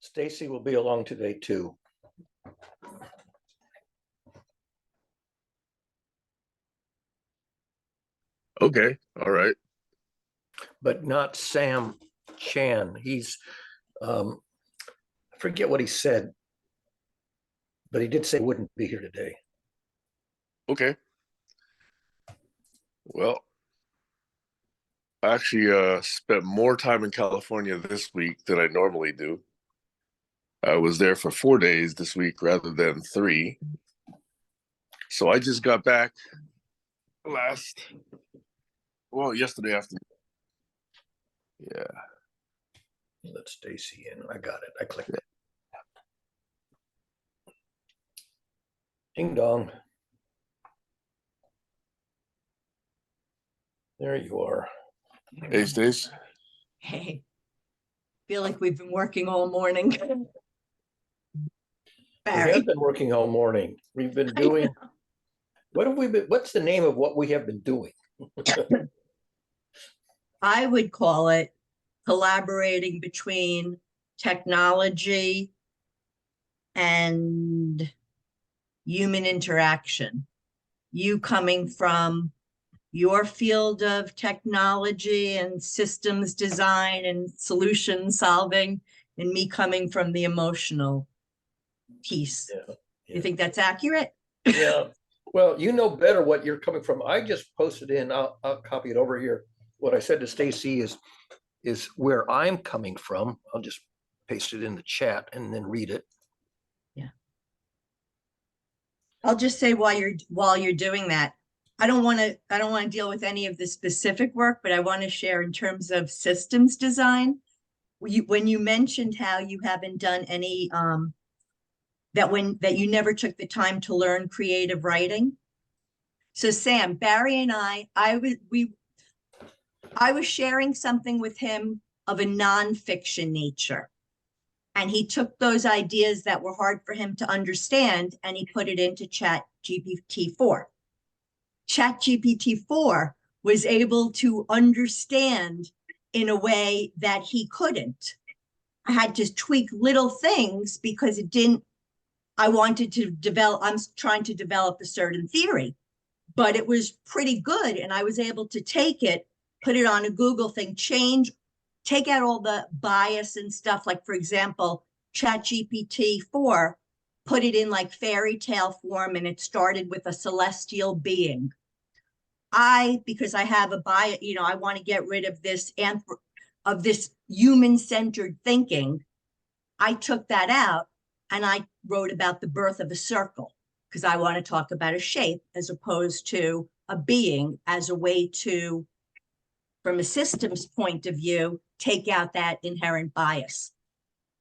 Stacy will be along today too. Okay, all right. But not Sam Chan. He's, I forget what he said, but he did say he wouldn't be here today. Okay. Well, I actually spent more time in California this week than I normally do. I was there for 4 days this week rather than 3. So I just got back yesterday afternoon. Yeah. Let Stacy in. I got it. I clicked it. Ding dong. There you are. Hey, Stace. Hey, feel like we've been working all morning. We Barry, have been working all morning. We've been doing, what's the name of what we have been doing? I would call it collaborating between technology and human interaction. You coming from your field of technology and systems design and solution solving, and me coming from the emotional piece. Yeah. You think that's accurate? Yeah. Well, you know better what you're coming from. I just posted in, I'll copy it over here. What I said to Stacy is where I'm coming from. I'll just paste it in the chat and then read it. I'll just say while you're doing that, I don't want to deal with any of the specific work, but I want to share in terms of systems design. When you mentioned how you haven't done any that you never took the time to learn creative writing. So Sam, Barry and I was sharing something with him of a nonfiction nature. And he took those ideas that were hard for him to understand and he put it into ChatGPT-4. ChatGPT-4 was able to understand in a way that he couldn't. I had to tweak little things because I'm trying to develop a certain theory, but it was pretty good. And I was able to take it, put it on a Google thing, take out all the bias and stuff. Like, for example, ChatGPT-4, put it in like fairy tale form and it started with a celestial being. Because I have a bias, I want to get rid of this human-centered thinking. I took that out and I wrote about the birth of a circle because I want to talk about a shape as opposed to a being as a way to, from a systems point of view, take out that inherent bias.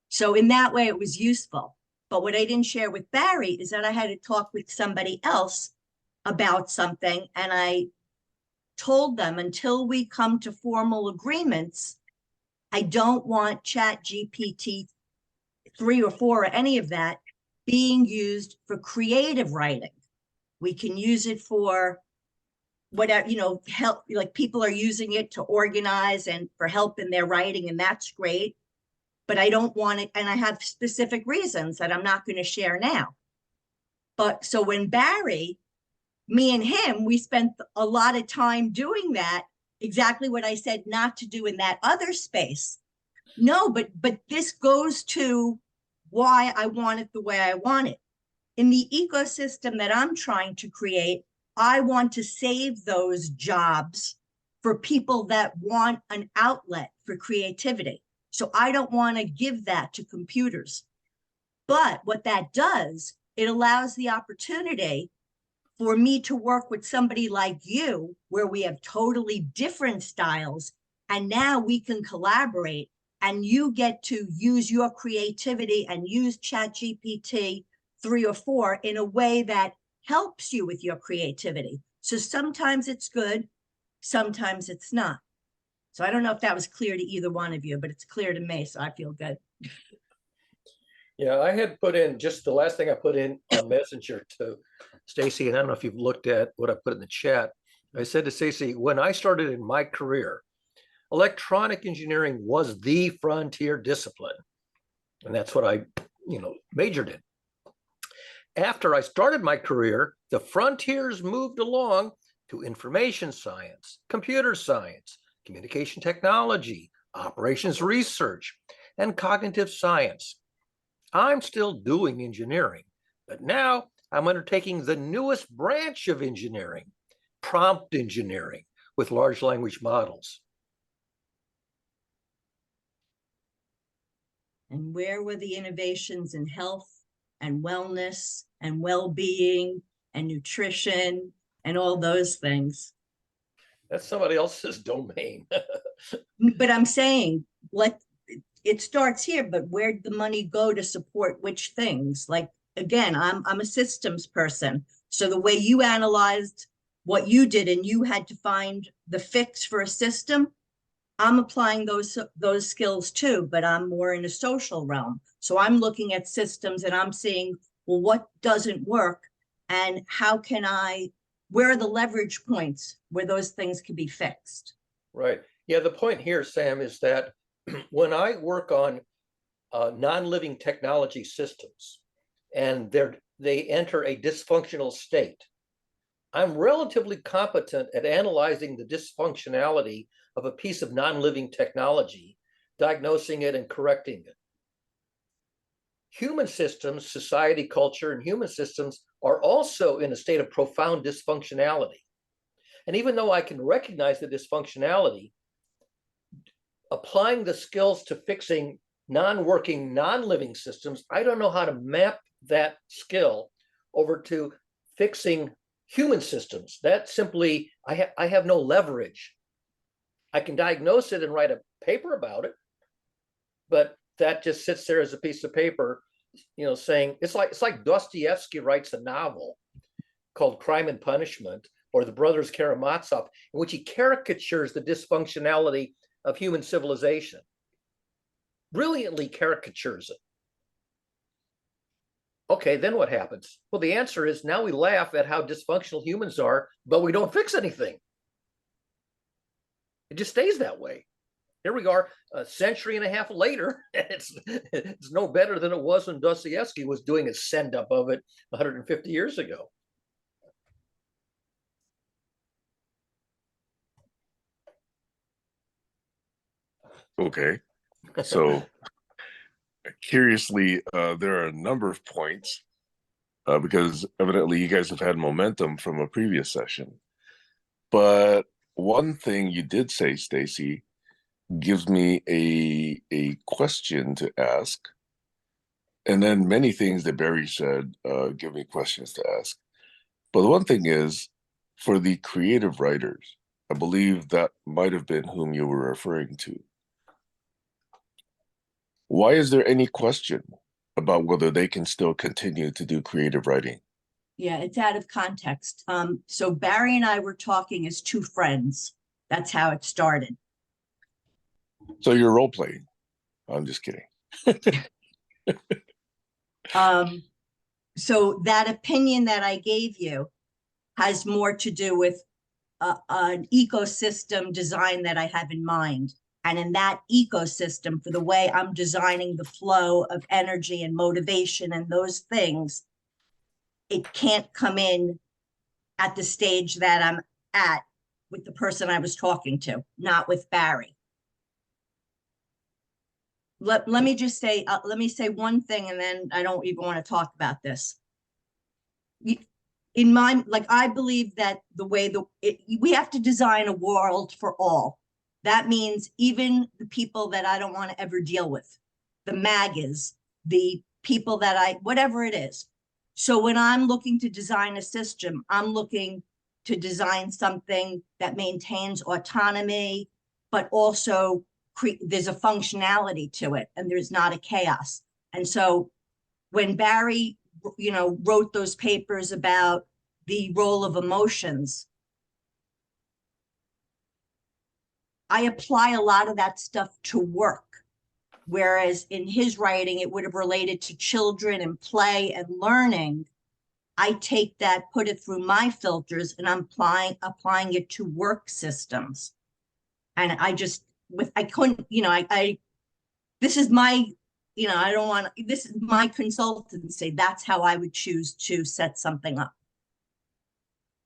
So in that way, it was useful. But what I didn't share with Barry is that I had to talk with somebody else about something. And I told them, until we come to formal agreements, I don't want ChatGPT 3 or 4 or any of that being used for creative writing. We can use it for whatever, help, like people are using it to organize and for help in their writing, and that's great. But I don't want it, and I have specific reasons that I'm not going to share now. But so when me and him, we spent a lot of time doing that, exactly what I said not to do in that other space. No, but this goes to why I want it the way I want it. In the ecosystem that I'm trying to create, I want to save those jobs for people that want an outlet for creativity. So I don't want to give that to computers. But what that does, it allows the opportunity for me to work with somebody like you, where we have totally different styles, and now we can collaborate, and you get to use your creativity and use ChatGPT 3 or 4 in a way that helps you with your creativity. So sometimes it's good, sometimes it's not. So I don't know if that was clear to either one of you, but it's clear to me, so I feel good. Yeah, I had put in, just the last thing I put in on Messenger to Stacy, and I don't know if you've looked at what I put in the chat. I said to Stacy, when I started in my career, electronic engineering was the frontier discipline. And that's what I, majored in. After I started my career, the frontiers moved along to information science, computer science, communication technology, operations research, and cognitive science. I'm still doing engineering, but now I'm undertaking the newest branch of engineering, prompt engineering with large language models. And where were the innovations in health and wellness and well-being and nutrition and all those things? That's somebody else's domain. But I'm saying, it starts here, but where'd the money go to support which things? Like, again, I'm a systems person. So the way you analyzed what you did and you had to find the fix for a system, I'm applying those skills too, but I'm more in a social realm. So I'm looking at systems and I'm seeing, well, what doesn't work and where are the leverage points where those things can be fixed? Right. Yeah, the point here, Sam, is that when I work on non-living technology systems and they enter a dysfunctional state, I'm relatively competent at analyzing the dysfunctionality of a piece of non-living technology, diagnosing it and correcting it. Human systems, society, culture, and human systems are also in a state of profound dysfunctionality. And even though I can recognize the dysfunctionality, applying the skills to fixing non-working, non-living systems, I don't know how to map that skill over to fixing human systems. That simply, I have no leverage. I can diagnose it and write a paper about it, but that just sits there as a piece of paper, saying it's like Dostoevsky writes a novel called Crime and Punishment, or The Brothers Karamazov, in which he caricatures the dysfunctionality of human civilization, brilliantly caricatures it. Okay, then what happens? Well, the answer is now we laugh at how dysfunctional humans are, but we don't fix anything. It just stays that way. Here we are a century and a half later, and it's no better than it was when Dostoevsky was doing a send up of it 150 years ago. Okay. So curiously, there are a number of points because evidently you guys have had momentum from a previous session. But one thing you did say, Stacy, gives me a question to ask. And then many things that Barry said give me questions to ask. But the one thing is, for the creative writers, I believe that might have been whom you were referring to. Why is there any question about whether they can still continue to do creative writing? Yeah, it's out of context. So Barry and I were talking as two friends. That's how it started. So you're role playing. I'm just kidding. So that opinion that I gave you has more to do with an ecosystem design that I have in mind. And in that ecosystem, for the way I'm designing the flow of energy and motivation and those things, it can't come in at the stage that I'm at with the person I was talking to, not with Barry. Let me just say, let me say one thing, and then I don't even want to talk about this. In my, I believe that the way we have to design a world for all. That means even the people that I don't want to ever deal with, the MAGAs, the people that whatever it is. So when I'm looking to design a system, I'm looking to design something that maintains autonomy, but also there's a functionality to it and there's not a chaos. And so when Barry, wrote those papers about the role of emotions, I apply a lot of that stuff to work. Whereas in his writing, it would have related to children and play and learning. I take that, put it through my filters, and I'm applying it to work systems. And I couldn't, this is my, I don't want, this is my consultancy. That's how I would choose to set something up.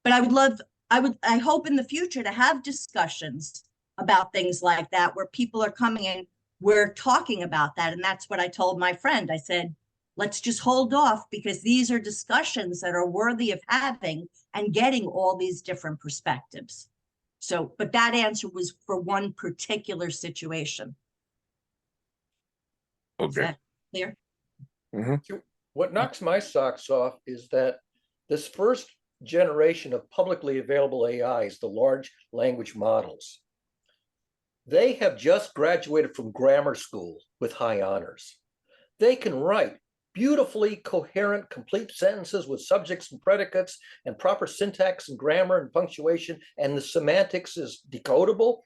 But I hope in the future to have discussions about things like that, where people are coming and we're talking about that. And that's what I told my friend. I said, let's just hold off, because these are discussions that are worthy of having and getting all these different perspectives. So, but that answer was for one particular situation. Is Okay. that clear? What knocks my socks off is that this first generation of publicly available AIs, the large language models, they have just graduated from grammar school with high honors. They can write beautifully coherent, complete sentences with subjects and predicates and proper syntax and grammar and punctuation, and the semantics is decodable.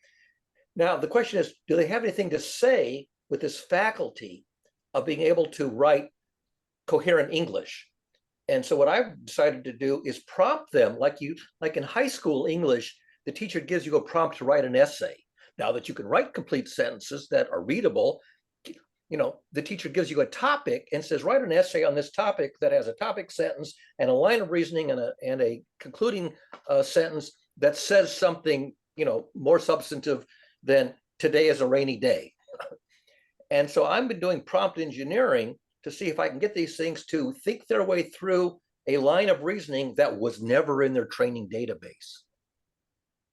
Now, the question is, do they have anything to say with this faculty of being able to write coherent English? And so what I've decided to do is prompt them, like in high school English, the teacher gives you a prompt to write an essay. Now that you can write complete sentences that are readable, the teacher gives you a topic and says, write an essay on this topic that has a topic sentence and a line of reasoning and a concluding sentence that says something, more substantive than today is a rainy day. And so I've been doing prompt engineering to see if I can get these things to think their way through a line of reasoning that was never in their training database.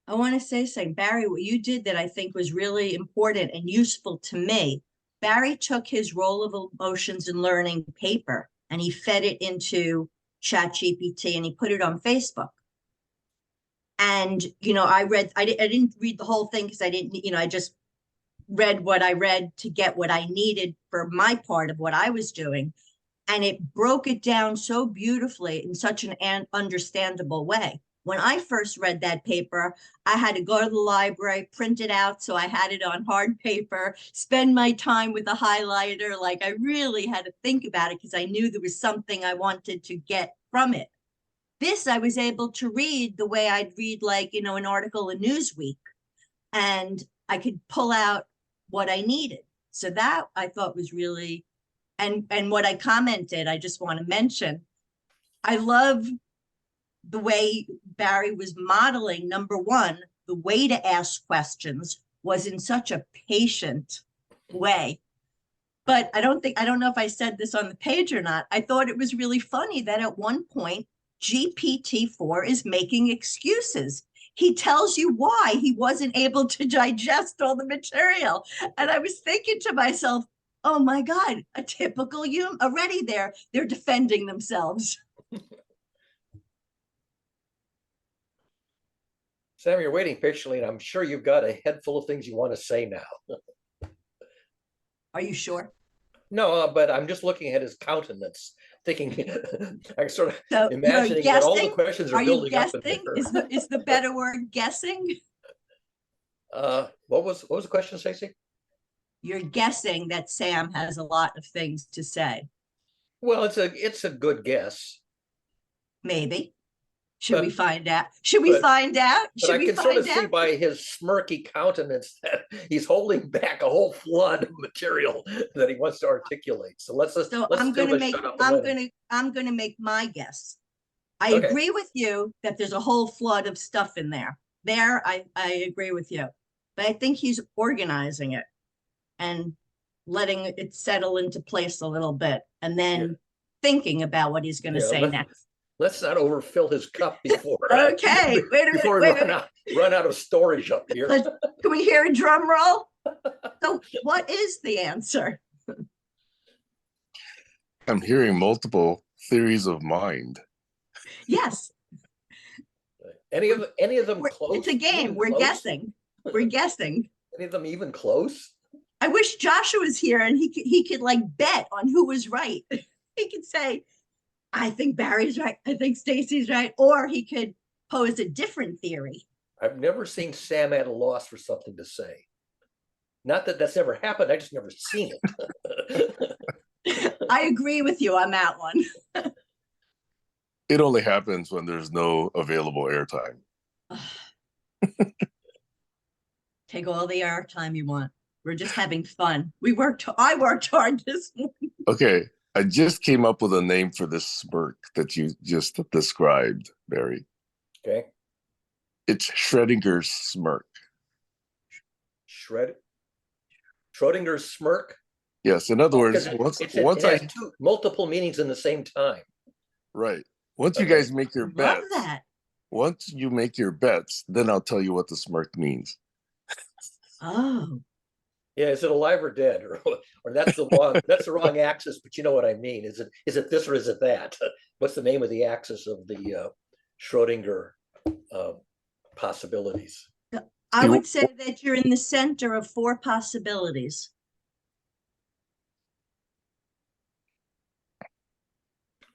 I want to say something, Barry, what you did that I think was really important and useful to me. Barry took his role of emotions in learning paper and he fed it into ChatGPT and he put it on Facebook. And, I didn't read the whole thing because I didn't, I just read what I read to get what I needed for my part of what I was doing. And it broke it down so beautifully in such an understandable way. When I first read that paper, I had to go to the library, print it out so I had it on hard paper, spend my time with a highlighter. Like I really had to think about it because I knew there was something I wanted to get from it. This I was able to read the way I'd read an article in Newsweek, and I could pull out what I needed. So that I thought was really, and what I commented, I just want to mention, I love the way Barry was modeling. Number one, the way to ask questions was in such a patient way. But I don't know if I said this on the page or not. I thought it was really funny that at one point, GPT-4 is making excuses. He tells you why he wasn't able to digest all the material. And I was thinking to myself, oh my God, a typical human already they're defending themselves. Sam, you're waiting patiently, and I'm sure you've got a head full of things you want to say now. Are you sure? No, but I'm just looking at his countenance, thinking, I'm sort of So imagining that all the questions are building up in there. Is the better word guessing? What was the question, Stacey? You're guessing that Sam has a lot of things to say. Well, it's a good guess. Maybe. Should we find out? Should we find out? But I can sort of see by his smirky countenance that he's holding back a whole flood of material that he wants to articulate. So I'm going to make my guess. I agree with you that there's a whole flood of stuff in there. I agree with you, but I think he's organizing it and letting it settle into place a little bit, and then thinking about what he's going to say next. Let's not overfill his cup before. Okay, before we run out of storage up here. Can we hear a drum roll? So, what is the answer? I'm hearing multiple theories of mind. Yes. Any of them close? It's a game. We're guessing. We're guessing. Any of them even close? I wish Joshua was here and he could bet on who was right. He could say, I think Barry's right. I think Stacey's right. Or he could pose a different theory. I've never seen Sam at a loss for something to say. Not that that's never happened. I just never seen it. I agree with you on that one. It only happens when there's no available airtime. Take all the airtime you want. We're just having fun. I worked hard this morning. Okay, I just came up with a name for this smirk that you just described, Barry. Okay. It's Schrodinger's smirk. Schrodinger's smirk. Yes, in other words, It has multiple meanings in the same time. Right. Once you Okay. guys make your Love bets, that. once you make your bets, then I'll tell you what the smirk means. Oh, Yeah, is it alive or dead, or that's the wrong axis? But you know what I mean. Is it this or is it that? What's the name of the axis of the Schrodinger possibilities? I would say that you're in the center of 4 possibilities.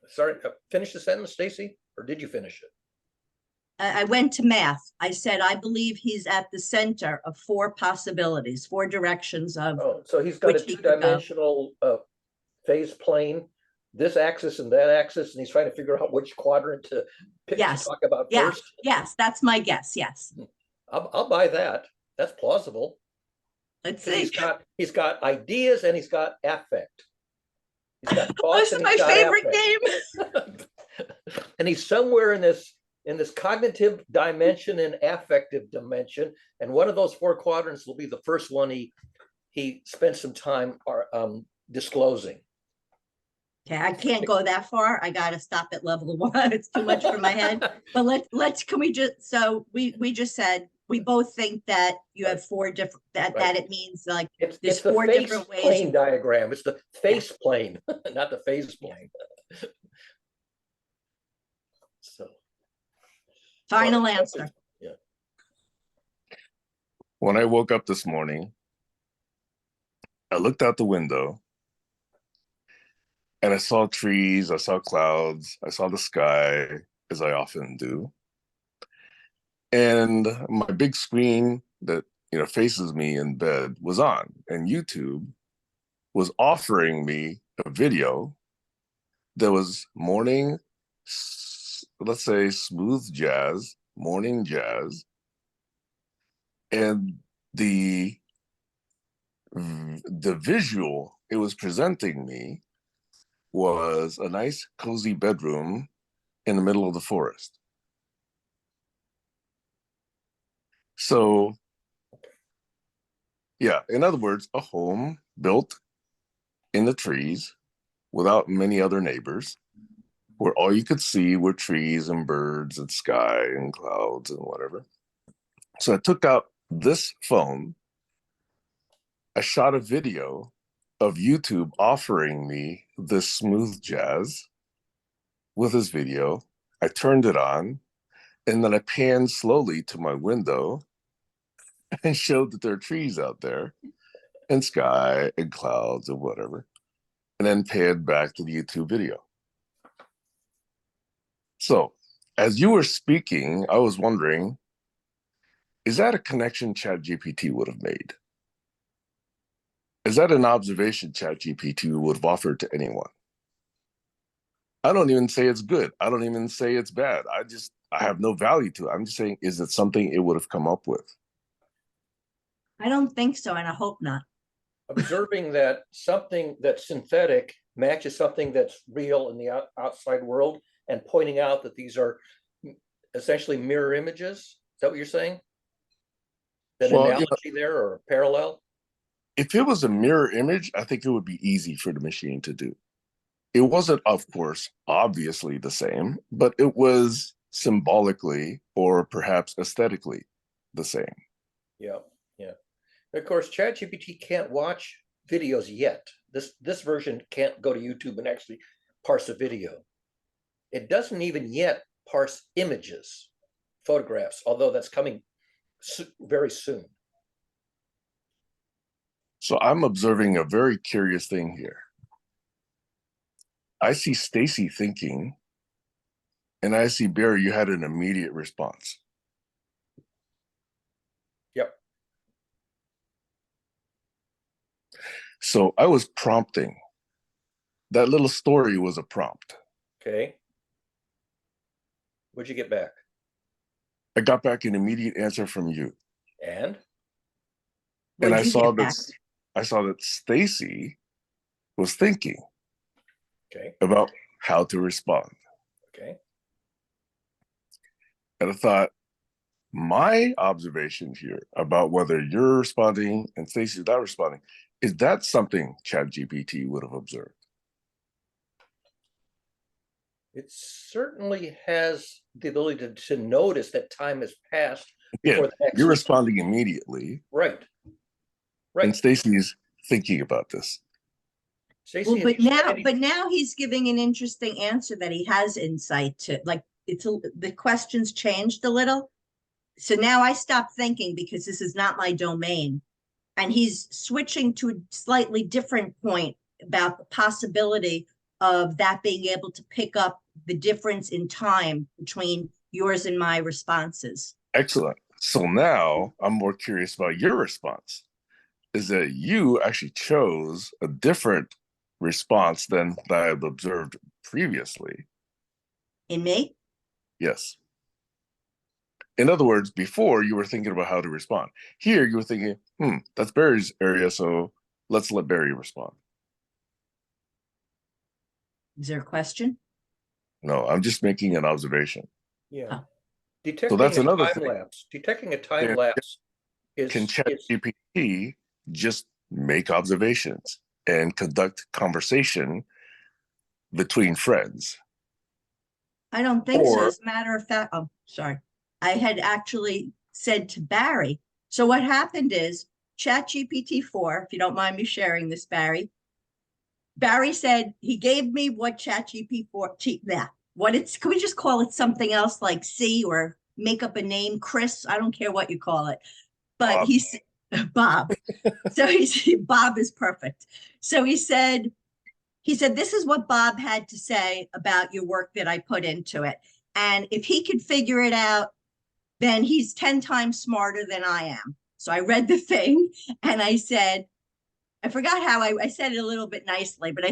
Sorry, finish the sentence, Stacy, or did you finish it? I went to math. I said, I believe he's at the center of 4 possibilities, 4 directions of Oh, so he's got a which he could go. two-dimensional phase plane, this axis and that axis, and he's trying to figure out which quadrant to pick to Yes. talk about Yeah. first. Yes, that's my guess. Yes. I'll buy that. That's plausible. Let's 'Cause see. he's got ideas and he's got affect. He's got Oh, thoughts this is and my he's got favorite affect. game. And he's somewhere in this cognitive dimension and affective dimension, and one of those 4 quadrants will be the first one he spent some time disclosing. Okay, I can't go that far. I gotta stop at level 1. It's too much for my head. But can we just, so we just said, we both think that you have 4 different, that it means like It's there's the 4 face different ways. plane diagram. It's the face plane, not the phase plane. So Final answer. Yeah. When I woke up this morning, I looked out the window and I saw trees, I saw clouds, I saw the sky, as I often do. And my big screen that faces me in bed was on, and YouTube was offering me a video that was morning, let's say smooth jazz, morning jazz, and the visual it was presenting me was a nice cozy bedroom in the middle of the forest. So yeah, in other words, a home built in the trees without many other neighbors, where all you could see were trees and birds and sky and clouds and whatever. So I took out this phone, I shot a video of YouTube offering me this smooth jazz with his video. I turned it on, and then I panned slowly to my window and showed that there are trees out there and sky and clouds and whatever, and then panned back to the YouTube video. So as you were speaking, I was wondering, is that a connection ChatGPT would have made? Is that an observation ChatGPT would have offered to anyone? I don't even say it's good. I don't even say it's bad. I have no value to it. I'm just saying, is it something it would have come up with? I don't think so, and I hope not. Observing that something that's synthetic matches something that's real in the outside world, and pointing out that these are essentially mirror images. Is that what you're saying? That analogy there, or parallel? If it was a mirror image, I think it would be easy for the machine to do. It wasn't, of course, obviously the same, but it was symbolically or perhaps aesthetically the same. Yeah, yeah. Of course, ChatGPT can't watch videos yet. This version can't go to YouTube and actually parse a video. It doesn't even yet parse images, photographs, although that's coming very soon. So I'm observing a very curious thing here. I see Stacy thinking, and I see Barry, you had an immediate response. Yep. So I was prompting. That little story was a prompt. Okay. What'd you get back? I got back an immediate answer from you. And I saw this. I saw that Stacy was thinking Okay, about how to respond. okay. And I thought, my observation here about whether you're responding and Stacy's not responding, is that something ChatGPT would have observed? It certainly has the ability to notice that time has passed Again, before the next. you're responding immediately, Right, and right. Stacy's thinking about this. Stacey, Well, have you said any- but now he's giving an interesting answer that he has insight to. Like the questions changed a little. So now I stop thinking because this is not my domain. And he's switching to a slightly different point about the possibility of that being able to pick up the difference in time between yours and my responses. Excellent. So now I'm more curious about your response. Is that you actually chose a different response than I had observed previously? In me? Yes. In other words, before you were thinking about how to respond. Here you were thinking, that's Barry's area, so let's let Barry respond. Is there a question? No, I'm just making an observation. Yeah. Oh. Detecting that's a another time thing. lapse. Detecting a time Can- lapse Can is ChatGPT just make observations and conduct conversation between friends? I don't think so. Or As a matter of fact, oh, sorry. I had actually said to Barry. So what happened is ChatGPT 4, if you don't mind me sharing this, Barry. Barry said he gave me what ChatGPT 4, what it's, can we just call it something else like C or make up a name, Chris? I don't care what you call it. But Bob. he's Bob. So Bob is perfect. So he said, this is what Bob had to say about your work that I put into it. And if he could figure it out, then he's 10 times smarter than I am. So I read the thing and I said, I forgot how I said it a little bit nicely, but I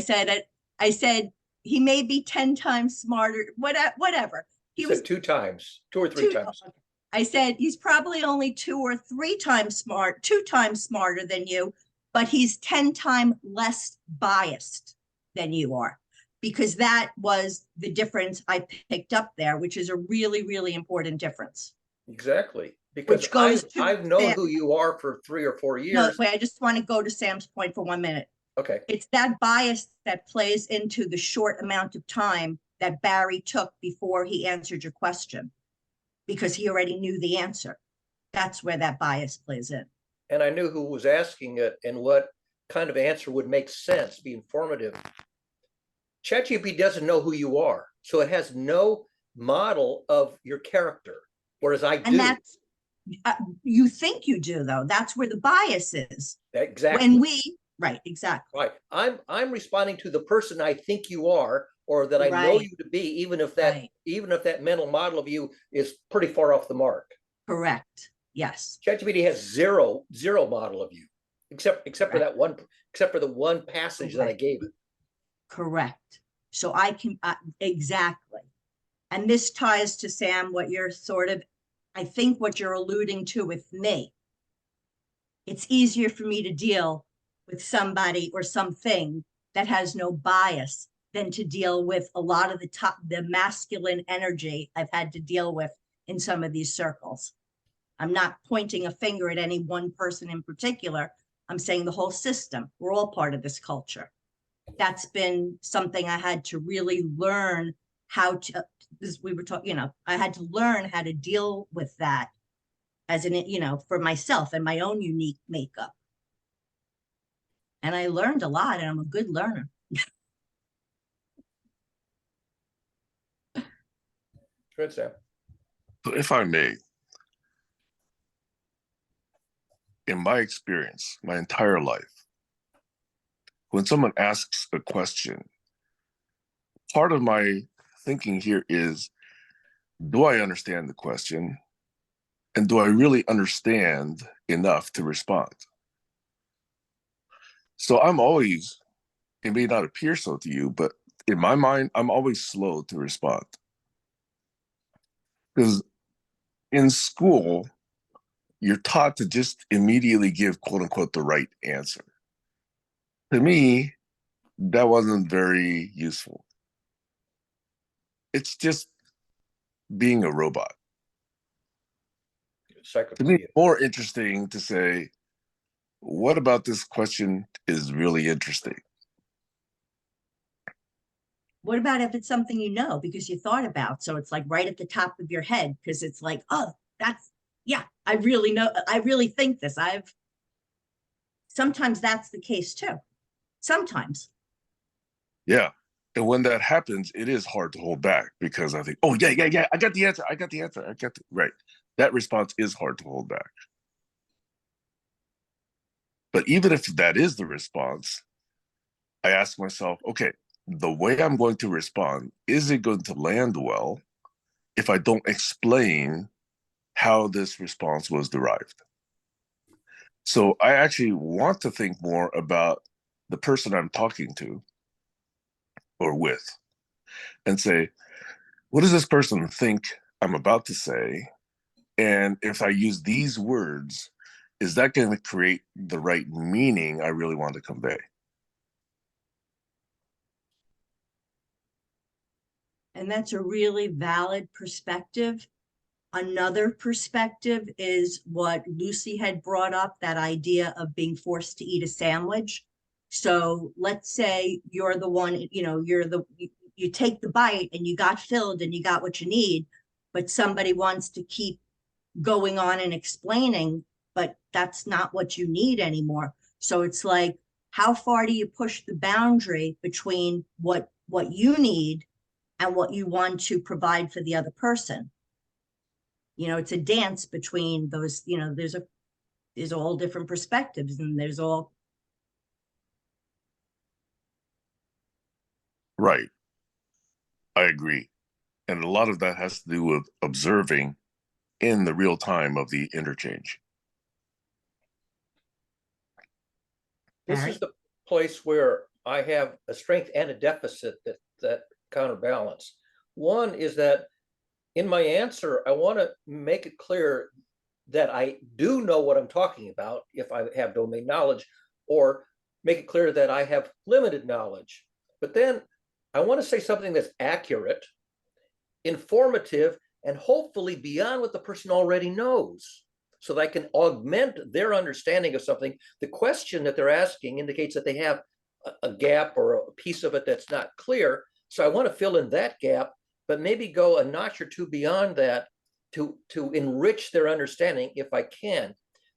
said, he may be 10 times smarter, whatever. He you was said 2 times, 2 or 3 times. I said, he's probably only 2 or 3 times 2 times smarter than you, but he's 10 times less biased than you are, because that was the difference I picked up there, which is a really, really important difference. Exactly. Because Which goes I've known who you are for 3 or 4 No, years. wait, I just want to go to Sam's point for 1 minute. Okay. It's that bias that plays into the short amount of time that Barry took before he answered your question, because he already knew the answer. That's where that bias plays in. And I knew who was asking it and what kind of answer would make sense, be informative. ChatGPT doesn't know who you are, so it has no model of your character, whereas I do. And that's, you think you do, though. That's where the bias is. Exactly. When right, exactly. Right. I'm responding to the person I think you are, or that I know you to be, even if that mental model of you is pretty far off the mark. Correct. Yes. ChatGPT has zero model of you, except for that one, except for the one passage that I gave it. Correct. So I can exactly. And this ties to Sam, what you're sort of, I think what you're alluding to with me. It's easier for me to deal with somebody or something that has no bias than to deal with a lot of the masculine energy I've had to deal with in some of these circles. I'm not pointing a finger at any one person in particular. I'm saying the whole system. We're all part of this culture. That's been something I had to really learn how to, as we were talking, I had to learn how to deal with that as for myself and my own unique makeup. And I learned a lot, and I'm a good learner. Good, Sam. So if I may, in my experience, my entire life, when someone asks a question, part of my thinking here is, do I understand the question? And do I really understand enough to respond? So I'm always, it may not appear so to you, but in my mind, I'm always slow to respond. Because in school, you're taught to just immediately give quote unquote the right answer. To me, that wasn't very useful. It's just being a robot. To me, Encyclopedia. more interesting to say, what about this question is really interesting? What about if it's something you know because you thought about? So it's like right at the top of your head because it's like, oh, that's, yeah, I really know. I really think this. Sometimes that's the case too. Sometimes. Yeah. And when that happens, it is hard to hold back because I think, oh, yeah, I got the answer. Right. That response is hard to hold back. But even if that is the response, I ask myself, okay, the way I'm going to respond, is it going to land well if I don't explain how this response was derived? So I actually want to think more about the person I'm talking to or with and say, what does this person think I'm about to say? And if I use these words, is that going to create the right meaning I really want to convey? And that's a really valid perspective. Another perspective is what Lucy had brought up, that idea of being forced to eat a sandwich. So let's say you're the one, you take the bite and you got filled and you got what you need, but somebody wants to keep going on and explaining, but that's not what you need anymore. So it's like, how far do you push the boundary between what you need and what you want to provide for the other person? It's a dance between those. There's all different perspectives, and there's all. Right. I agree. And a lot of that has to do with observing in the real time of the interchange. This is the place where I have a strength and a deficit that counterbalance. One is that in my answer, I want to make it clear that I do know what I'm talking about if I have domain knowledge, or make it clear that I have limited knowledge. But then I want to say something that's accurate, informative, and hopefully beyond what the person already knows, so that I can augment their understanding of something. The question that they're asking indicates that they have a gap or a piece of it that's not clear. So I want to fill in that gap, but maybe go a notch or two beyond that to enrich their understanding if I can.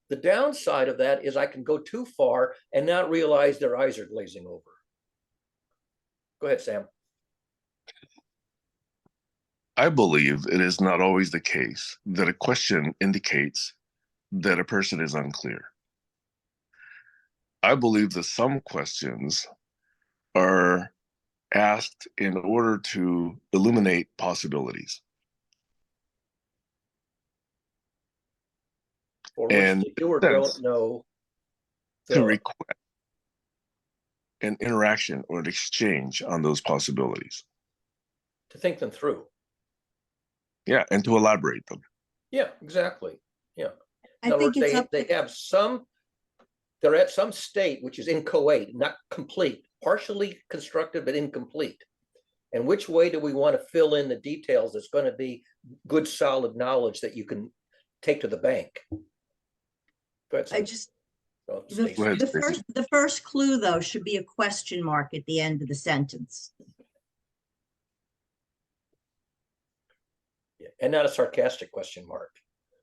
The downside of that is I can go too far and not realize their eyes are glazing over. Go ahead, Sam. I believe it is not always the case that a question indicates that a person is unclear. I believe that some questions are asked in order to illuminate possibilities. For which And they do or don't know. to request an interaction or an exchange on those possibilities. To think them through. Yeah, and to elaborate them. Yeah, exactly. Yeah. I think it's up they have some, they're at some state which is inchoate, not complete, partially constructed but incomplete. And which way do we want to fill in the details that's going to be good, solid knowledge that you can take to the bank? Go ahead, I Sam. just Oh, the, Stacy. Go ahead, the Stacey. first clue though should be a question mark at the end of the sentence. Yeah, and not a sarcastic question mark.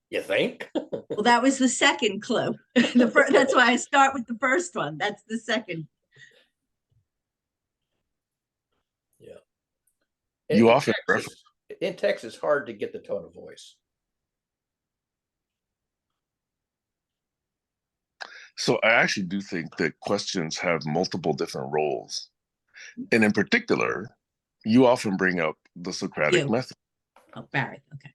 You think? Well, that was the second clue. That's why I start with the first one. That's the second. Yeah. You often reference. In text, it's hard to get the tone of voice. So I actually do think that questions have multiple different roles. And in particular, you often bring up the Socratic method. Oh, Barry. Okay.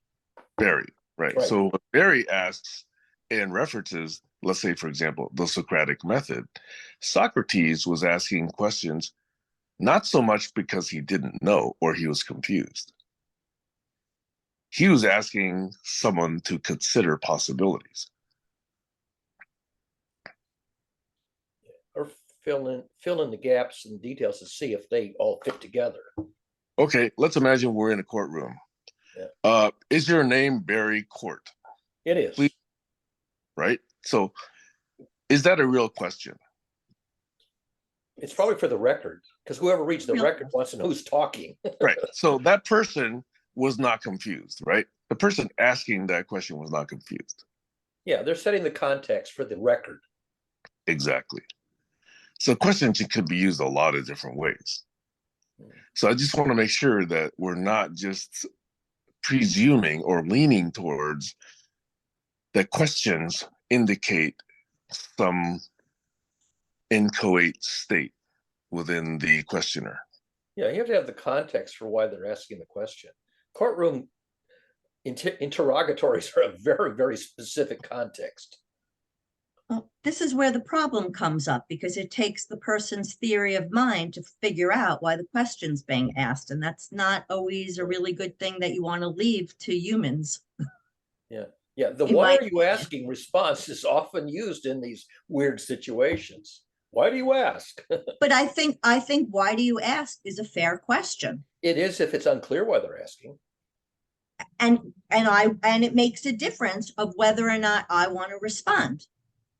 Barry, right? Right. So Barry asks and references, let's say, for example, the Socratic method. Socrates was asking questions not so much because he didn't know or he was confused. He was asking someone to consider possibilities. Or fill in the gaps and details to see if they all fit together. Okay, let's imagine we're in a courtroom. Yeah. Is your name Barry Court? It is. Please. Right? So is that a real question? It's probably for the record, because whoever reads the Real record wants to know who's talking. Right. So that person was not confused, right? The person asking that question was not confused. Yeah, they're setting the context for the record. Exactly. So questions could be used a lot of different ways. So I just want to make sure that we're not just presuming or leaning towards that questions indicate some inchoate state within the questioner. Yeah, you have to have the context for why they're asking the question. Courtroom interrogatories are a very, very specific context. Well, this is where the problem comes up, because it takes the person's theory of mind to figure out why the question's being asked. And that's not always a really good thing that you want to leave to humans. Yeah. Yeah. The In why my are you asking response is often used in these weird situations. Why do you ask? But I think why do you ask is a fair question. It is if it's unclear why they're asking. And it makes a difference of whether or not I want to respond.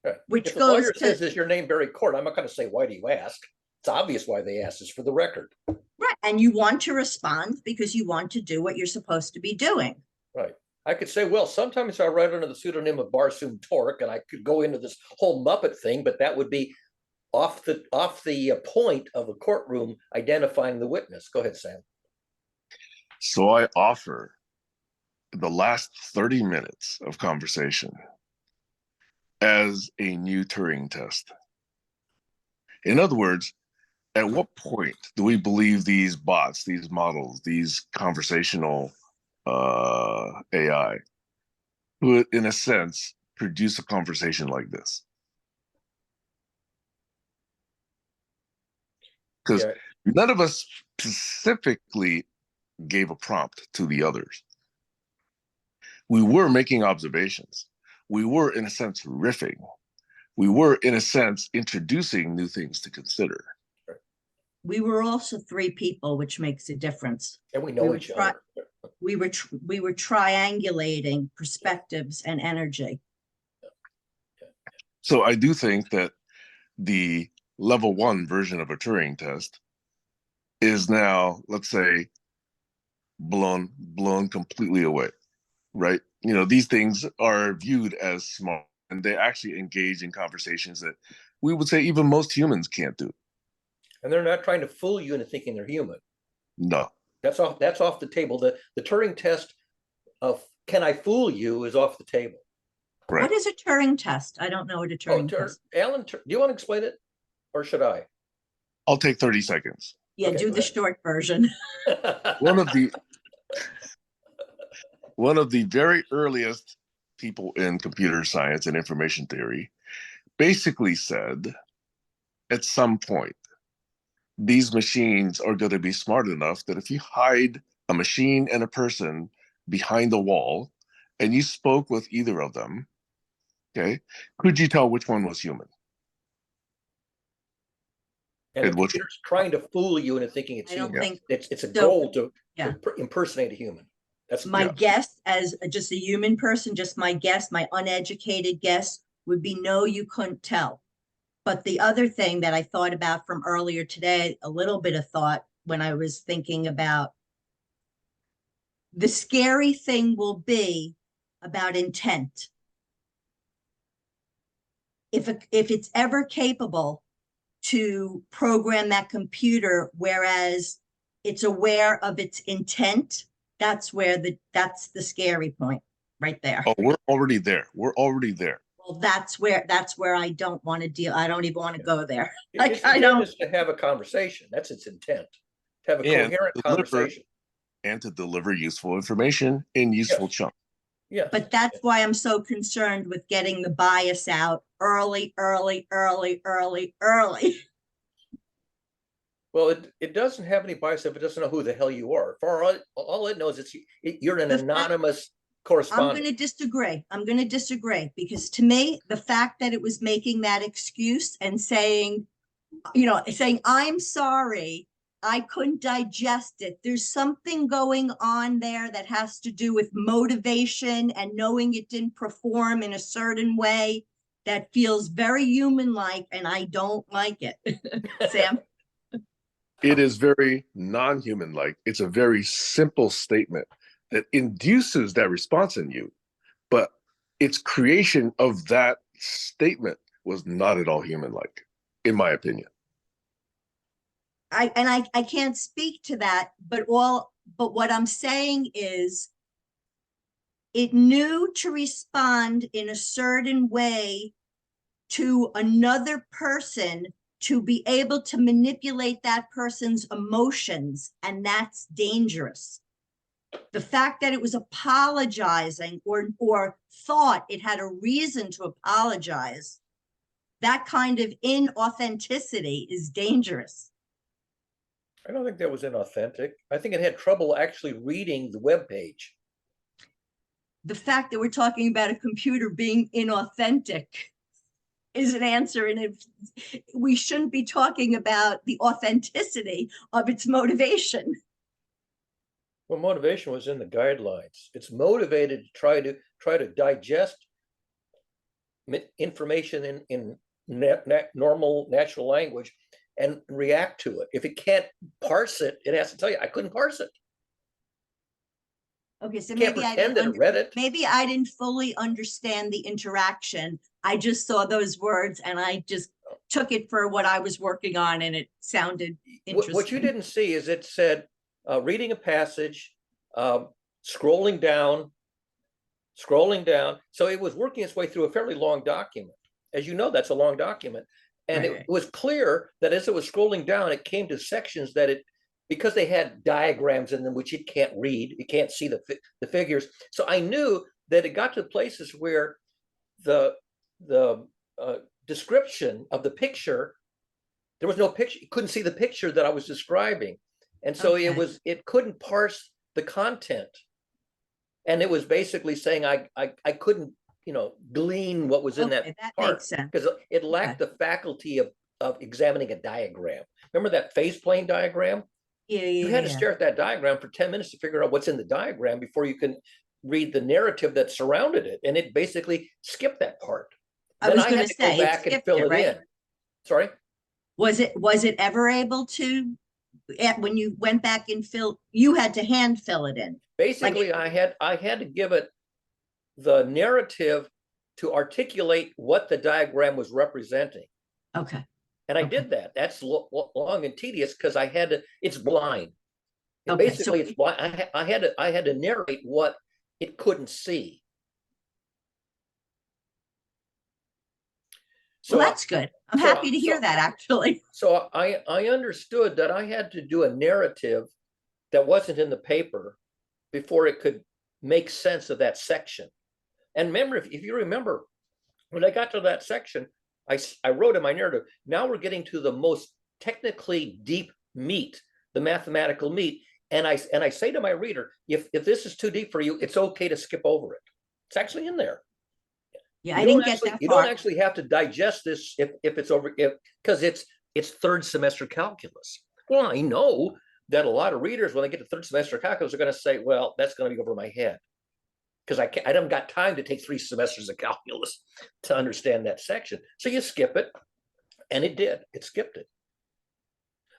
Right. Which if the lawyer goes to, says, is your name Barry Court? I'm not going to say, why do you ask? It's obvious why they ask. Is for the record. right. And you want to respond because you want to do what you're supposed to be doing. Right. I could say, well, sometimes I write under the pseudonym of Barsoom Torque, and I could go into this whole Muppet thing, but that would be off the point of a courtroom identifying the witness. Go ahead, Sam. So I offer the last 30 minutes of conversation as a new Turing test. In other words, at what point do we believe these bots, these models, these conversational AI would, in a sense, produce a conversation like this? Because none of us specifically gave a prompt to the others. We were making observations. We were, in a sense, riffing. We were, in a sense, introducing new things to consider. We were also three people, which makes a difference. And we know each other. We were triangulating perspectives and energy. So I do think that the level 1 version of a Turing test is now, let's say, blown completely away, right? You know, these things are viewed as small, and they actually engage in conversations that we would say even most humans can't do. And they're not trying to fool you into thinking they're human. No. That's off the table. The Turing test of can I fool you is off the table. Right. What is a Turing test? I don't know what a Turing test. Alan, do you want to explain it, or should I? I'll take 30 seconds. Yeah, Okay, do the short version. One of the very earliest people in computer science and information theory basically said, at some point, these machines are going to be smart enough that if you hide a machine and a person behind a wall and you spoke with either of them, okay, could you tell which one was human? And the computer's trying to fool you into thinking it's human. It's a goal to impersonate a human. That's my guess, as just a human person, just my guess, my uneducated guess would be no, you couldn't tell. But the other thing that I thought about from earlier today, a little bit of thought when I was thinking about the scary thing will be about intent. If it's ever capable to program that computer, whereas it's aware of its intent, that's the scary point right there. Oh, we're already there. We're already there. Well, that's where I don't want to deal. I don't even want to go there. Like, I don't just to have a conversation. That's its intent. To have a coherent conversation. And to deliver useful information in useful chunks. Yeah. But that's why I'm so concerned with getting the bias out early. Well, it doesn't have any bias if it doesn't know who the hell you are. For all it knows, you're an anonymous correspondent. I'm going to disagree because to me, the fact that it was making that excuse and saying, saying, I'm sorry, I couldn't digest it. There's something going on there that has to do with motivation and knowing it didn't perform in a certain way that feels very human-like, and I don't like it. Sam? It is very non-human like. It's a very simple statement that induces that response in you, but its creation of that statement was not at all human like, in my opinion. I can't speak to that, but what I'm saying is it knew to respond in a certain way to another person to be able to manipulate that person's emotions, and that's dangerous. The fact that it was apologizing or thought it had a reason to apologize, that kind of inauthenticity is dangerous. I don't think that was inauthentic. I think it had trouble actually reading the web page. The fact that we're talking about a computer being inauthentic is an answer, and if we shouldn't be talking about the authenticity of its motivation. Well, motivation was in the guidelines. It's motivated to try to digest information in normal natural language and react to it. If it can't parse it, it has to tell you, I couldn't parse it. Okay, so Can't maybe pretend that it read it. maybe I didn't fully understand the interaction. I just saw those words and I just took it for what I was working on, and it sounded interesting. What you didn't see is it said reading a passage, scrolling down. So it was working its way through a fairly long document. As you know, that's a long document. And Right. it was clear that as it was scrolling down, it came to sections that because they had diagrams in them, which it can't read, it can't see the figures. So I knew that it got to places where the description of the picture, there was no picture, you couldn't see the picture that I was describing. And so it couldn't parse the content. And it was basically saying I couldn't, glean what was in that part. Makes sense. Because it lacked the faculty of examining a diagram. Remember that phase plane diagram? You had to stare at that diagram for 10 minutes to figure out what's in the diagram before you can read the narrative that surrounded it. And it basically skipped that part. Then I had to go back and fill it in. Sorry? Was it ever able to, when you went back and you had to hand fill it in? Basically, I had to give it the narrative to articulate what the diagram was representing. Okay. And I did that. That's long and tedious because I had to. It's blind. Okay, Basically, it's blind. I had to narrate what it couldn't see. So that's good. I'm happy to hear that, actually. So I understood that I had to do a narrative that wasn't in the paper before it could make sense of that section. And remember, if you remember, when I got to that section, I wrote in my narrative, now we're getting to the most technically deep meat, the mathematical meat. And I say to my reader, if this is too deep for you, it's okay to skip over it. It's actually in there. Yeah, I didn't get that far. You don't actually have to digest this if it's over, because it's third semester calculus. Well, I know that a lot of readers, when they get to third semester calculus, are going to say, well, that's going to be over my head. Because I haven't got time to take 3 semesters of calculus to understand that section. So you skip it, and it did. It skipped it.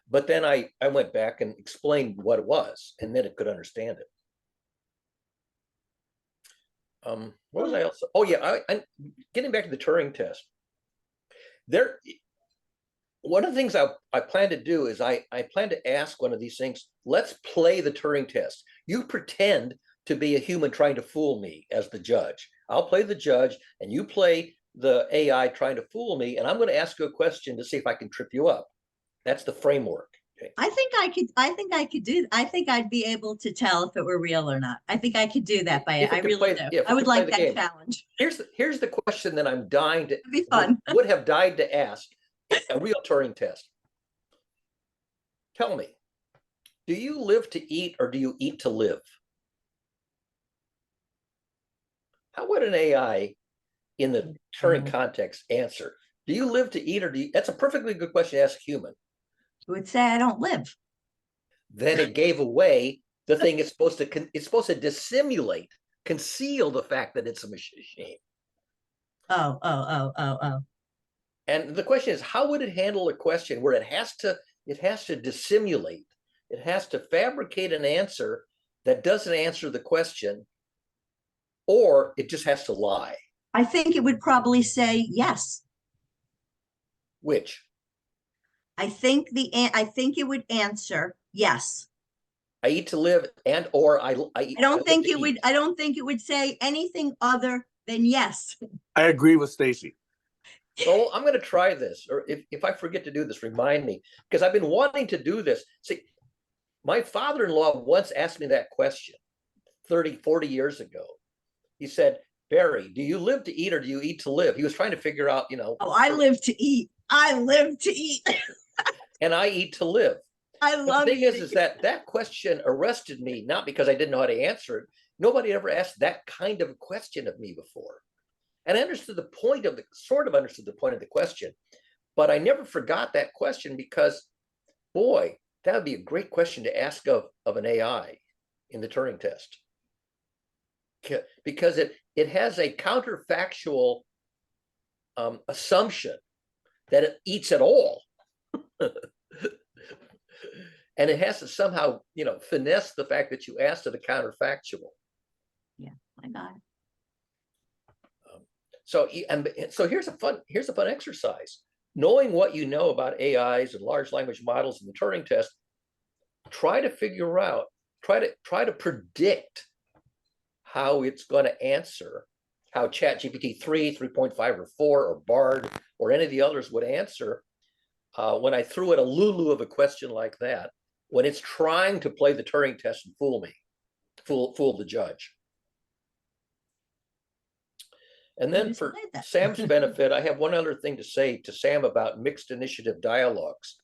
But then I went back and explained what it was, and then it could understand it. What was I also? Oh yeah, I'm getting back to the Turing test. One of the things I plan to do is I plan to ask one of these things. Let's play the Turing test. You pretend to be a human trying to fool me as the judge. I'll play the judge, and you play the AI trying to fool me, and I'm going to ask you a question to see if I can trip you up. That's the framework. Okay. I think I could do. I think I'd be able to tell if it were real or not. I think I could do that. I really do. I would like that challenge. Here's the question that I'm dying to. It'd be fun. Would have died to ask a real Turing test. Tell me, do you live to eat or do you eat to live? How would an AI in the Turing context answer? Do you live to eat, or do you? That's a perfectly good question to ask a human. It would say I don't live. Then it gave away the thing it's supposed to. It's supposed to dissimulate, conceal the fact that it's a machine. Oh. And the question is, how would it handle a question where it has to dissimulate, it has to fabricate an answer that doesn't answer the question, or it just has to lie? I think it would probably say yes. Which? I think it would answer yes. I eat to live, and or I I don't think it would. eat. I don't think it would say anything other than yes. I agree with Stacy. So I'm going to try this, or if I forget to do this, remind me, because I've been wanting to do this. See, my father-in-law once asked me that question 30, 40 years ago. He said, Barry, do you live to eat or do you eat to live? He was trying to figure out, Oh, I live to eat. I live to eat. and I eat to live. I But love the thing it. is that question arrested me, not because I didn't know how to answer it. Nobody ever asked that kind of a question of me before. And I understood the point of the question, but I never forgot that question because, boy, that would be a great question to ask of an AI in the Turing test. Because it has a counterfactual assumption that it eats at all. And it has to somehow, finesse the fact that you asked it a counterfactual. Yeah, I got it. So here's a fun exercise. Knowing what you know about AIs and large language models in the Turing test, try to predict how it's going to answer, how ChatGPT 3, 3.5, or 4, or Bard, or any of the others would answer when I threw it a Lulu of a question like that, when it's trying to play the Turing test and fool the judge. And then for Sam's benefit, I have one other thing to say to Sam about mixed initiative dialogues.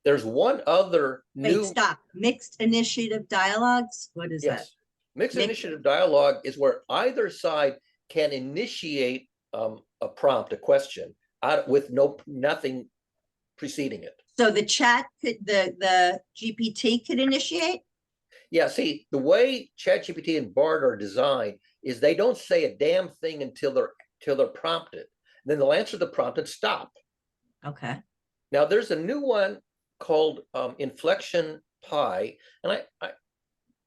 There's one other new. Wait, stop. Mixed initiative dialogues? What is that? Mixed initiative dialogue is where either side can initiate a prompt, a question, with nothing preceding it. So the chat could, the GPT could initiate? Yeah, see, the way ChatGPT and Bard are designed is they don't say a damn thing until they're prompted. Then they'll answer the prompt and stop. Okay. Now there's a new one called Inflection Pi, and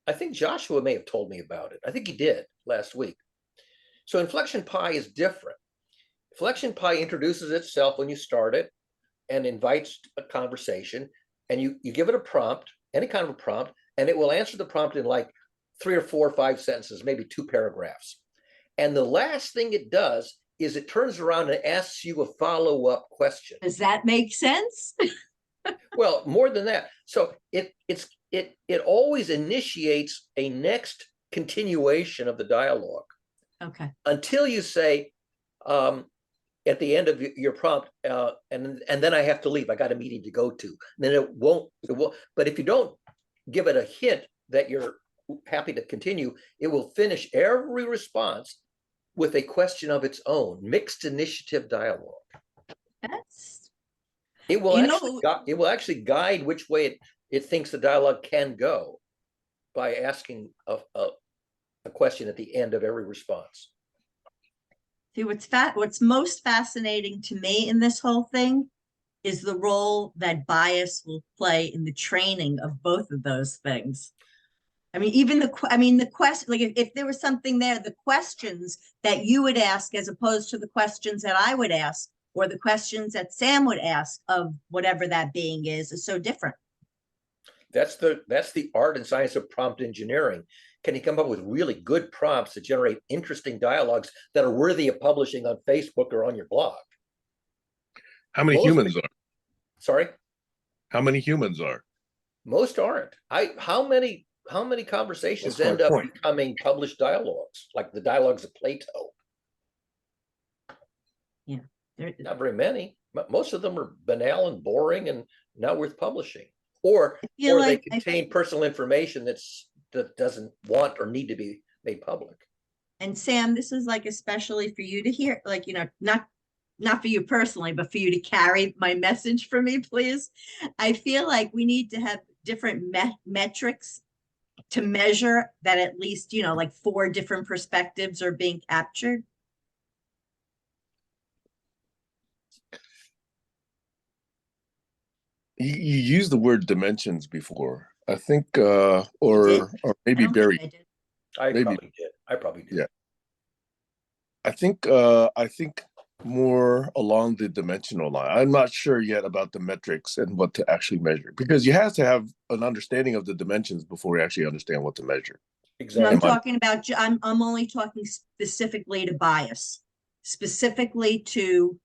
I think Joshua may have told me about it. I think he did last week. So Inflection Pi is different. Inflection Pi introduces itself when you start it and invites a conversation, and you give it a prompt, any kind of a prompt, and it will answer the prompt in like 3 or 4 or 5 sentences, maybe 2 paragraphs. And the last thing it does is it turns around and asks you a follow-up question. Does that make sense? Well, more than that. So it always initiates a next continuation of the dialogue. Okay. Until you say at the end of your prompt, and then I have to leave. I got a meeting to go to. And then it won't. But if you don't give it a hint that you're happy to continue, it will finish every response with a question of its own. Mixed initiative dialogue. It will actually guide which way it thinks the dialogue can go by asking a question at the end of every response. See, what's most fascinating to me in this whole thing is the role that bias will play in the training of both of those things. I mean, even the question, like if there was something there, the questions that you would ask as opposed to the questions that I would ask, or the questions that Sam would ask of whatever that being is so different. That's the art and science of prompt engineering. Can you come up with really good prompts that generate interesting dialogues that are worthy of publishing on Facebook or on your blog? How many humans are? Sorry? How many humans are? Most aren't. How many conversations end up becoming published dialogues, like the dialogues of Plato? Yeah. Not very many. Most of them are banal and boring and not worth publishing. Or they contain personal information that doesn't want or need to be made public. And Sam, this is like especially for you to hear, like, not not for you personally, but for you to carry my message for me, please. I feel like we need to have different metrics to measure that at least, like 4 different perspectives are being captured. You used the word dimensions before. I think, did? or I maybe don't think Barry. I did. Maybe. I probably did. Yeah. I think more along the dimensional line. I'm not sure yet about the metrics and what to actually measure, because you have to have an understanding of the dimensions before you actually understand what to measure. No, I'm Exactly. talking about, I'm only talking specifically to bias, specifically to,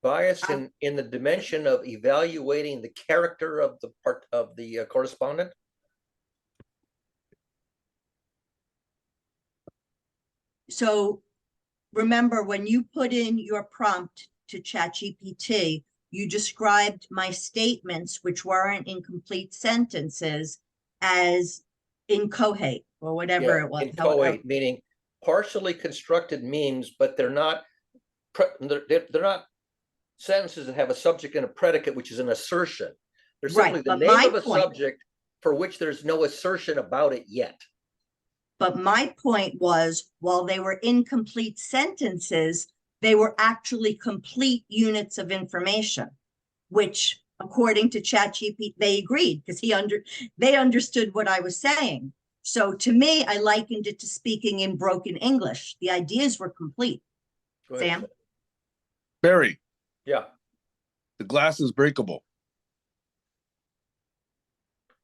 Bias in the dimension of evaluating the character of the part of the correspondent. so remember when you put in your prompt to ChatGPT, you described my statements, which weren't in complete sentences, as inchoate or whatever Yeah, it was. inchoate, meaning partially constructed memes, but they're not they're not sentences that have a subject and a predicate, which is an assertion. They're simply Right, the but name my of a point, subject for which there's no assertion about it yet. but my point was, while they were incomplete sentences, they were actually complete units of information, which according to ChatGPT, they agreed because they understood what I was saying. So to me, I likened it to speaking in broken English. The ideas were complete. Go ahead, Sam? Barry, yeah, the glass is breakable.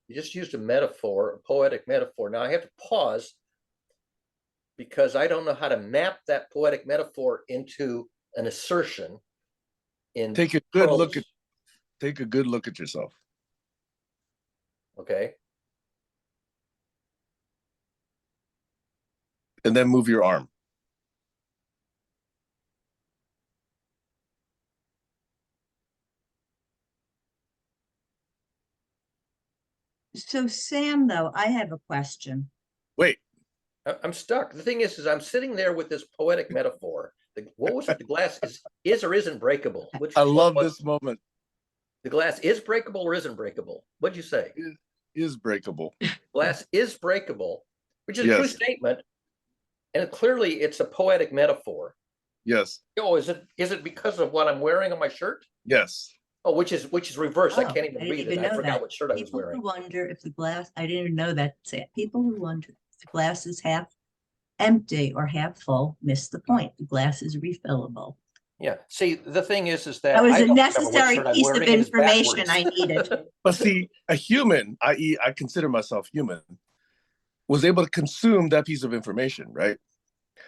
you just used a metaphor, a poetic metaphor. Now I have to pause because I don't know how to map that poetic metaphor into an assertion in Take a good look prose. at yourself. Okay. And then move your arm. So Sam, though, I have a question. Wait, I'm stuck. The thing is I'm sitting there with this poetic metaphor. What was it? The glass is or isn't breakable. Which I love this moment. The glass is breakable or isn't breakable? What'd you say? It is breakable. Glass is breakable, which is a true Yes. statement, and clearly it's a poetic metaphor. Yes. Oh, is it because of what I'm wearing on my shirt? Yes. Oh, which is reversed. I Oh, can't even I didn't read even it. I know forgot that. what shirt I was People wearing. who wonder if the glass, I didn't even know that. People who wonder if the glass is half empty or half full miss the point. The glass is refillable. Yeah. See, the thing is that That was I a don't remember what necessary shirt I'm piece of wearing. It is information backwards. I needed. But see, a human, i.e., I consider myself human, was able to consume that piece of information, right?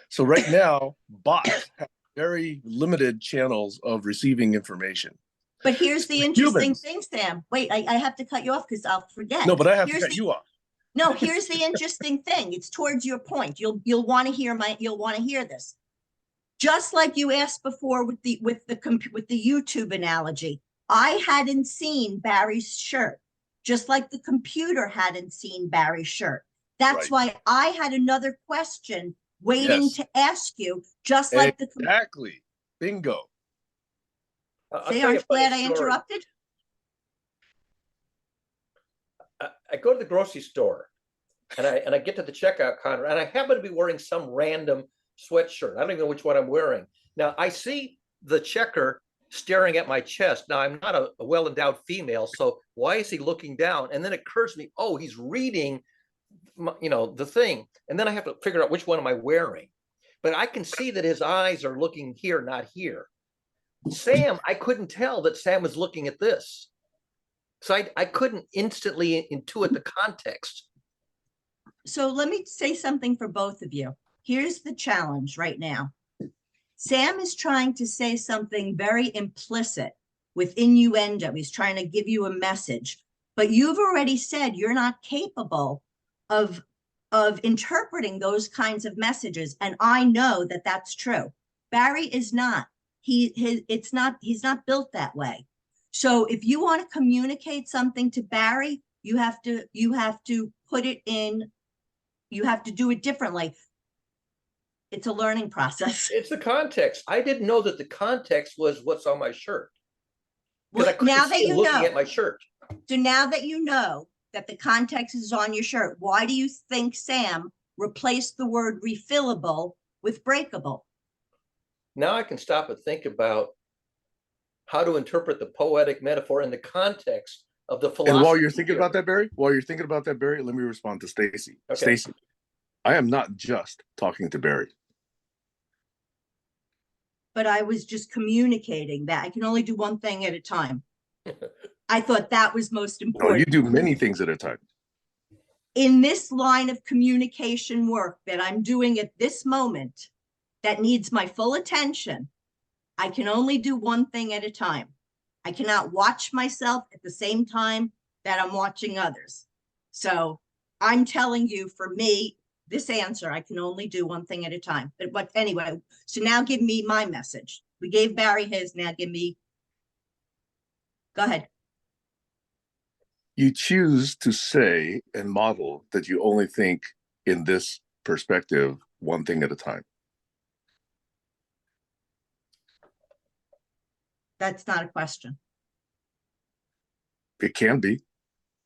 So right now, bots have very limited channels of receiving information. But here's the So interesting humans, thing, Sam. Wait, I have to cut you off because I'll forget. no, but I have to Here's cut you off. No, here's the interesting thing. It's towards your point. You'll want to hear this. Just like you asked before with the YouTube analogy, I hadn't seen Barry's shirt, just like the computer hadn't seen Barry's shirt. That's Right. why I had another question waiting Yes. to ask you, just like the Exactly. Bingo. I'll Say, tell you aren't a you funny glad I story. interrupted? I go to the grocery store and I get to the checkout counter and I happen to be wearing some random sweatshirt. I don't even know which one I'm wearing. Now I see the checker staring at my chest. Now I'm not a well-endowed female, so why is he looking down? And then it occurs to me, oh, he's reading, the thing. And then I have to figure out which one am I wearing. But I can see that his eyes are looking here, not here. Sam, I couldn't tell that Sam was looking at this. So I couldn't instantly intuit the context. So let me say something for both of you. Here's the challenge right now. Sam is trying to say something very implicit with innuendo. He's trying to give you a message, but you've already said you're not capable of interpreting those kinds of messages, and I know that that's true. Barry is not. He's not built that way. So if you want to communicate something to Barry, you have to put it in. You have to do it differently. It's a learning process. It's the context. I didn't know that the context was what's on my shirt. Because I Well, couldn't now that see you looking know, at my shirt. so now that you know that the context is on your shirt, why do you think Sam replaced the word refillable with breakable? Now I can stop and think about how to interpret the poetic metaphor in the context of the philosophy. And while you're thinking about that, Barry, let me respond to Stacy. Okay. Stacy, I am not just talking to Barry. But I was just communicating that I can only do one thing at a time. I thought that was most No, important. you do many things at a time. In this line of communication work that I'm doing at this moment that needs my full attention, I can only do one thing at a time. I cannot watch myself at the same time that I'm watching others. So I'm telling you, for me, this answer, I can only do one thing at a time. But anyway, so now give me my message. We gave Barry his, now give me. Go ahead. You choose to say and model that you only think in this perspective, one thing at a time. That's not a question. It can be.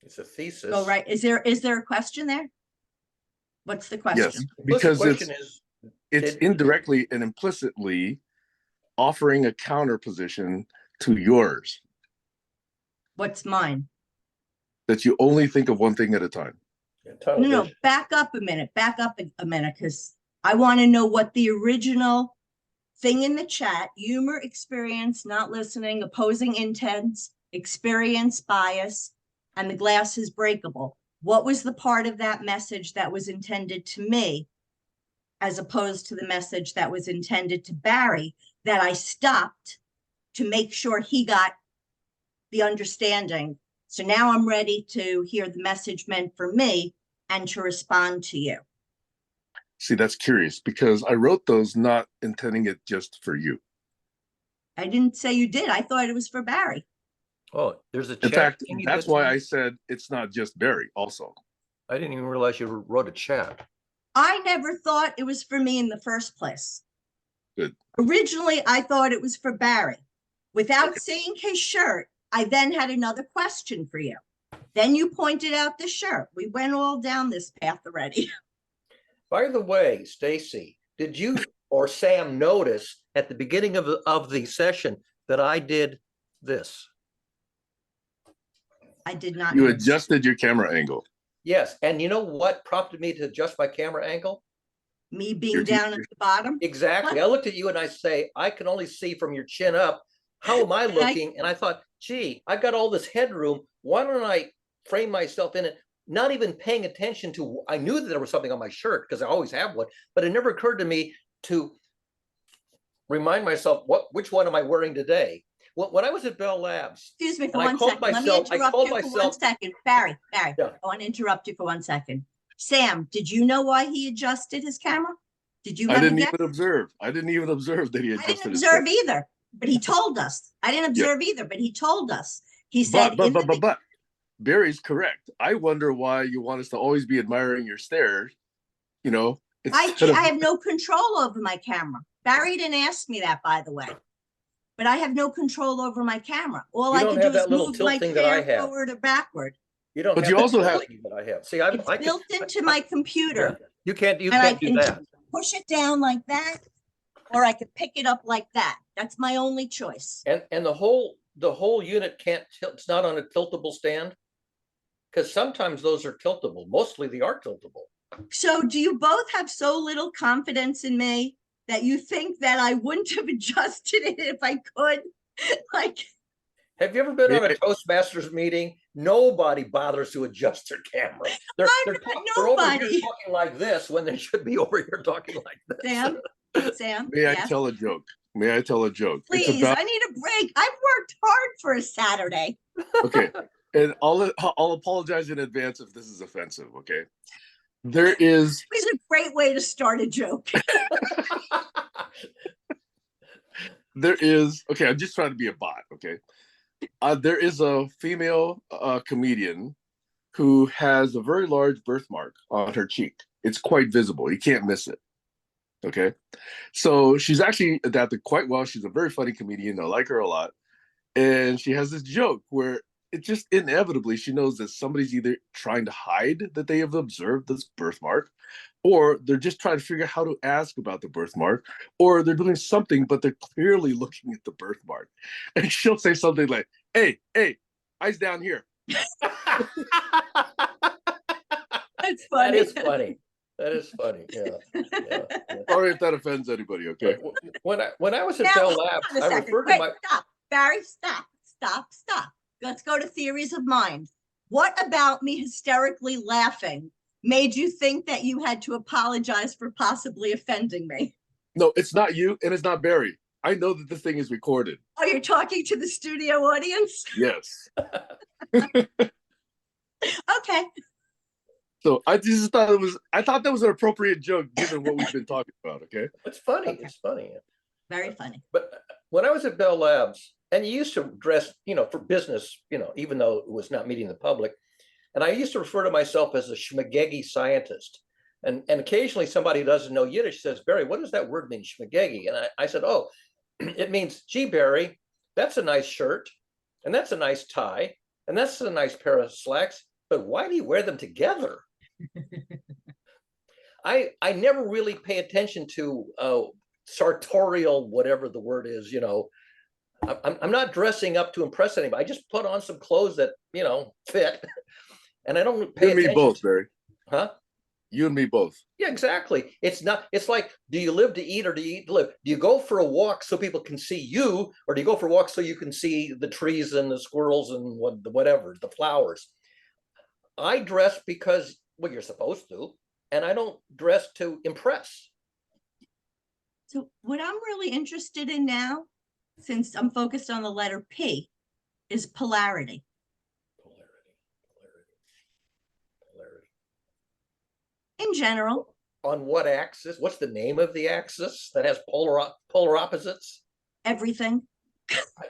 It's a thesis. Oh, right. Is there a question there? What's the question? Yes, because it's did- indirectly and implicitly offering a counter position to yours, What's mine? that you only think of one thing at a time. No, back up a minute, because I want to know what the original thing in the chat, humor, experience, not listening, opposing intents, experience, bias, and the glass is breakable. What was the part of that message that was intended to me, as opposed to the message that was intended to Barry, that I stopped to make sure he got the understanding? So now I'm ready to hear the message meant for me and to respond to you. See, that's curious because I wrote those not intending it just for you. I didn't say you did. I thought it was for Barry. Oh, there's a chat. In fact, thing you that's did why for me? I said it's not just Barry also. I didn't even realize you wrote a chat. I never thought it was for me in the first place. Good. Originally, I thought it was for Barry. Without seeing his shirt, I then had another question for you. Then you pointed out the shirt. We went all down this path already. By the way, Stacy, did you or Sam notice at the beginning of the session that I did this? I did not. You notice. adjusted your camera angle. Yes, and you know what prompted me to adjust my camera angle? Me being down at the bottom. Exactly. I looked at you and I say, I can only see from your chin up. How am I looking? And I thought, gee, I've got all this headroom. Why don't I frame myself in it? Not even paying attention to, I knew that there was something on my shirt because I always have one, but it never occurred to me to remind myself, which one am I wearing today? When I was at Bell Labs. Excuse me for and I one called second. Let me myself- I interrupt called you for one myself- second. Barry, Yeah. I want to interrupt you for 1 second. Sam, did you know why he adjusted his camera? Did you have I didn't a guess? even observe. I didn't even observe that he I adjusted didn't his observe camera. either, but he told us. I didn't observe either, but he told us. He said, But Barry's correct. I wonder why you want us to always be admiring your stairs. You know, I instead of- have no control over my camera. Barry didn't ask me that, by the way. But I have no control over my camera. All You I don't can do have is that little move tilt my thing that I chair have. forward or backward. You don't. But have you the also have- ability that I have. See, I It's can, built into my computer. yeah, you can't And I do can that. push it down like that, or I could pick it up like that. That's my only choice. And the whole unit can't tilt. It's not on a tiltable stand. Because sometimes those are tiltable. Mostly they are tiltable. So do you both have so little confidence in me that you think that I wouldn't have adjusted it if I could? Like, Have you ever been on a Yeah. Toastmasters meeting? Nobody bothers to adjust their camera. They're over here nobody. talking like this when they should be over here talking like this. Sam, May I yes. tell a joke? May I tell a joke? Please, It's about I need a break. I've worked hard for a Saturday. okay, and I'll apologize in advance if this is offensive. Okay, there is It's a great way to start a joke. okay. I'm just trying to be a bot. Okay, there is a female comedian who has a very large birthmark on her cheek. It's quite visible. You can't miss it. Okay. So she's actually adapted quite well. She's a very funny comedian. I like her a lot. And she has this joke where it just inevitably she knows that somebody's either trying to hide that they have observed this birthmark, or they're just trying to figure out how to ask about the birthmark, or they're doing something, but they're clearly looking at the birthmark. And she'll say something like, hey, eyes down here. That's That funny. is funny. That is funny. Yeah. Yeah. Sorry if that offends anybody, okay? When I was at Now, Bell hold Labs, on a I second. referred to Wait, my stop. Barry, stop. Let's go to theories of mind. What about me hysterically laughing made you think that you had to apologize for possibly offending me? No, it's not you and it's not Barry. I know that this thing is recorded. Oh, you're talking to the studio audience? Yes. Okay. So I thought that was an appropriate joke given what we've been talking about, okay? It's funny. Okay. It's funny. Very funny. But when I was at Bell Labs, and you used to dress, for business, even though it was not meeting the public, and I used to refer to myself as a schmagegi scientist. And occasionally somebody who doesn't know Yiddish says, Barry, what does that word mean, schmagegi? And I said, oh, it means, gee, Barry, that's a nice shirt, and that's a nice tie, and that's a nice pair of slacks, but why do you wear them together? I never really pay attention to sartorial, whatever the word is, I'm not dressing up to impress anybody. I just put on some clothes that, fit. And I don't pay You and me attention both, Barry. Huh? You and me both. Yeah, exactly. It's like, do you live to eat or do you eat to live? Do you go for a walk so people can see you, or do you go for a walk so you can see the trees and the squirrels and whatever, the flowers? I dress because, well, you're supposed to, and I don't dress to impress. So what I'm really interested in now, since I'm focused on the letter P, is polarity. Polarity. In general. On what axis? What's the name of the axis that has polar opposites? Everything.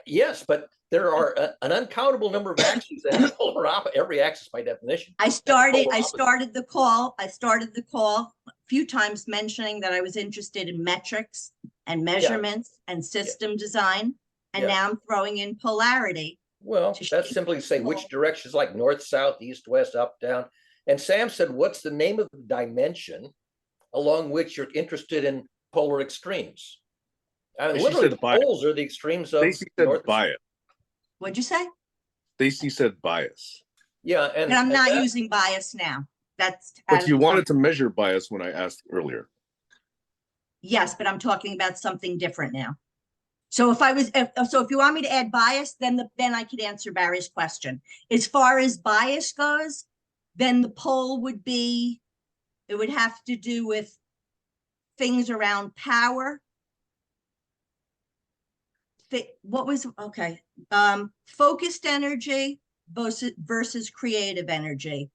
Yes, but there are an uncountable number of axes that have every axis by definition. I started the call a few times mentioning that I was interested in metrics and measurements and system design. And now I'm throwing in polarity. Well, that's simply to say which directions, like north, south, east, west, up, down. And Sam said, what's the name of the dimension along which you're interested in polar extremes? I mean, literally, the poles are the extremes of north. Bias. What'd you say? Stacy said bias. Yeah, and I'm not using bias now. But you wanted to measure bias when I asked earlier. Yes, but I'm talking about something different now. So if you want me to add bias, then I could answer Barry's question. As far as bias goes, then the pole would have to do with things around power. Focused energy versus creative energy,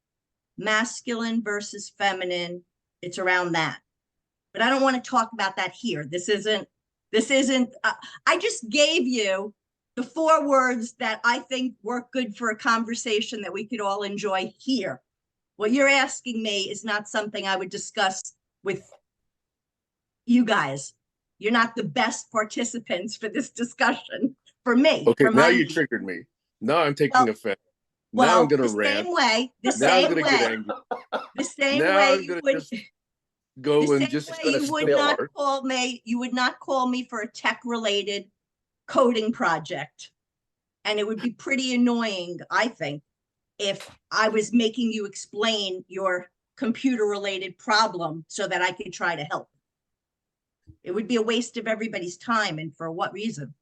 masculine versus feminine. It's around that, but I don't want to talk about that here. This isn't, I just gave you the 4 words that I think work good for a conversation that we could all enjoy here. What you're asking me is not something I would discuss with you guys. You're not the best participants for this discussion for me. Okay, now you triggered me. Now I'm taking offense. Now I'm going to rant. The same way I'm going to just go and just you would not call me for a tech-related coding project. And it would be pretty annoying, I think, if I was making you explain your computer-related problem so that I could try to help. It would be a waste of everybody's time, and for what reason?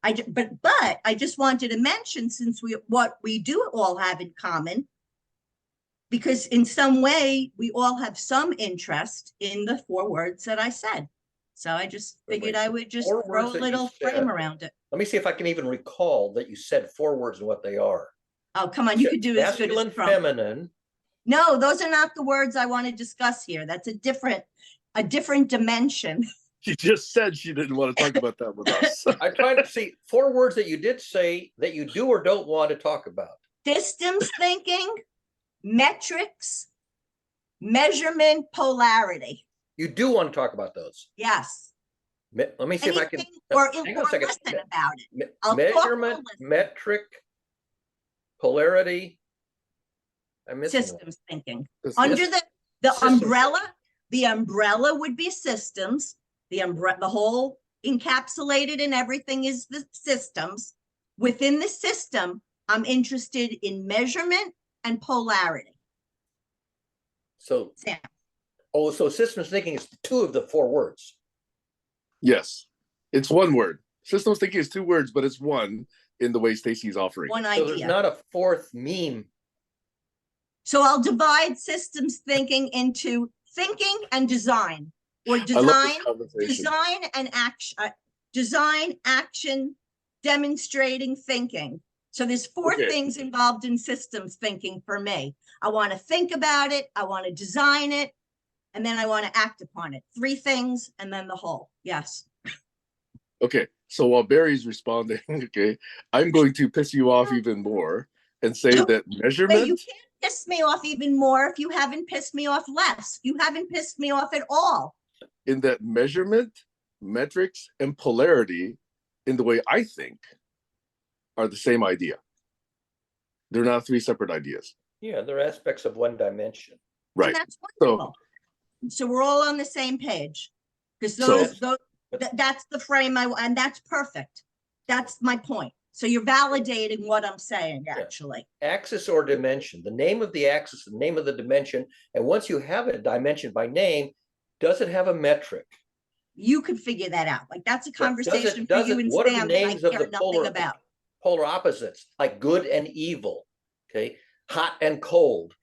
But I just wanted to mention, since what we do all have in common, because in some way we all have some interest in the 4 words that I said. So I just figured I would just throw a little frame around it. Let me see if I can even recall that you said 4 words and what they are. Oh, come on, you could do as good as masculine, feminine. No, those are not the words I want to discuss here. That's a different dimension. She just said she didn't want to talk about that with us. I'm trying to see 4 words that you did say that you do or don't want to talk about. Systems thinking, metrics, measurement, polarity. You do want to talk about those. Yes. Let me see if I can. Anything, or hang on a second. listen about it. I'll talk or Measurement, listen. metric, polarity. I'm missing one. Systems thinking. This- Under this- the systems the umbrella would be systems. The whole encapsulated in everything is the systems. Within the system, I'm interested in measurement and polarity. So, Sam. so systems thinking is 2 of the 4 words. Yes, it's one word. Systems thinking is 2 words, but it's one in the way Stacy's offering. One So there's idea. not a 4th meme. So I'll divide systems thinking into thinking and design, or I love design, this conversation. design and action, design, action, demonstrating, thinking. So there's 4 Okay. things involved in systems thinking for me. I want to think about it, I want to design it, and then I want to act upon it. 3 things and then the whole. Yes. Okay, so while Barry's responding, okay, I'm going to piss you off even more and say that Wait, measurement. you can't piss me off even more if you haven't pissed me off less. You haven't pissed me off at all. In that measurement, metrics, and polarity, in the way I think, are the same idea. They're not 3 separate ideas. Yeah, they're aspects of one dimension. Right. And that's So, wonderful. So we're all on the same page. Because So- that's the frame and that's perfect. That's my point. So you're validating what I'm saying, actually. Axis or dimension, the name of the axis, the name of the dimension. And once you have a dimension by name, does it have a metric? You could figure that out. Like that's a Does it- conversation for does you it- and what are the Sam that I names of care the nothing about. polar opposites, like good and evil, okay? Hot and cold.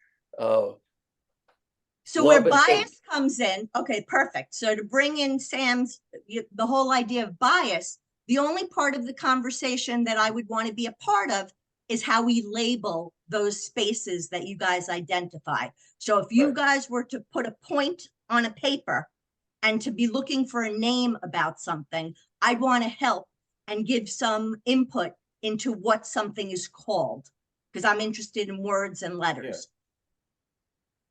So where love and hate. bias comes in, okay, perfect. So to bring in Sam's, the whole idea of bias, the only part of the conversation that I would want to be a part of is how we label those spaces that you guys identify. So if you Right. guys were to put a point on a paper and to be looking for a name about something, I'd want to help and give some input into what something is called, because I'm interested in words and letters.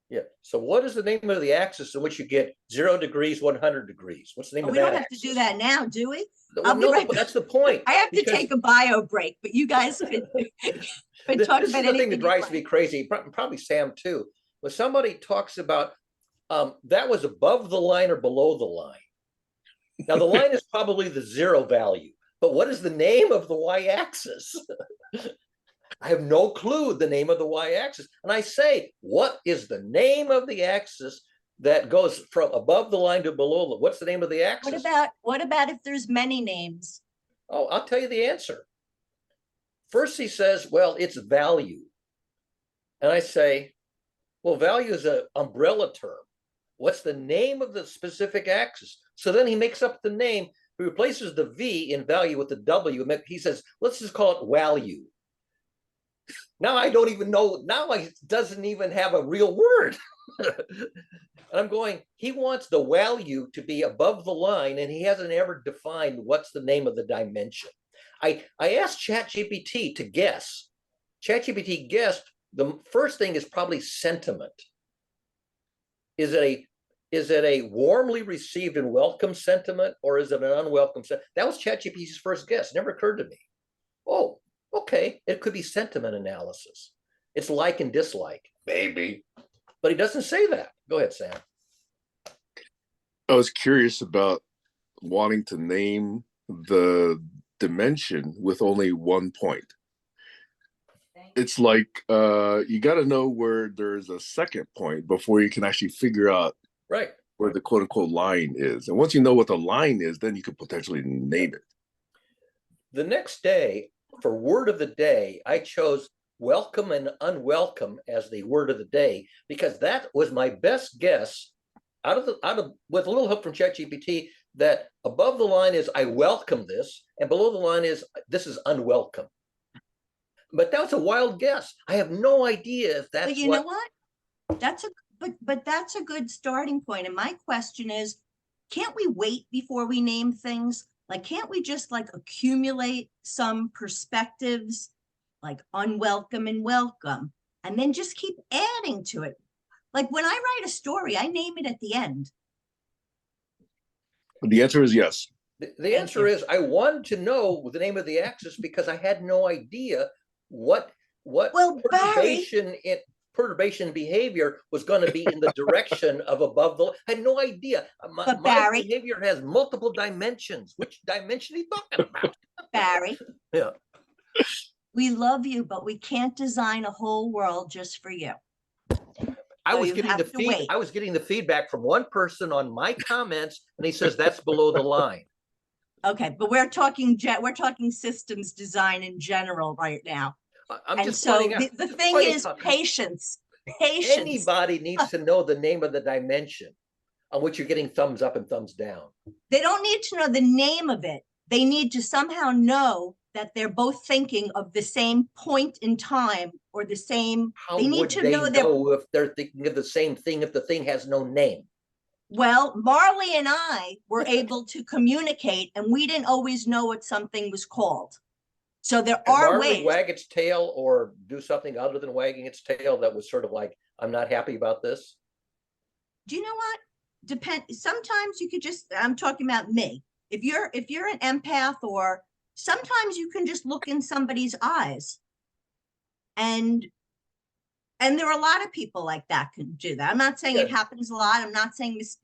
Yeah. So what is the name of the axis in which you get 0 degrees, 100 degrees? What's the name But of we that don't have axis? to do that now, do we? Well, I'll be no, right but that's the point. I have to because take a bio break, but you guys could, could talk this about is the thing anything that you drives want. me crazy, probably Sam too. When somebody talks about that was above the line or below the line. Now the line is probably the 0 value, but what is the name of the y-axis? I have no clue the name of the y-axis. And I say, what is the name of the axis that goes from above the line to below the, what's the name of the axis? What about if there's many names? Oh, I'll tell you the answer. First he says, well, it's value. And I say, well, value is an umbrella term. What's the name of the specific axis? So then he makes up the name, he replaces the V in value with the W. He says, let's just call it value. Now I don't even know, now it doesn't even have a real word. And I'm going, he wants the value to be above the line and he hasn't ever defined what's the name of the dimension. I asked ChatGPT to guess. ChatGPT guessed the first thing is probably sentiment. Is it a warmly received and welcome sentiment or is it an unwelcome sentiment? That was ChatGPT's first guess. It never occurred to me. Oh, okay, it could be sentiment analysis. It's like and dislike, maybe, but he doesn't say that. Go ahead, Sam. I was curious about wanting to name the dimension with only one point. It's like you got to know where there's a second point before you can actually figure out Right. where the quote unquote line is. And once you know what the line is, then you can potentially name it. The next day, for word of the day, I chose welcome and unwelcome as the word of the day because that was my best guess out of with a little help from ChatGPT that above the line is I welcome this and below the line is this is unwelcome. But that was a wild guess. I have no idea if that's But you know what? But that's a good starting point. And my question is, can't we wait before we name things? Like, can't we just like accumulate some perspectives, like unwelcome and welcome, and then just keep adding to it? Like when I write a story, I name it at the end. The answer is yes. The Thank answer you. is I wanted to know the name of the axis because I had no idea what Well, Barry, perturbation behavior was going to be in the direction of above the. I had no idea. but My Barry, behavior has multiple dimensions. Which dimension are you talking about? Barry, Yeah. we love you, but we can't design a whole world just for you. I So was you getting have to wait. I was getting the feedback from one person on my comments, and he says that's below the line. Okay, but we're talking systems design in general right now. I'm And just so pointing out. the just thing pointing is out, patience. Patience. Anybody needs to know the name of the dimension on which you're getting thumbs up and thumbs down. They don't need to know the name of it. They need to somehow know that they're both thinking of the same point in time or the same. How They need would to they know that. know if they're thinking of the same thing if the thing has no name? Well, Marley and I were able to communicate, and we didn't always know what something was called. So there Did are Marley ways. wag its tail or do something other than wagging its tail that was sort of like, I'm not happy about this? Do you know what? Sometimes you could just, I'm talking about me. If you're an empath, or sometimes you can just look in somebody's eyes, and there are a lot of people like that can do that. I'm not saying it Yeah. happens a lot. I'm not saying this.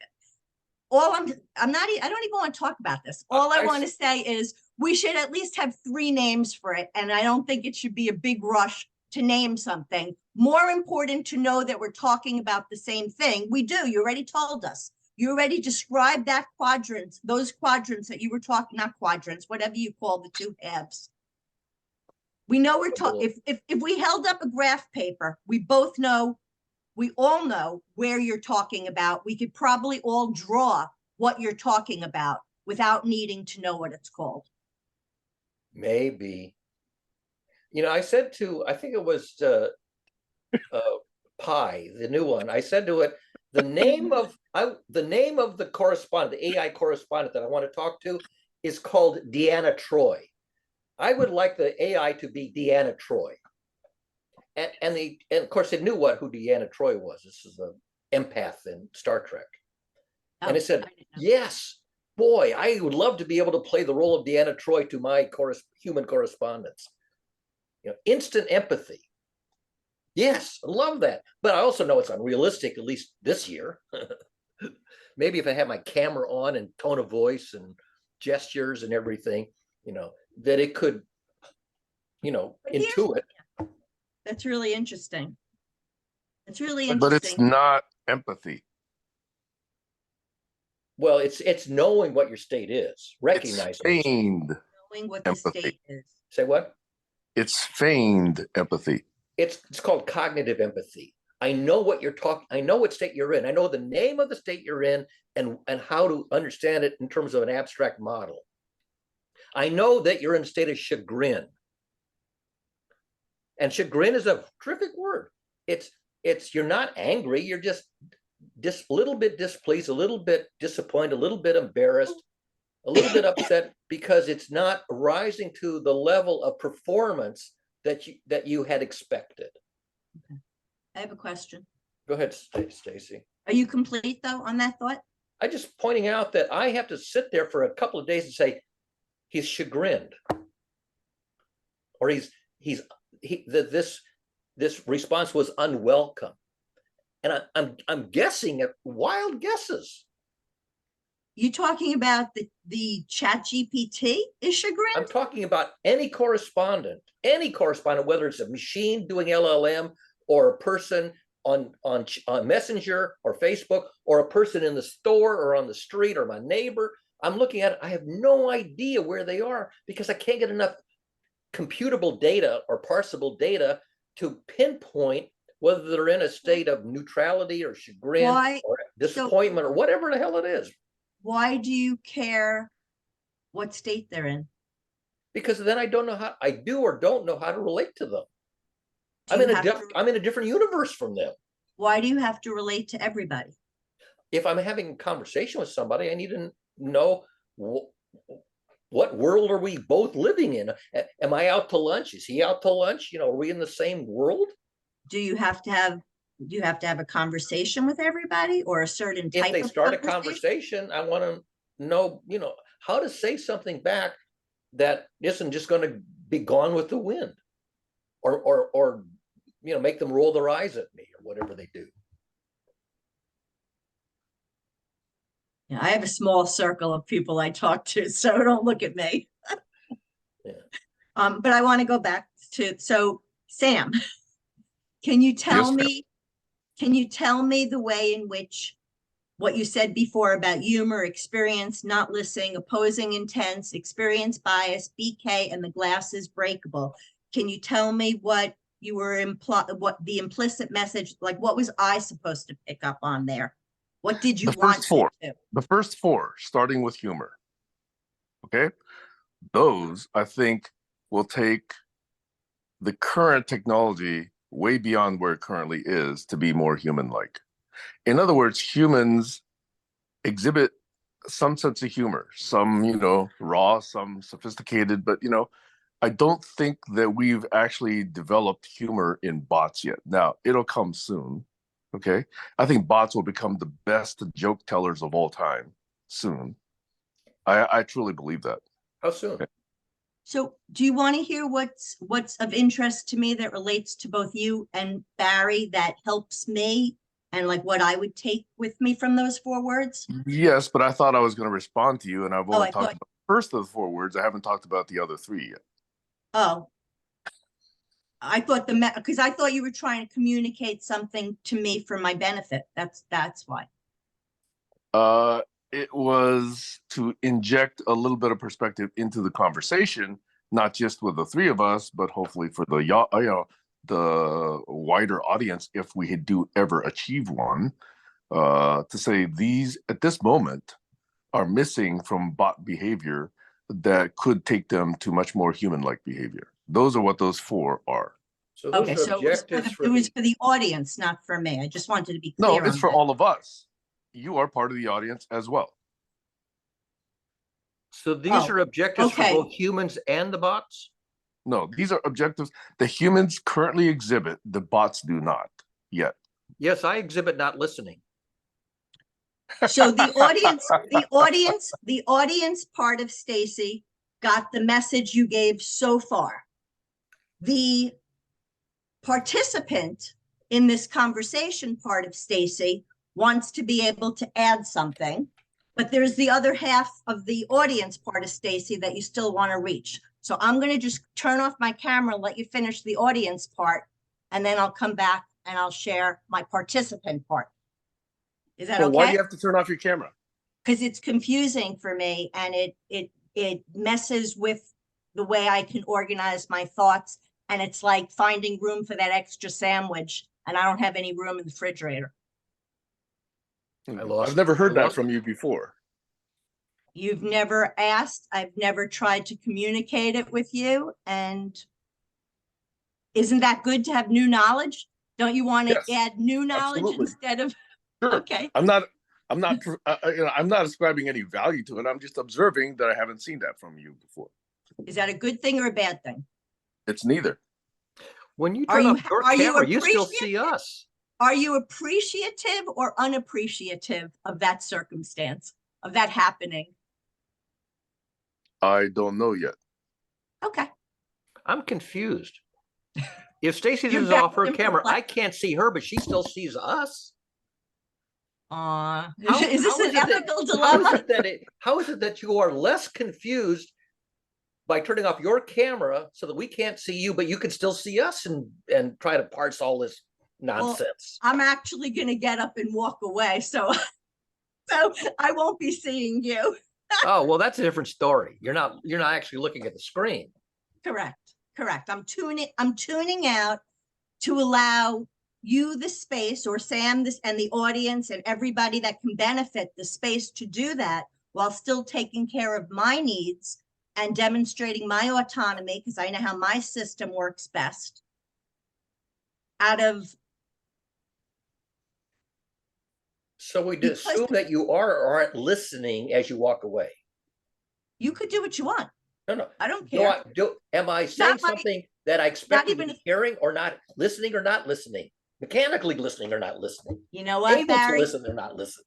I'm not, I don't even want to talk about this. All I want to say is we should at least have 3 names for it. And I don't think it should be a big rush to name something. More important to know that we're talking about the same thing. We do. You already told us. You already described that quadrant, those quadrants that you were talking, not quadrants, whatever you call the 2 halves. We know we're talking, if we held up a graph paper, we all know where you're talking about. We could probably all draw what you're talking about without needing to know what it's called. Maybe. I said to, I think it was Pi, the new one. I said to it, the name of the correspondent, the AI correspondent that I want to talk to is called Deanna Troy. I would like the AI to be Deanna Troy. And of course it knew who Deanna Troy was. This is an empath in Star Trek. And it said, yes, boy, I would love to be able to play the role of Deanna Troy to my human correspondents. Instant empathy. Yes, I love that. But I also know it's unrealistic, at least this year. Maybe if I had my camera on and tone of voice and gestures and everything, that it could, intuit. That's really interesting. It's really interesting. But it's not empathy. Well, it's knowing what your state is, recognizing it's feigned knowing what empathy. the state is. Say what? It's feigned empathy. It's called cognitive empathy. I know what you're talking. I know what state you're in. I know the name of the state you're in and how to understand it in terms of an abstract model. I know that you're in a state of chagrin. And chagrin is a terrific word. It's you're not angry. You're just a little bit displeased, a little bit disappointed, a little bit embarrassed, a little bit upset because it's not rising to the level of performance that you had expected. Okay. I have a question. Go ahead, Stacy. Are you complete though on that thought? I just pointing out that I have to sit there for a couple of days and say he's chagrined, or this response was unwelcome, and I'm guessing at wild guesses. You talking about the chat GPT is chagrined? I'm talking about any correspondent, whether it's a machine doing LLM or a person on Messenger or Facebook or a person in the store or on the street or my neighbor. I'm looking at it. I have no idea where they are because I can't get enough computable data or parsable data to pinpoint whether they're in a state of neutrality or chagrin or disappointment or whatever the hell it is. Why do you care what state they're in? Because then I don't know how, I do or don't know how to relate to them. I'm in a different universe from them. Why do you have to relate to everybody? If I'm having a conversation with somebody, I need to know what world are we both living in? Am I out to lunch? Is he out to lunch? Are we in the same world? Do you have to have a conversation with everybody or a certain type of conversation? If they start a conversation, I want to know, how to say something back that isn't just going to be gone with the wind, or make them roll their eyes at me or whatever they do. Yeah, I have a small circle of people I talk to, so don't look at me. Yeah. But I want to go back to, so Sam, can you tell Yes, ma'am. me, the way in which what you said before about humor, experience, not listening, opposing intents, experience bias, BK, and the glass is breakable. Can you tell me what you were what the implicit message, like what was I supposed to pick up on there? What did you want me to? The first four, starting with humor. Okay. Those, I think, will take the current technology way beyond where it currently is to be more human-like. In other words, humans exhibit some sense of humor, some, raw, some sophisticated, but, I don't think that we've actually developed humor in bots yet. Now, it'll come soon. Okay. I think bots will become the best joke tellers of all time soon. I truly believe that. How soon? Okay. So do you want to hear what's of interest to me that relates to both you and Barry that helps me, and like what I would take with me from those 4 words? Yes, but I thought I was going to respond to you, and I've only I talked thought, about the first of the 4 words. I haven't talked about the other 3 yet. oh, I thought because I thought you were trying to communicate something to me for my benefit. That's why. It was to inject a little bit of perspective into the conversation, not just with the 3 of us, but hopefully for the wider audience, if we do ever achieve one, to say these at this moment are missing from bot behavior that could take them to much more human-like behavior. Those are what those 4 are. So those Okay, are so objectives it was for the audience, not for me. I just wanted to be No, clear it's on for that. all of us. You are part of the audience as well. So these are objectives for okay. both humans and the bots? No, these are objectives the humans currently exhibit, the bots do not yet. Yes, I exhibit not listening. So the audience part of Stacy got the message you gave so far. The participant in this conversation part of Stacy wants to be able to add something, but there's the other half of the audience part of Stacy that you still want to reach. So I'm going to just turn off my camera and let you finish the audience part, and then I'll come back and I'll share my participant part. Is that Well, okay? why do you have to turn off your camera? Because it's confusing for me, and it messes with the way I can organize my thoughts. And it's like finding room for that extra sandwich, and I don't have any room in the refrigerator. I've never heard that from you before. You've never asked. I've never tried to communicate it with you. And isn't that good to have new knowledge? Don't you want to add new knowledge instead of? Sure. Okay. I'm not ascribing any value to it. I'm just observing that I haven't seen that from you before. Is that a good thing or a bad thing? It's neither. When you turn off your camera, you still see us. Are you appreciative or unappreciative of that circumstance, of that happening? I don't know yet. Okay. I'm confused. If Stacy turns off her camera, I can't see her, but she still sees us. Is this an ethical dilemma? How is it that you are less confused by turning off your camera so that we can't see you, but you can still see us and try to parse all this nonsense? Well, I'm actually going to get up and walk away, so I won't be seeing you. Oh, well, that's a different story. You're not actually looking at the screen. Correct. I'm tuning out to allow you the space, or Sam and the audience and everybody that can benefit the space to do that while still taking care of my needs and demonstrating my autonomy, because I know how my system works best. So we assume that you are or aren't listening as you walk away. You could do what you want. No. I don't care. Am I saying something that I expect you to be hearing or not listening or not listening? Mechanically listening or not listening? You know what, able Barry? to listen or not listen?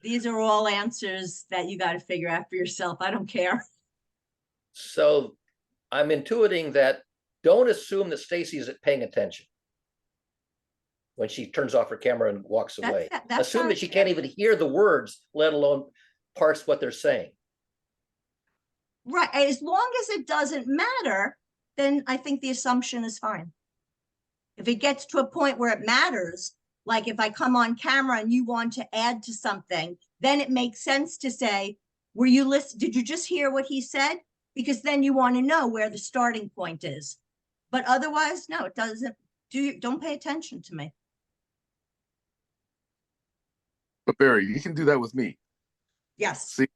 These are all answers that you got to figure out for yourself. I don't care. So I'm intuiting that don't assume that Stacy's paying attention when she turns off her camera and walks away. That's Assume how that she can't even hear the words, let alone parse what they're saying. right. As long as it doesn't matter, then I think the assumption is fine. If it gets to a point where it matters, like if I come on camera and you want to add to something, then it makes sense to say, were you listening? Did you just hear what he said? Because then you want to know where the starting point is. But otherwise, no, it doesn't. Don't pay attention to me. But Barry, you can do that with me. Yes. See,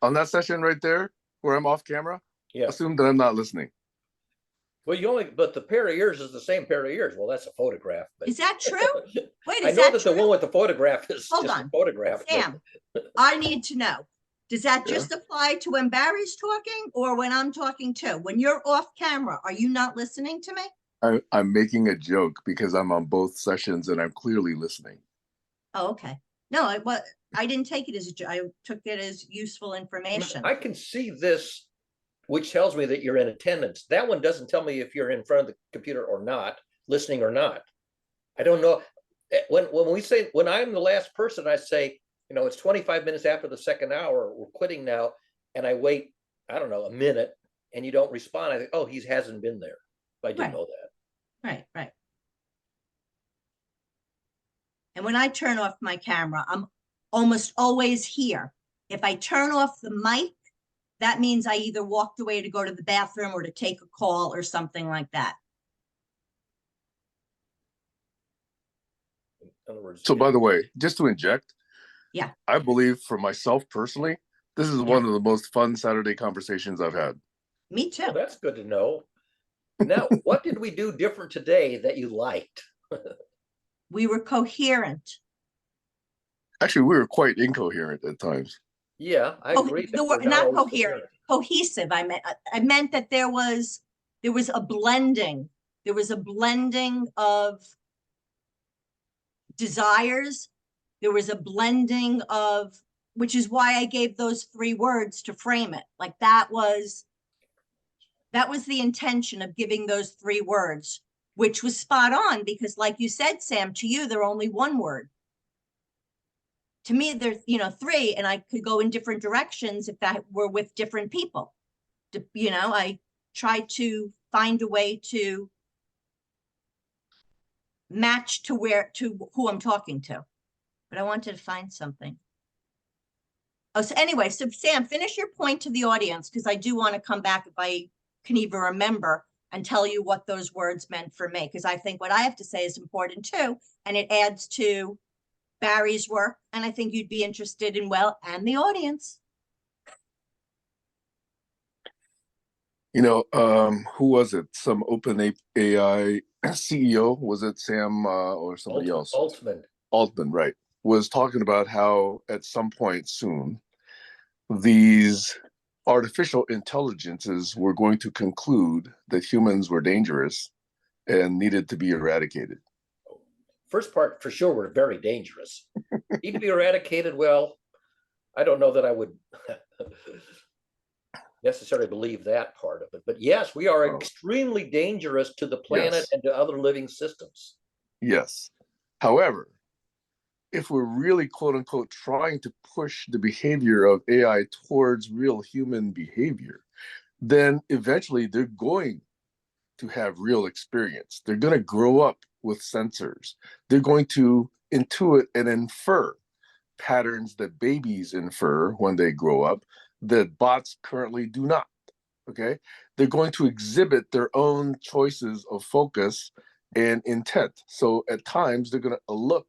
on that session right there, where I'm off camera, Yeah. assume that I'm not listening. Well, but the pair of ears is the same pair of ears. Well, that's a photograph. But Is that true? Wait, I is know that that the true? one with the photograph is Hold just on. a photograph. Sam, I need to know. Does that Yeah. just apply to when Barry's talking or when I'm talking too? When you're off camera, are you not listening to me? I'm making a joke because I'm on both sessions and I'm clearly listening. Oh, okay. No, I didn't take it as I took it as useful information. I can see this, which tells me that you're in attendance. That one doesn't tell me if you're in front of the computer or not, listening or not. I don't know. When I'm the last person, I say, it's 25 minutes after the second hour, we're quitting now. And I wait, I don't know, a minute and you don't respond. I think, oh, he hasn't been there. I didn't Right. know that. Right. And when I turn off my camera, I'm almost always here. If I turn off the mic, that means I either walked away to go to the bathroom or to take a call or something like that. In other words, So, by the way, just to inject, Yeah. I believe for myself personally, this is one of the most fun Saturday conversations I've had. Me too. well, that's good to know. Now, what did we do different today that you liked? We were coherent. Actually, we were quite incoherent at times. Yeah, I agree. The word not coherent, cohesive. I meant that there was a blending. There was a blending of desires. There was a blending of, which is why I gave those 3 words to frame it. Like that was the intention of giving those 3 words, which was spot on because like you said, Sam, to you, they're only 1 word. To me, there's, 3, and I could go in different directions if that were with different people. I try to find a way to match to who I'm talking to, but I wanted to find something. Oh, so anyway, so Sam, finish your point to the audience because I do want to come back if I can even remember and tell you what those words meant for me because I think what I have to say is important too, and it adds to Barry's work, and I think you'd be interested in, and the audience. Who was it? Some open AI CEO? Was it Sam or somebody else? Altman, right. Was talking about how at some point soon, these artificial intelligences were going to conclude that humans were dangerous and needed to be eradicated. First part, for sure, were very dangerous. Need to be eradicated. Well, I don't know that I would necessarily believe that part of it. But yes, we are extremely dangerous to the planet and to other living systems. Yes. However, if we're really, quote unquote, trying to push the behavior of AI towards real human behavior, then eventually they're going to have real experience. They're going to grow up with sensors. They're going to intuit and infer patterns that babies infer when they grow up that bots currently do not. Okay? They're going to exhibit their own choices of focus and intent. So at times they're going to look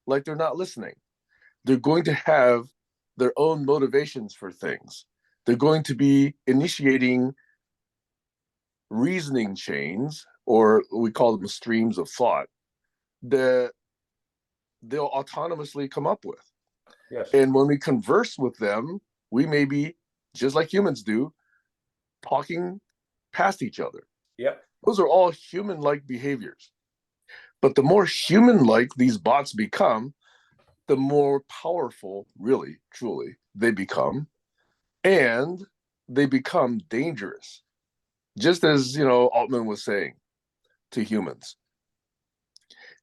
like they're not listening. They're going to have their own motivations for things. They're going to be initiating reasoning chains, or we call them streams of thought, that they'll autonomously come up with. Yes. And when we converse with them, we may be, just like humans do, talking past each other. Yep. Those are all human-like behaviors. But the more human-like these bots become, the more powerful, really, truly, they become, and they become dangerous. Just as, Altman was saying to humans.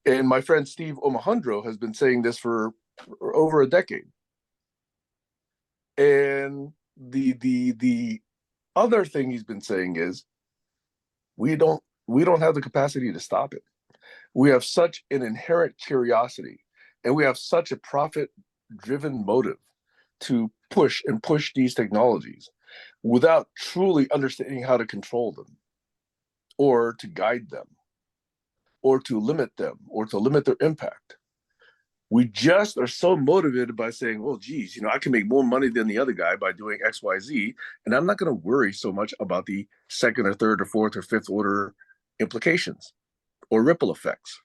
And my friend Steve Omohundro has been saying this for over a decade. And the other thing he's been saying is we don't have the capacity to stop it. We have such an inherent curiosity, and we have such a profit-driven motive to push these technologies without truly understanding how to control them or to guide them or to limit them or to limit their impact. We just are so motivated by saying, well, geez, I can make more money than the other guy by doing X, Y, Z, and I'm not going to worry so much about the second or third or fourth or fifth order implications or ripple effects.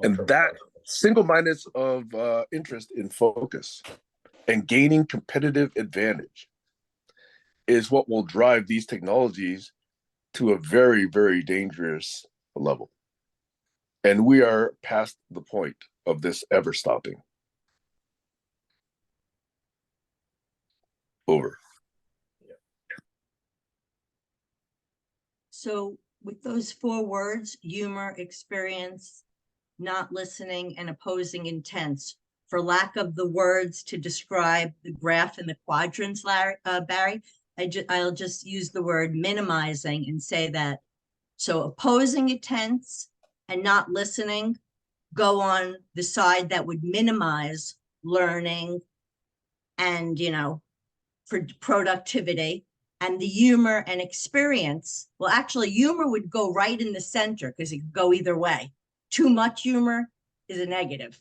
And that single-mindedness of interest in focus and gaining competitive advantage is what will drive these technologies to a very, very dangerous level. And we are past the point of this ever stopping. Over. So with those 4 words, humor, experience, not listening, and opposing intents, for lack of the words to describe the graph and the quadrants, Barry, I'll just use the word minimizing and say that. So opposing intents and not listening go on the side that would minimize learning and, for productivity. And the humor and experience, well, actually, humor would go right in the center because it could go either way. Too much humor is a negative.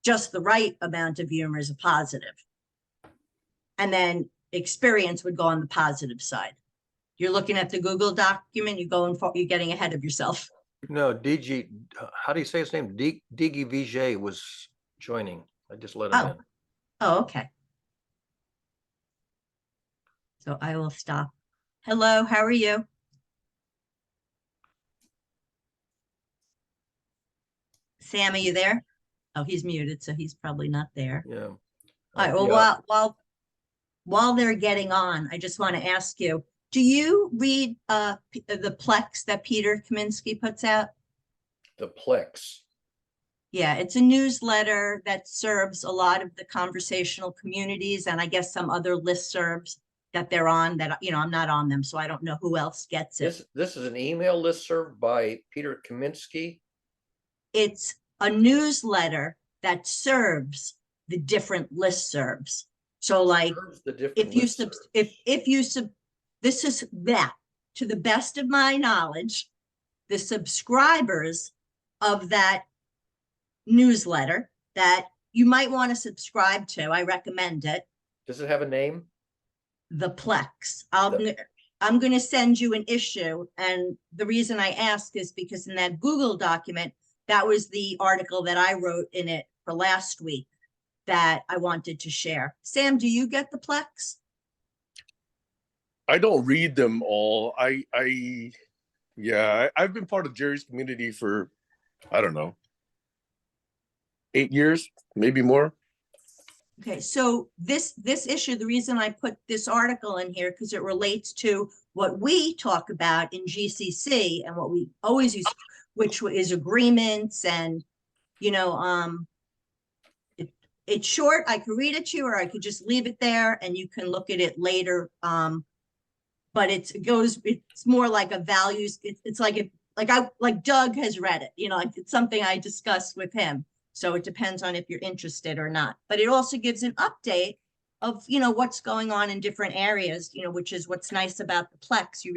Just the right amount of humor is a positive. And then experience would go on the positive side. You're looking at the Google document, you're getting ahead of yourself. No, DG, how do you say his name? Digi Vijay was joining. I just let him in. Oh, okay. So I will stop. Hello, how are you? Sam, are you there? Oh, he's muted, so he's probably not there. Yeah. All right. Well, yeah. while they're getting on, I just want to ask you, do you read the Plex that Peter Kaminsky puts out? The Plex. Yeah, it's a newsletter that serves a lot of the conversational communities and I guess some other listservs that they're on that, I'm not on them, so I don't know who else gets it. This is an email listserv by Peter Kaminsky. It's a newsletter that serves the different listservs. So like this is that, to the best of my knowledge, the subscribers of that newsletter that you might want to subscribe to, I recommend it. Does it have a name? The Plex. I'm going to send you an issue. And the reason I ask is because in that Google document, that was the article that I wrote in it for last week that I wanted to share. Sam, do you get the Plex? I don't read them all. I've been part of Jerry's community for, I don't know, 8 years, maybe more. Okay, so this issue, the reason I put this article in here, because it relates to what we talk about in GCC and what we always use, which is agreements and, it's short. I could read it to you, or I could just leave it there and you can look at it later. But it's more like a values. It's like Doug has read it, it's something I discussed with him. So it depends on if you're interested or not, but it also gives an update of, what's going on in different areas, which is what's nice about the Plex. You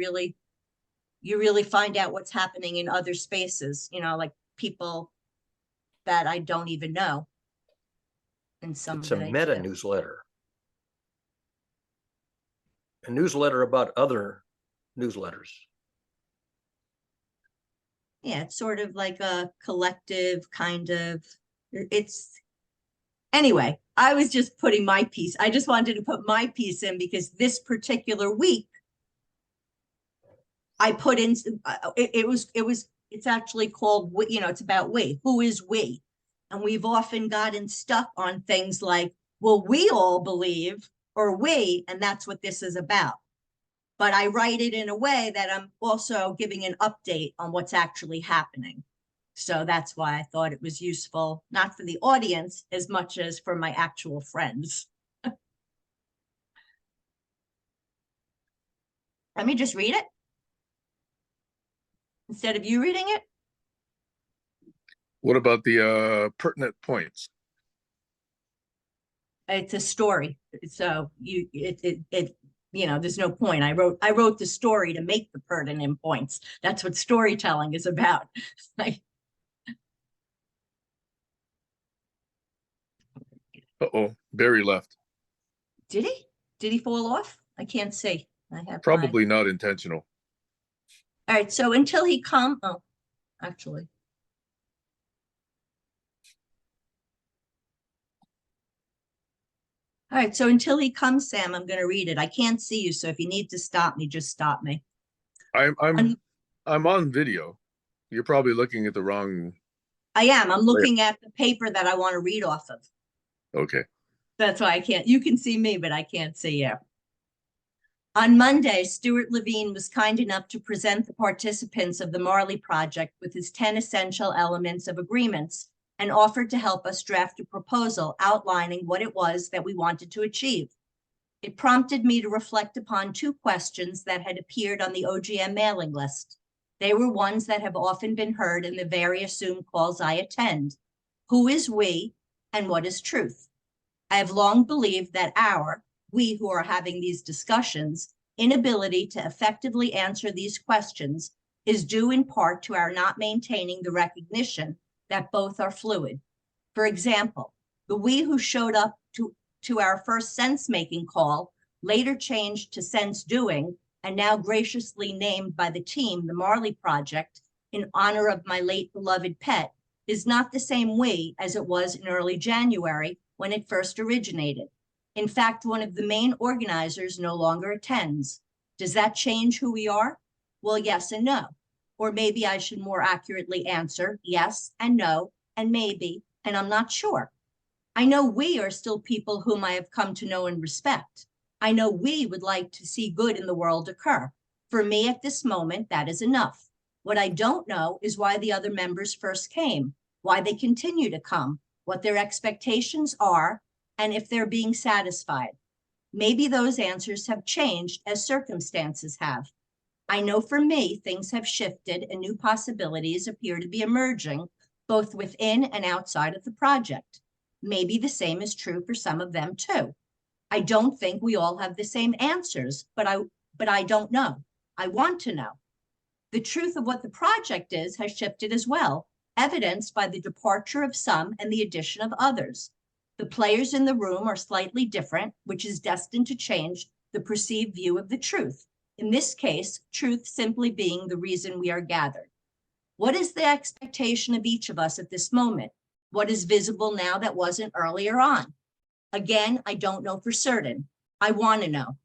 really find out what's happening in other spaces, like people that I don't even know. And some it's a meta newsletter. A newsletter about other newsletters. Yeah, it's sort of like a collective kind of, anyway, I was just putting my piece. I just wanted to put my piece in because this particular week, I put in, it's actually called, it's about we. Who is we? And we've often gotten stuck on things like, well, we all believe, or we, and that's what this is about. But I write it in a way that I'm also giving an update on what's actually happening. So that's why I thought it was useful, not for the audience as much as for my actual friends. Let me just read it instead of you reading it. What about the pertinent points? It's a story. So there's no point. I wrote the story to make the pertinent points. That's what storytelling is about. Like, Uh-oh, Barry left. did he? Did he fall off? I can't see. I have Probably not intentional. All right. So until he comes, oh, actually. All right. So until he comes, Sam, I'm going to read it. I can't see you. So if you need to stop me, just stop me. I'm on video. You're probably looking at the wrong. I am. I'm looking at the paper that I want to read off of. Okay. That's why I can't. You can see me, but I can't see you. On Monday, Stuart Levine was kind enough to present the participants of the Marley Project with his 10 essential elements of agreements and offered to help us draft a proposal outlining what it was that we wanted to achieve. It prompted me to reflect upon two questions that had appeared on the OGM mailing list. They were ones that have often been heard in the various Zoom calls I attend. Who is we and what is truth? I have long believed that we who are having these discussions, inability to effectively answer these questions is due in part to our not maintaining the recognition that both are fluid. For example, the we who showed up to our first sense-making call later changed to sense-doing and now graciously named by the team the Marley Project in honor of my late beloved pet is not the same we as it was in early January when it first originated. In fact, one of the main organizers no longer attends. Does that change who we are? Well, yes and no. Or maybe I should more accurately answer yes and no and maybe, and I'm not sure. I know we are still people whom I have come to know and respect. I know we would like to see good in the world occur. For me at this moment, that is enough. What I don't know is why the other members first came, why they continue to come, what their expectations are, and if they're being satisfied. Maybe those answers have changed as circumstances have. I know for me, things have shifted and new possibilities appear to be emerging, both within and outside of the project. Maybe the same is true for some of them too. I don't think we all have the same answers, but I don't know. I want to know. The truth of what the project is has shifted as well, evidenced by the departure of some and the addition of others. The players in the room are slightly different, which is destined to change the perceived view of the truth. In this case, truth simply being the reason we are gathered. What is the expectation of each of us at this moment? What is visible now that wasn't earlier on? Again, I don't know for certain. I want to know.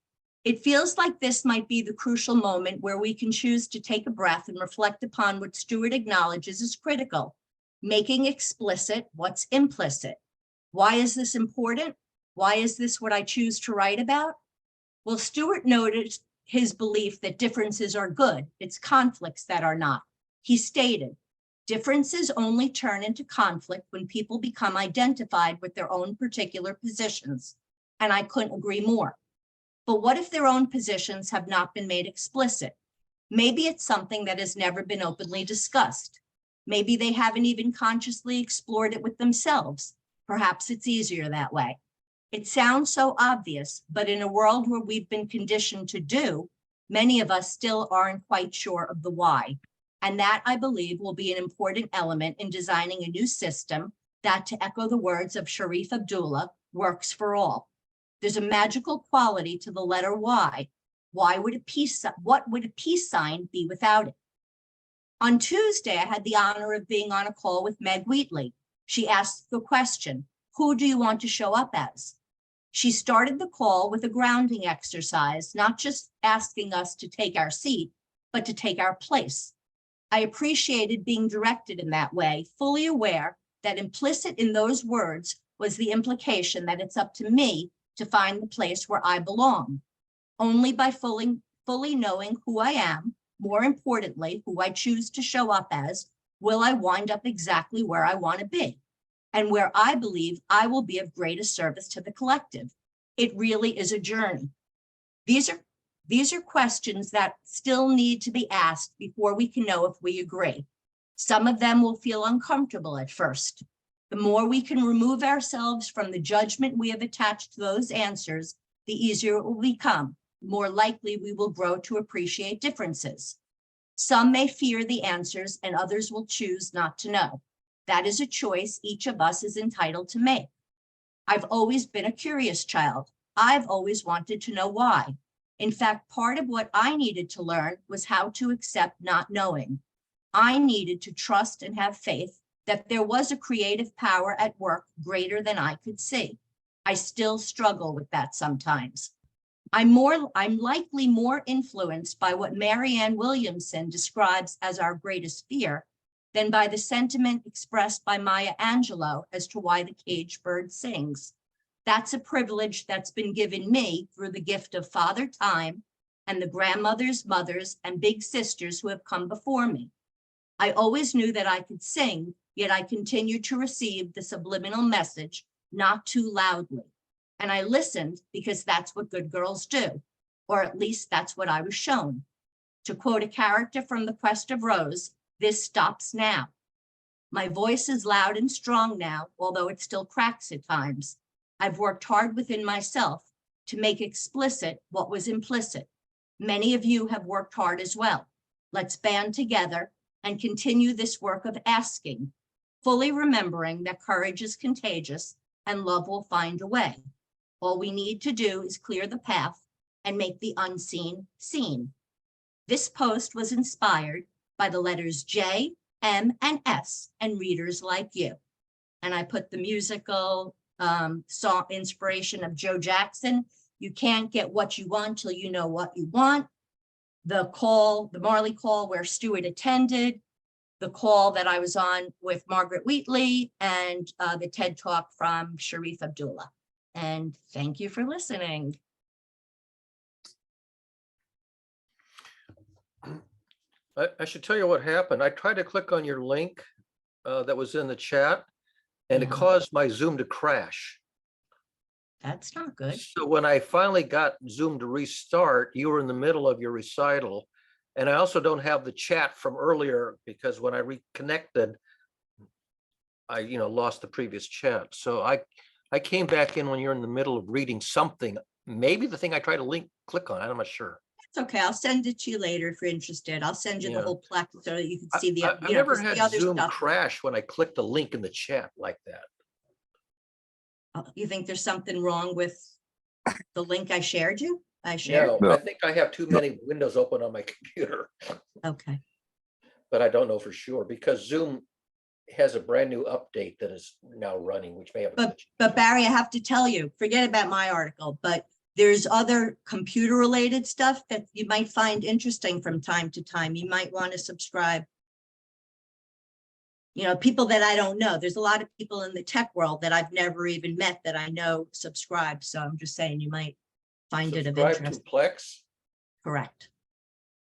It feels like this might be the crucial moment where we can choose to take a breath and reflect upon what Stuart acknowledges is critical, making explicit what's implicit. Why is this important? Why is this what I choose to write about? Well, Stuart noted his belief that differences are good. It's conflicts that are not. He stated, differences only turn into conflict when people become identified with their own particular positions. And I couldn't agree more. But what if their own positions have not been made explicit? Maybe it's something that has never been openly discussed. Maybe they haven't even consciously explored it with themselves. Perhaps it's easier that way. It sounds so obvious, but in a world where we've been conditioned to do, many of us still aren't quite sure of the why. And that, I believe, will be an important element in designing a new system that, to echo the words of Sharif Abdullah, works for all. There's a magical quality to the letter Y. What would a peace sign be without it? On Tuesday, I had the honor of being on a call with Meg Wheatley. She asked the question, who do you want to show up as? She started the call with a grounding exercise, not just asking us to take our seat, but to take our place. I appreciated being directed in that way, fully aware that implicit in those words was the implication that it's up to me to find the place where I belong. Only by fully knowing who I am, more importantly, who I choose to show up as, will I wind up exactly where I want to be and where I believe I will be of greatest service to the collective. It really is a journey. These are questions that still need to be asked before we can know if we agree. Some of them will feel uncomfortable at first. The more we can remove ourselves from the judgment we have attached to those answers, the easier it will become. The more likely we will grow to appreciate differences. Some may fear the answers and others will choose not to know. That is a choice each of us is entitled to make. I've always been a curious child. I've always wanted to know why. In fact, part of what I needed to learn was how to accept not knowing. I needed to trust and have faith that there was a creative power at work greater than I could see. I still struggle with that sometimes. I'm likely more influenced by what Marianne Williamson describes as our greatest fear than by the sentiment expressed by Maya Angelou as to why the caged bird sings. That's a privilege that's been given me through the gift of Father Time and the grandmothers, mothers, and big sisters who have come before me. I always knew that I could sing, yet I continued to receive the subliminal message, not too loudly. And I listened because that's what good girls do, or at least that's what I was shown. To quote a character from The Quest of Rose, this stops now. My voice is loud and strong now, although it still cracks at times. I've worked hard within myself to make explicit what was implicit. Many of you have worked hard as well. Let's band together and continue this work of asking, fully remembering that courage is contagious and love will find a way. All we need to do is clear the path and make the unseen seen. This post was inspired by the letters J, M, and S, and readers like you. And I put the musical song inspiration of Joe Jackson. You can't get what you want till you know what you want. The call, the Marley call where Stewart attended, the call that I was on with Margaret Wheatley, and the TED Talk from Sharif Abdullah. And thank you for listening. I should tell you what happened. I tried to click on your link that was in the chat, and it Yeah. caused my Zoom to crash. That's not good. So when I finally got Zoom to restart, you were in the middle of your recital. And I also don't have the chat from earlier because when I reconnected, I lost the previous chat. So I came back in when you're in the middle of reading something, maybe the thing I tried to click on, I'm not sure. It's okay. I'll send it to you later if you're interested. I'll send you the Yeah. whole plaque so that you can see the, I've you know, never 'cause the had other Zoom stuff. crash when I clicked a link in the chat like that. You think there's something wrong with the link I shared you? I shared? No, No. I think I have too many windows open on my computer, Okay. but I don't know for sure because Zoom has a brand new update that is now running, which may have. a glitch. But Barry, I have to tell you, forget about my article, but there's other computer related stuff that you might find interesting from time to time. You might want to subscribe. You know, people that I don't know. There's a lot of people in the tech world that I've never even met that I know subscribe. So I'm just saying you might find it of Subscribe interest. to Plex. Correct.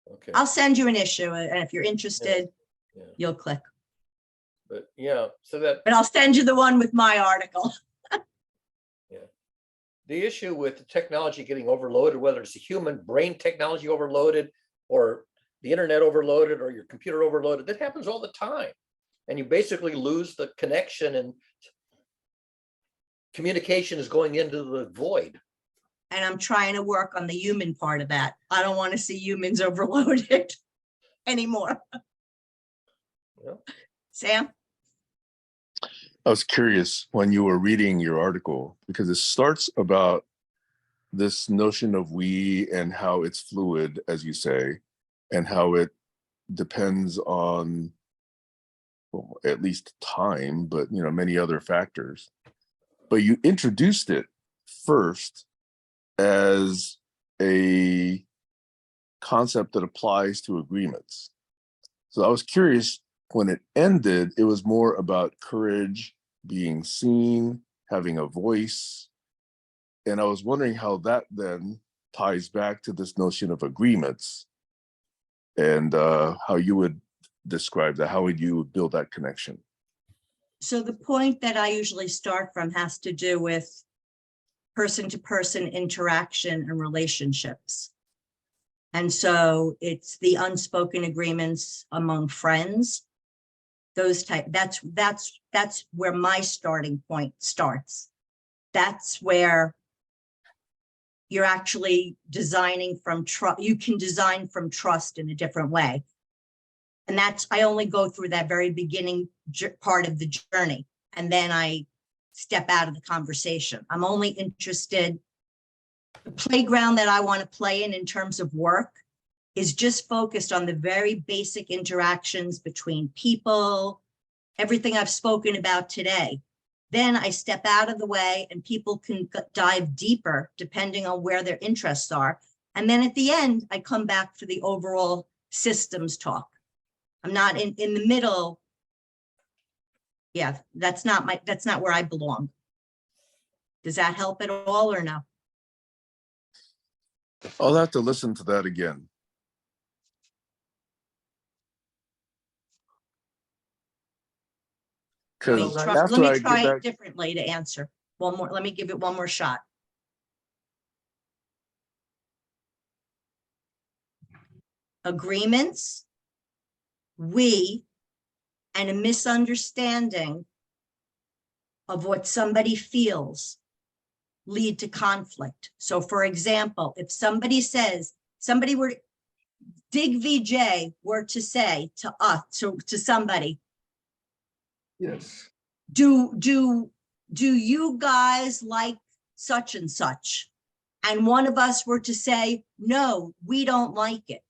Okay. I'll send you an issue, and if you're interested, Yeah. you'll click. But yeah, so that But I'll send you the one with my article. the issue with the technology getting overloaded, whether it's the human brain technology overloaded or the internet overloaded or your computer overloaded, that happens all the time. And you basically lose the connection and communication is going into the void. And I'm trying to work on the human part of that. I don't want to see humans overloaded anymore. Yeah. Sam? I was curious when you were reading your article because it starts about this notion of we and how it's fluid, as you say, and how it depends on, well, at least time, but many other factors. But you introduced it first as a concept that applies to agreements. So I was curious when it ended, it was more about courage, being seen, having a voice. And I was wondering how that then ties back to this notion of agreements, and how you would describe that. How would you build that connection? So the point that I usually start from has to do with person-to-person interaction and relationships. And so it's the unspoken agreements among friends, those type, that's where my starting point starts. That's where you're actually designing from trust. You can design from trust in a different way. And that's, I only go through that very beginning part of the journey. And then I step out of the conversation. I'm only interested, the playground that I want to play in terms of work is just focused on the very basic interactions between people, everything I've spoken about today. Then I step out of the way and people can dive deeper depending on where their interests are. And then at the end, I come back for the overall systems talk. I'm not in the middle. Yeah, that's not where I belong. Does that help at all or no? I'll have to listen to that again. Because Let after me I try get it back, differently to answer. One more, let me give it one more shot. Agreements, we, and a misunderstanding of what somebody feels lead to conflict. So for example, if somebody says, somebody were, Dig VJ were to say to us, to somebody, Yes. do you guys like such and such? And one of us were to say, no, we don't like it.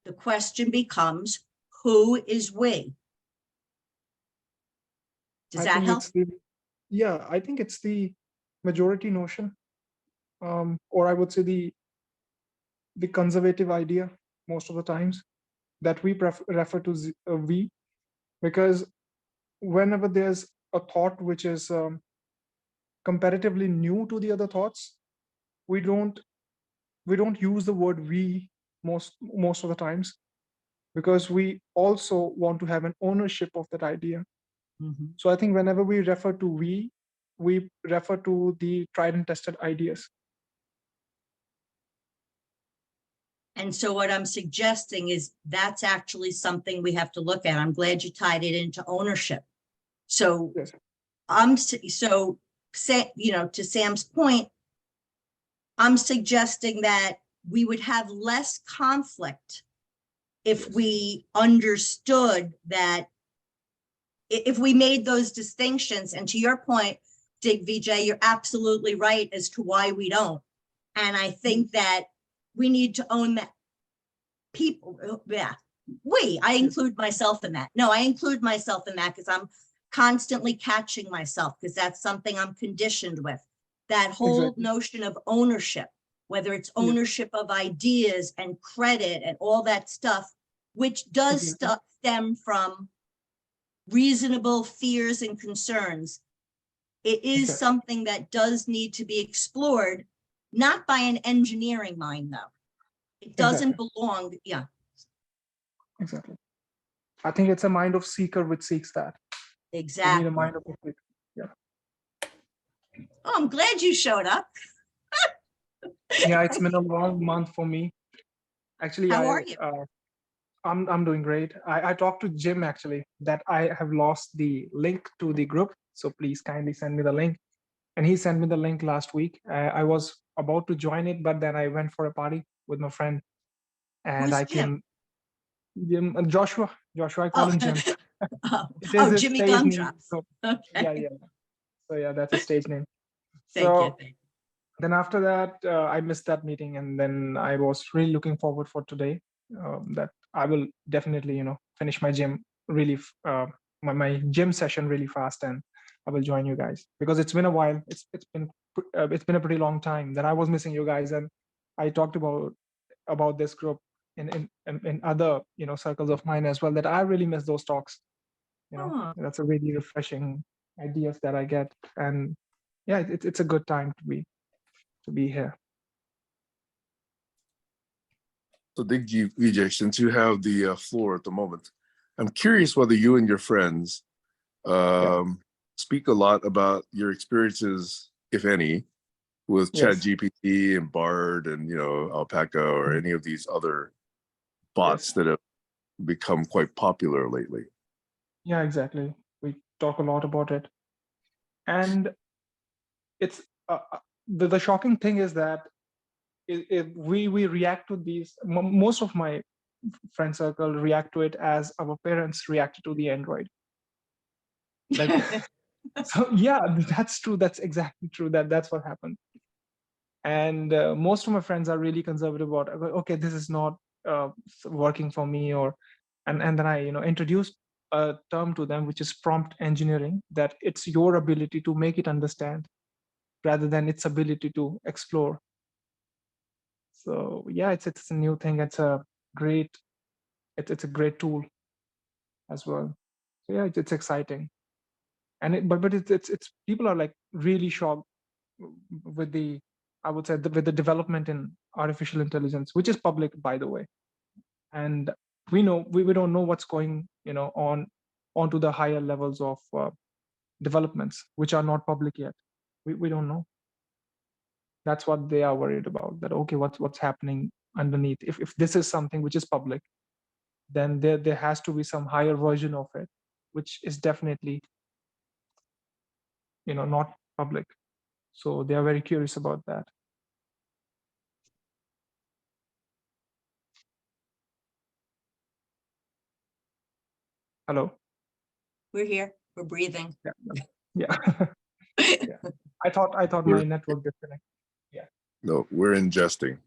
The question becomes, who is we? Does that help? Yeah, I think it's the majority notion, or I would say the conservative idea most of the times that we refer to we, because whenever there's a thought which is comparatively new to the other thoughts, we don't use the word we most of the times, because we also want to have an ownership of that idea. Mhm. So I think whenever we refer to we refer to the tried and tested ideas. And so what I'm suggesting is that's actually something we have to look at. I'm glad you tied it into ownership. So Yes. To Sam's point, I'm suggesting that we would have less conflict if Yes. we understood that, if we made those distinctions. And to your point, Dig VJ, you're absolutely right as to why we don't. And I think that we need to own that. People, yeah, I include myself in that. No, I include myself in that because I'm constantly catching myself, because that's something I'm conditioned with. That whole Exactly. notion of ownership, whether it's ownership of ideas and credit and all that stuff, which does stem from reasonable fears and concerns. It is something that does need to be explored, not by an engineering mind, though. It doesn't belong. Yeah. Exactly. I think it's a mind of seeker which seeks that. Exactly. You need a mind of a seeker. Yeah. Oh, I'm glad you showed up. Yeah, it's been a long month for me. Actually, How are you? I'm doing great. I talked to Jim actually that I have lost the link to the group. So please kindly send me the link. And he sent me the link last week. I was about to join it, but then I went for a party with my friend, and Who's I Jim? came. Joshua, I call him Jim. It is his Jimmy stage name. Gumdrops. So Okay. yeah. So yeah, that's a stage name. Thank you. Then after that, I missed that meeting, and then I was really looking forward for today. That I will definitely, finish my gym really, my gym session really fast, and I will join you guys, because it's been a while. It's been a pretty long time that I was missing you guys, and I talked about this group in other circles of mine as well, that I really miss those talks. Oh, That's a really refreshing ideas that I get, and yeah, it's a good time to be here. So, Vijay, since you have the floor at the moment, I'm curious whether you and your friends speak a lot about your experiences, if any, with Yes. ChatGPT and Bard and Alpaca or any of these other bots that have become quite popular lately. Yeah, exactly. We talk a lot about it, and it's the shocking thing is that we react to these. Most of my friend circle react to it as our parents reacted to the Android. Like, so yeah, that's true. That's exactly true. That's what happened. And most of my friends are really conservative about, okay, this is not working for me, and then I introduced a term to them, which is prompt engineering, that it's your ability to make it understand rather than its ability to explore. So yeah, it's a new thing. It's a great tool as well. So yeah, it's exciting, and but it's people are like really shocked with the, I would say, with the development in artificial intelligence, which is public, by the way. And we don't know what's going onto the higher levels of developments, which are not public yet. We don't know. That's what they are worried about, that okay, what's happening underneath. If this is something which is public, then there has to be some higher version of it, which is definitely not public. So they are very curious about that. Hello. we're here. We're breathing. Yeah. Yeah. I thought my network disconnected. No, we're ingesting.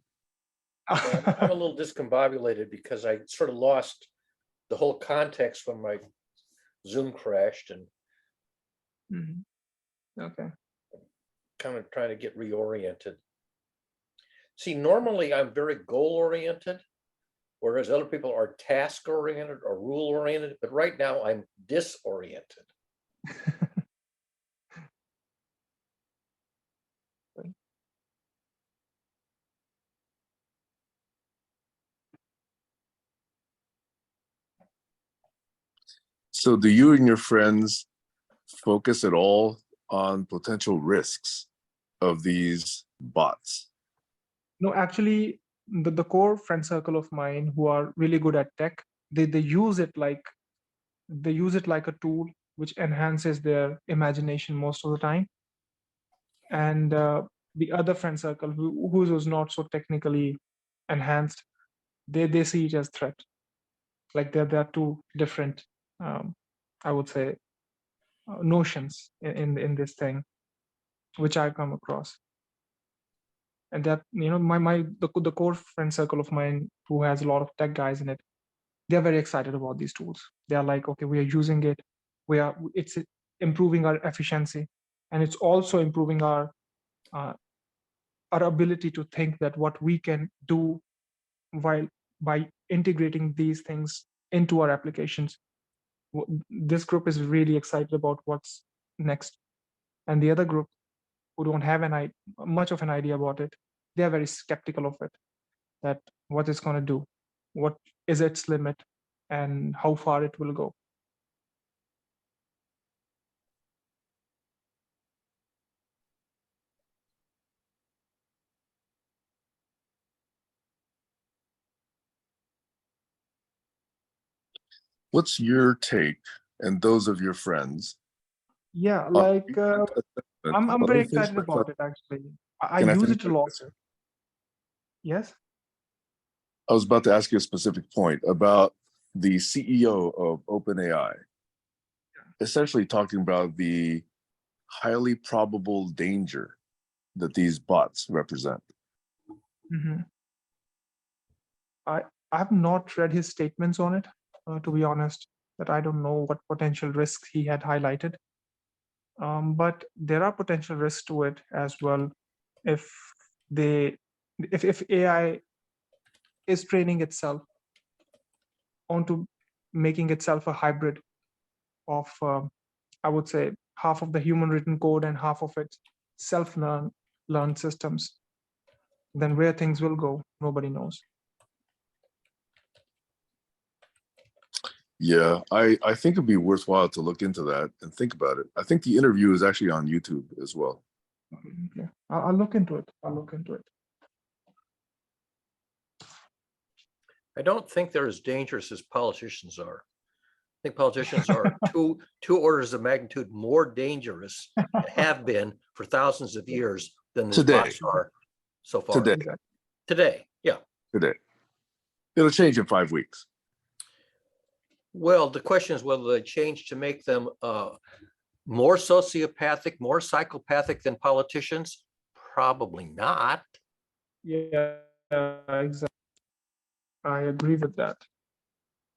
I'm a little discombobulated because I sort of lost the whole context when my Zoom crashed, and Mhm. Okay. kind of trying to get reoriented. See, normally I'm very goal oriented, whereas other people are task oriented or rule oriented, but right now I'm disoriented. So, do you and your friends focus at all on potential risks of these bots? No, actually, the core friend circle of mine who are really good at tech, they use it like a tool which enhances their imagination most of the time. And the other friend circle who's not so technically enhanced, they see it as threat. Like there are two different, I would say, notions in this thing, which I come across. And that the core friend circle of mine who has a lot of tech guys in it, they're very excited about these tools. They're like, okay, we are using it, it's improving our efficiency, and it's also improving our ability to think that what we can do while by integrating these things into our applications. This group is really excited about what's next, and the other group who don't have much of an idea about it, they are very skeptical of it, that what it's going to do, what is its limit, and how far it will go. What's your take and those of your friends? Yeah, on like I'm very excited Facebook about it, actually. I Can I use finish it a my lot. answer? Yes. I was about to ask you a specific point about the CEO of OpenAI, essentially talking about the highly probable danger that these bots represent. Mm-hmm. I have not read his statements on it, to be honest, that I don't know what potential risks he had highlighted. But there are potential risks to it as well if they if AI is training itself onto making itself a hybrid of, I would say, half of the human written code and half of it self-learned systems, then where things will go, nobody knows. Yeah, I think it'd be worthwhile to look into that and think about it. I think the interview is actually on YouTube as well. Okay. I'll look into it. I'll look into it. I don't think they're as dangerous as politicians are. I think politicians are two orders of magnitude more dangerous and have been for thousands of years than the bots are so far. Today, yeah. Today. It'll change in 5 weeks. Well, the question is whether they change to make them more sociopathic, more psychopathic than politicians. Probably not. Yeah, exactly. I agree with that.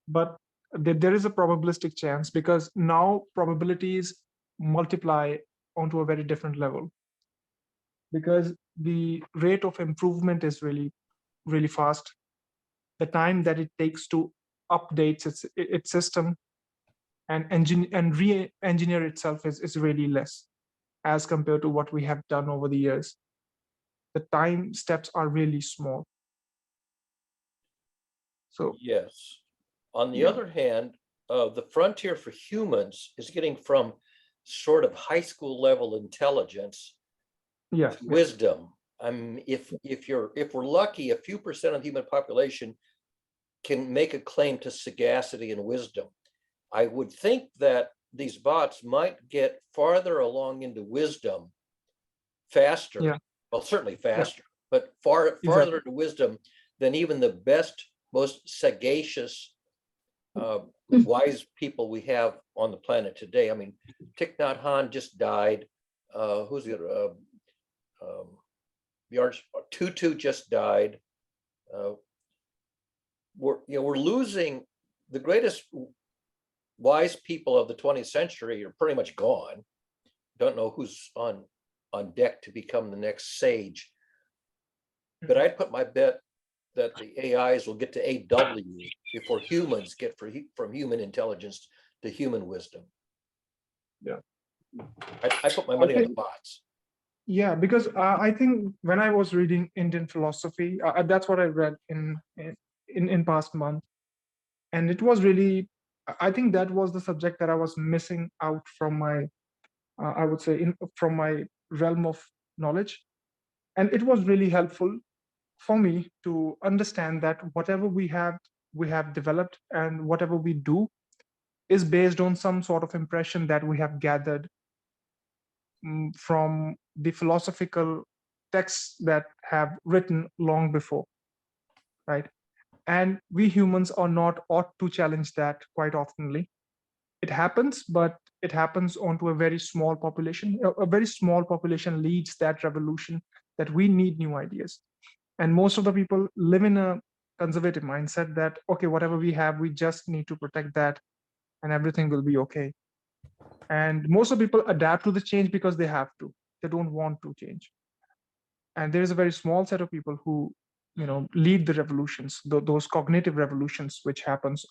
But there is a probabilistic chance, because now probabilities multiply onto a very different level, because the rate of improvement is really, really fast. The time that it takes to update its system and re-engineer itself is really less as compared to what we have done over the years. The time steps are really small. So yes. On the other hand, the frontier for humans is getting from sort of high school level intelligence to wisdom. If we're lucky, a few percent of the human population can make a claim to sagacity and wisdom. I would think that these bots might get farther along into wisdom faster. Well, certainly faster, but farther into wisdom than even the best, most sagacious, wise people we have on the planet today. I mean, Thich Nhat Hanh just died. Who's the other? Tutu just died. We're losing the greatest wise people of the 20th century are pretty much gone. Don't know who's on deck to become the next sage. But I'd put my bet that the AIs will get to AW before humans get from human intelligence to human wisdom. Yeah. I put my money on the bots. Yeah, because I think when I was reading Indian philosophy, that's what I read in past month, and it was really, I think that was the subject that I was missing out from my, I would say, from my realm of knowledge, and it was really helpful for me to understand that whatever we have developed and whatever we do is based on some sort of impression that we have gathered from the philosophical texts that have written long before, right? And we humans are not ought to challenge that quite oftenly. It happens, but it happens onto a very small population. A very small population leads that revolution that we need new ideas. And most of the people live in a conservative mindset that, okay, whatever we have, we just need to protect that and everything will be okay. And most of the people adapt to the change because they have to. They don't want to change. And there is a very small set of people who, lead the revolutions, those cognitive revolutions, which happens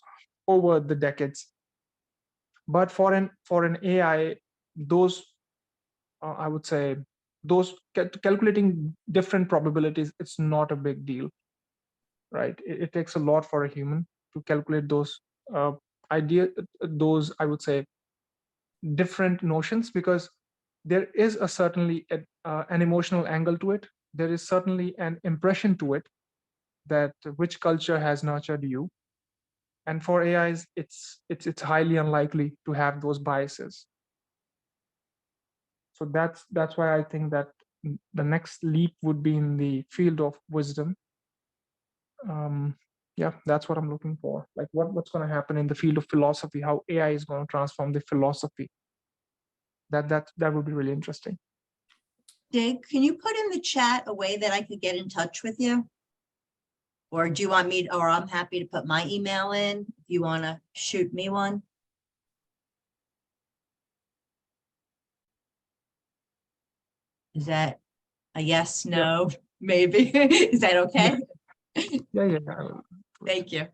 over the decades. But for an AI, those, I would say, those calculating different probabilities, it's not a big deal, right? It takes a lot for a human to calculate those those, I would say, different notions, because there is certainly an emotional angle to it. There is certainly an impression to it that which culture has nurtured you. And for AIs, it's highly unlikely to have those biases. So that's why I think that the next leap would be in the field of wisdom. Yeah, that's what I'm looking for. Like what's going to happen in the field of philosophy, how AI is going to transform the philosophy. That would be really interesting. Dig, can you put in the chat a way that I could get in touch with you? Or do you want me, or I'm happy to put my email in if you want to shoot me one? Is that a yes, no, maybe? Is that okay? Yeah, yeah, I will. Thank you.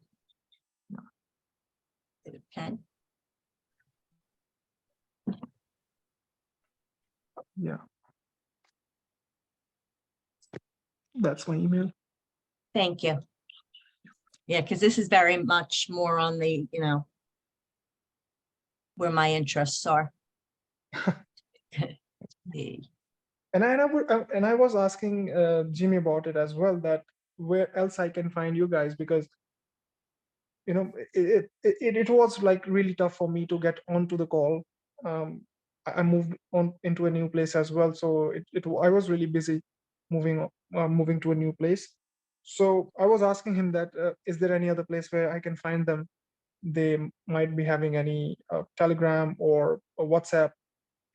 Get a pen. Yeah. That's my email. Thank you. Yeah, because this is very much more on the, where my interests are. The- And I was asking Jimmy about it as well, that where else I can find you guys, because it was like really tough for me to get onto the call. I moved on into a new place as well, so I was really busy moving to a new place. So I was asking him that is there any other place where I can find them? They might be having any Telegram or a WhatsApp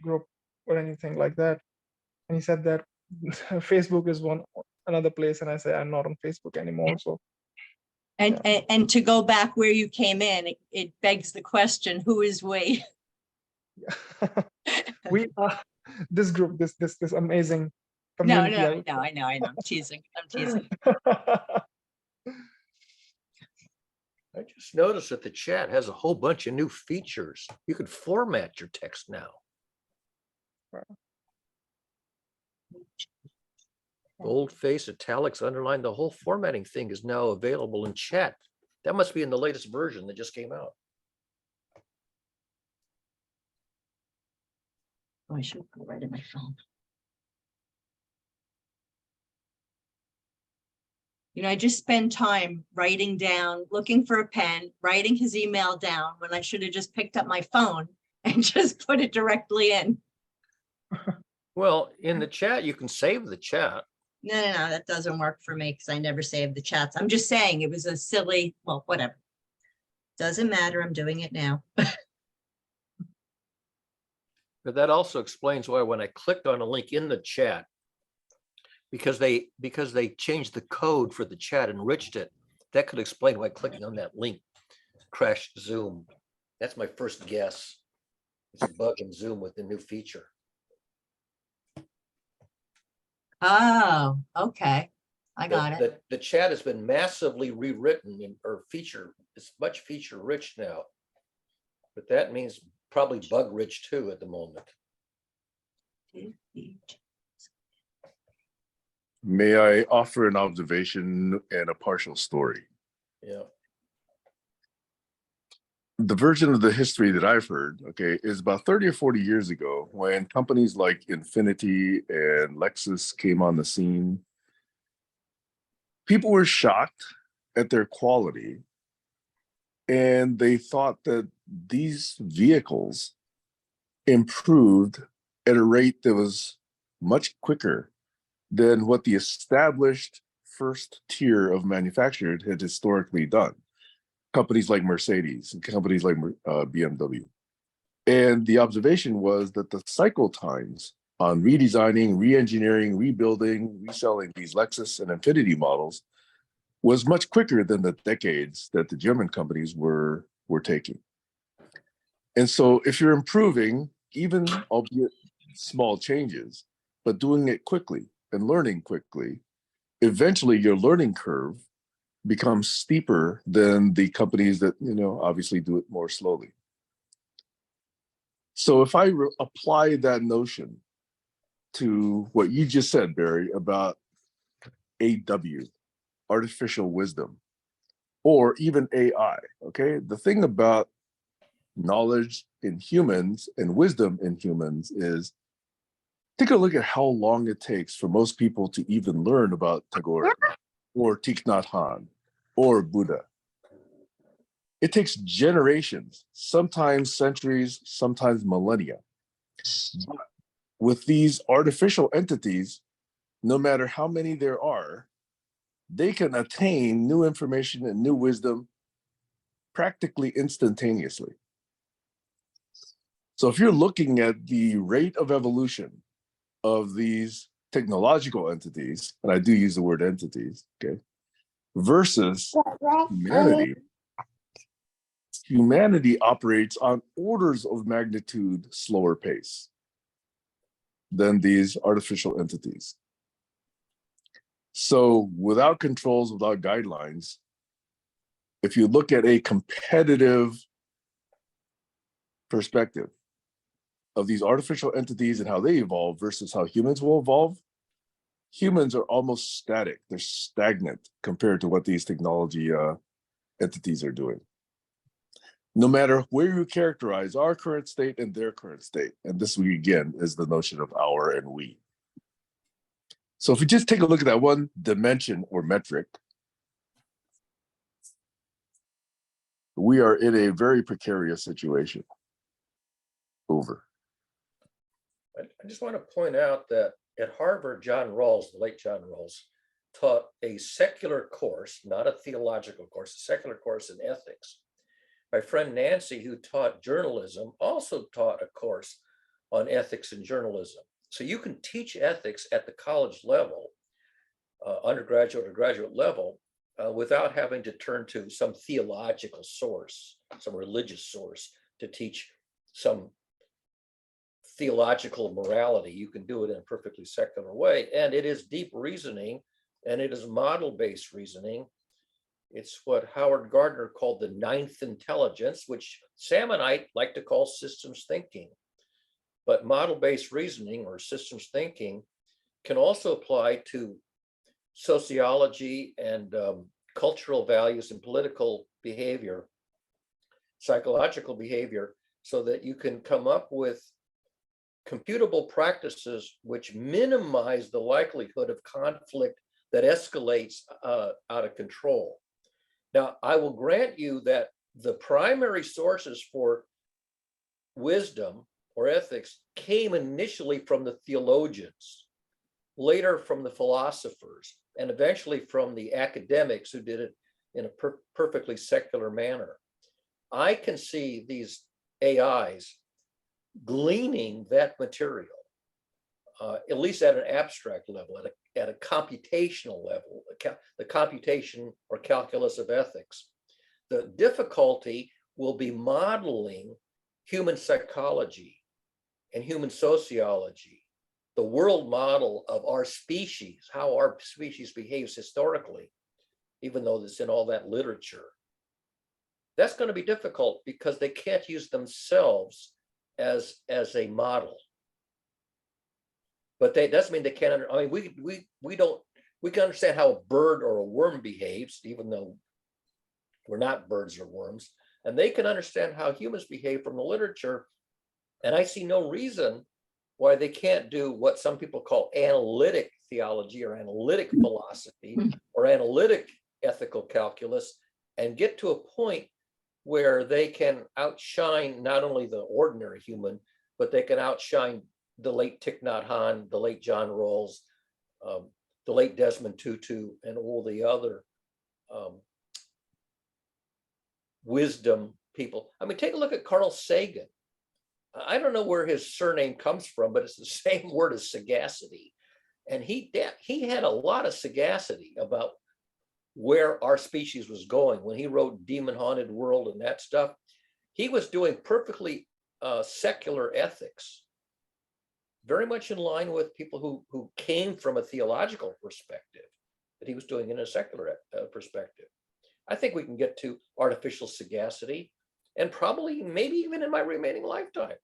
group or anything like that. And he said that Facebook is another place, and I say I'm not on Facebook anymore. So And to go back where you came in, it begs the question, who is we? we are this group, this amazing No, community. I know. I'm teasing. I just noticed that the chat has a whole bunch of new features. You can format your text now. Boldface, italics, underline, the whole formatting thing is now available in chat. That must be in the latest version that just came out. Oh, I should put it right in my phone. I just spend time writing down, looking for a pen, writing his email down when I should have just picked up my phone and just put it directly in. Well, in the chat, you can save the chat. No, that doesn't work for me because I never save the chats. I'm just saying it was a silly, well, whatever. Doesn't matter. I'm doing it now. But that also explains why when I clicked on a link in the chat, because they changed the code for the chat, enriched it, that could explain why clicking on that link crashed Zoom. That's my first guess. It's a bug in Zoom with the new feature. Oh, okay. I got it. The chat has been massively rewritten it's much feature rich now. But that means probably bug rich too at the moment. May I offer an observation and a partial story? Yeah. The version of the history that I've heard, okay, is about 30 or 40 years ago when companies like Infinity and Lexus came on the scene. People were shocked at their quality, and they thought that these vehicles improved at a rate that was much quicker than what the established first tier of manufacturers had historically done. Companies like Mercedes and companies like BMW. And the observation was that the cycle times on redesigning, re-engineering, rebuilding, reselling these Lexus and Infinity models was much quicker than the decades that the German companies were taking. And so if you're improving, even albeit small changes, but doing it quickly and learning quickly, eventually your learning curve becomes steeper than the companies that, obviously do it more slowly. So if I apply that notion to what you just said, Barry, about AW, artificial wisdom, or even AI, okay? The thing about knowledge in humans and wisdom in humans is, take a look at how long it takes for most people to even learn about Tagore or Thich Nhat Hanh or Buddha. It takes generations, sometimes centuries, sometimes millennia. But with these artificial entities, no matter how many there are, they can attain new information and new wisdom practically instantaneously. So if you're looking at the rate of evolution of these technological entities, and I do use the word entities, okay, versus humanity operates on orders of magnitude slower pace than these artificial entities. So without controls, without guidelines, if you look at a competitive perspective of these artificial entities and how they evolve versus how humans will evolve, humans are almost static. They're stagnant compared to what these technology entities are doing. No matter where you characterize our current state and their current state, and this we again is the notion of our and we. So if we just take a look at that one dimension or metric, we are in a very precarious situation. Over. I just want to point out that at Harvard, John Rawls, the late John Rawls, taught a secular course, not a theological course, a secular course in ethics. My friend Nancy, who taught journalism, also taught a course on ethics and journalism. So you can teach ethics at the college level, undergraduate or graduate level, without having to turn to some theological source, some religious source to teach some theological morality. You can do it in a perfectly secular way. And it is deep reasoning, and it is model-based reasoning. It's what Howard Gardner called the ninth intelligence, which Sam and I like to call systems thinking. But model-based reasoning or systems thinking can also apply to sociology and cultural values and political behavior, psychological behavior, so that you can come up with computable practices which minimize the likelihood of conflict that escalates out of control. Now, I will grant you that the primary sources for wisdom or ethics came initially from the theologians, later from the philosophers, and eventually from the academics who did it in a perfectly secular manner. I can see these AIs gleaning that material, at least at an abstract level, at a computational level, the computation or calculus of ethics. The difficulty will be modeling human psychology and human sociology, the world model of our species, how our species behaves historically, even though it's in all that literature. That's going to be difficult because they can't use themselves as a model. But that doesn't mean they can't. I mean, we can understand how a bird or a worm behaves, even though we're not birds or worms, and they can understand how humans behave from the literature. And I see no reason why they can't do what some people call analytic theology or analytic philosophy or analytic ethical calculus and get to a point where they can outshine not only the ordinary human, but they can outshine the late Thich Nhat Hanh, the late John Rawls, the late Desmond Tutu, and all the other wisdom people. I mean, take a look at Carl Sagan. I don't know where his surname comes from, but it's the same word as sagacity. And he had a lot of sagacity about where our species was going. When he wrote Demon Haunted World and that stuff, he was doing perfectly secular ethics, very much in line with people who came from a theological perspective, that he was doing in a secular perspective. I think we can get to artificial sagacity, and probably maybe even in my remaining lifetime,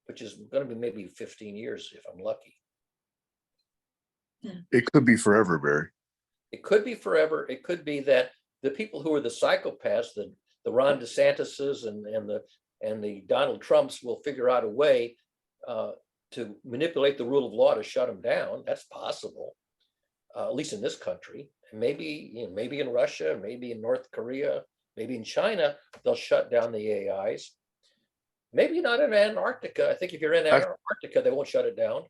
which is going to be maybe 15 years if I'm lucky. It could be forever, Barry. It could be forever. It could be that the people who are the psychopaths, the Ron DeSantis's and the Donald Trumps will figure out a way to manipulate the rule of law to shut them down. That's possible, at least in this country. And maybe, maybe in Russia, maybe in North Korea, maybe in China, they'll shut down the AIs. Maybe not in Antarctica. I think if you're in Antarctica, they won't shut it down.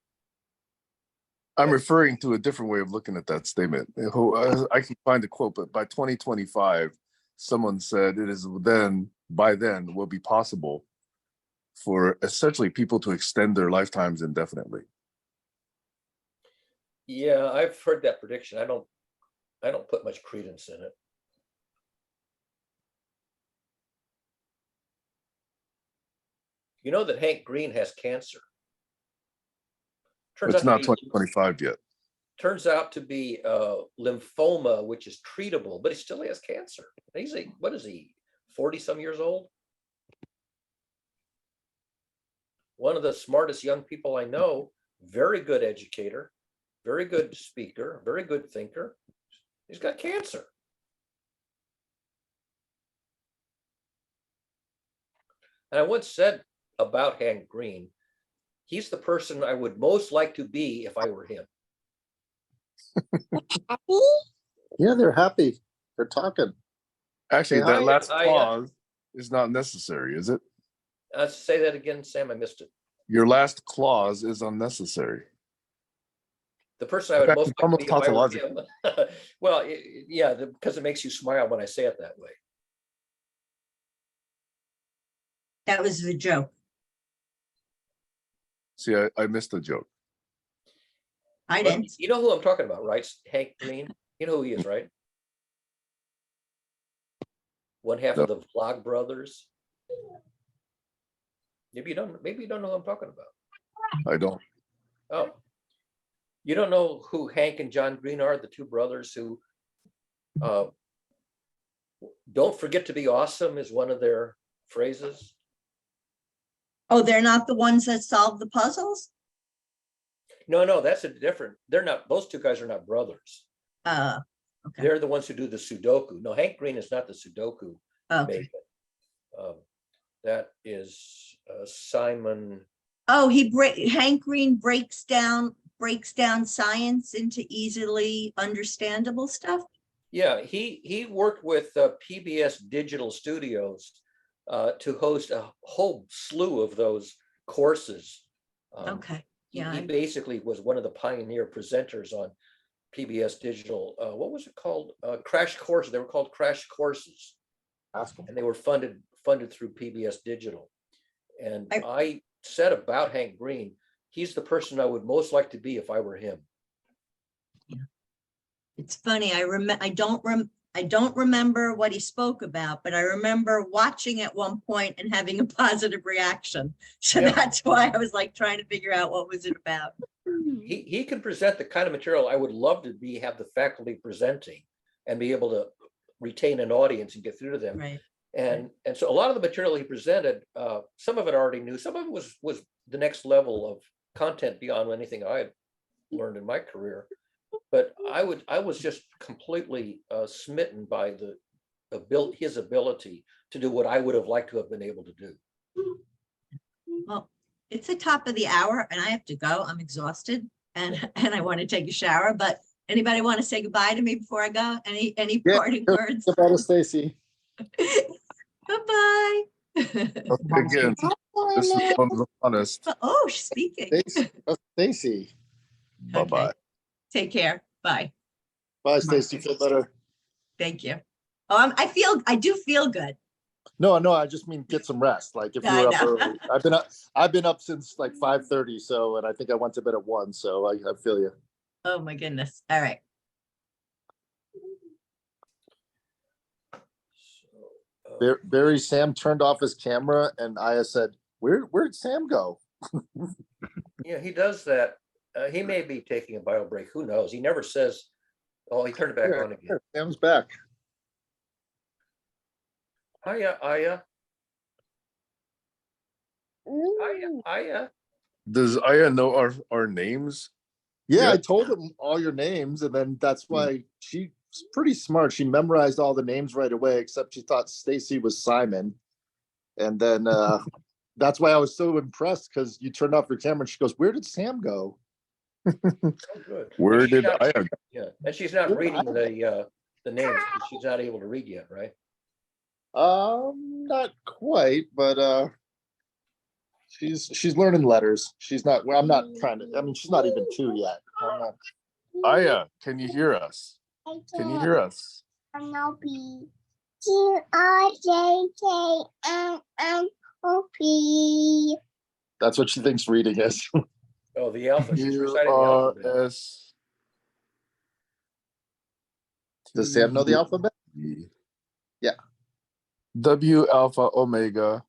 I'm referring to a different way of looking at that statement. I can find a quote, but by 2025, someone said it is by then will be possible for essentially people to extend their lifetimes indefinitely. Yeah, I've heard that prediction. I don't put much credence in it. You know that Hank Green has cancer. It's not 2025 yet. turns out to be lymphoma, which is treatable, but he still has cancer. He's what is he, 40 some years old? One of the smartest young people I know, very good educator, very good speaker, very good thinker. He's got cancer. And I once said about Hank Green, he's the person I would most like to be if I were him. Yeah, they're happy. They're talking. Actually, Say that hi. last clause is not necessary, is it? Say that again, Sam, I missed it. Your last clause is unnecessary. The person I would That's most like to almost be if I were tautological. him. Well, yeah, because it makes you smile when I say it that way. That was the joke. See, I missed the joke. I Well, didn't. you know who I'm talking about, right? Hank Green. You know who he is, right? One half of the Vlog brothers. Maybe you don't know who I'm talking about. I don't. Oh. You don't know who Hank and John Green are, the two brothers who don't forget to be awesome is one of their phrases. Oh, they're not the ones that solve the puzzles? No, that's a different. They're not, those two guys are not brothers. Okay. They're the ones who do the Sudoku. No, Hank Green is not the Sudoku Okay. maker. That is Simon. Oh, Hank Green breaks down science into easily understandable stuff. Yeah, he worked with PBS Digital Studios to host a whole slew of those courses. Okay. He Yeah. basically was one of the pioneer presenters on PBS Digital. What was it called? Crash Courses. They were called Crash Courses, Ask them. and they were funded through PBS Digital. And I said about Hank Green, he's the person I would most like to be if I were him. It's funny. I don't remember what he spoke about, but I remember watching at one point and having a positive reaction. So Yeah. that's why I was like trying to figure out what was it about. He can present the kind of material I would love to have the faculty presenting and be able to retain an audience and get through to them. Right. And so a lot of the material he presented, some of it I already knew, some of it was the next level of content beyond anything I had learned in my career. But I was just completely smitten by his ability to do what I would have liked to have been able to do. Well, it's the top of the hour and I have to go. I'm exhausted and I want to take a shower, but anybody want to say goodbye to me before I go? Any Yeah, parting words? Goodbye to Stacy. Goodbye. Again, this is one of the honest. Oh, she's speaking. Stacy. That's Stacy. Bye-bye. Okay. Take care. Bye. Bye, Stacy. Feel better. Thank you. Oh, I do feel good. No, I just mean get some rest. Like if I you're up know. early. I've been up since like 5:30. So, and I think I went to bed at 1. So I feel you. Oh my goodness. All right. Barry, Sam turned off his camera and Aya said, where'd Sam go? Yeah, he does that. He may be taking a bio break. Who knows? He never says, oh, he turned it back on again. Here, Sam's back. Hiya, Aya. Aya. Does Aya know our names? Yeah, Yeah. I told him all your names, and then that's why she's pretty smart. She memorized all the names right away, except she thought Stacy was Simon. And then that's why I was so impressed because you turned off your camera and she goes, "Where did Sam go?" Oh, good. Where And she's did not- Aya go? Yeah, and she's not Where reading Aya the names. She's not able to read yet, right? Not quite, but she's learning letters. She's not. Well, I'm not trying to. I mean, she's not even 2 yet. I'm not- Aya, can you hear us? Can you hear us? That's what she thinks reading is. Oh, the alphabet. She's reciting the alphabet. U-R-S. Does Sam know the alphabet? Yeah. W Alpha Omega.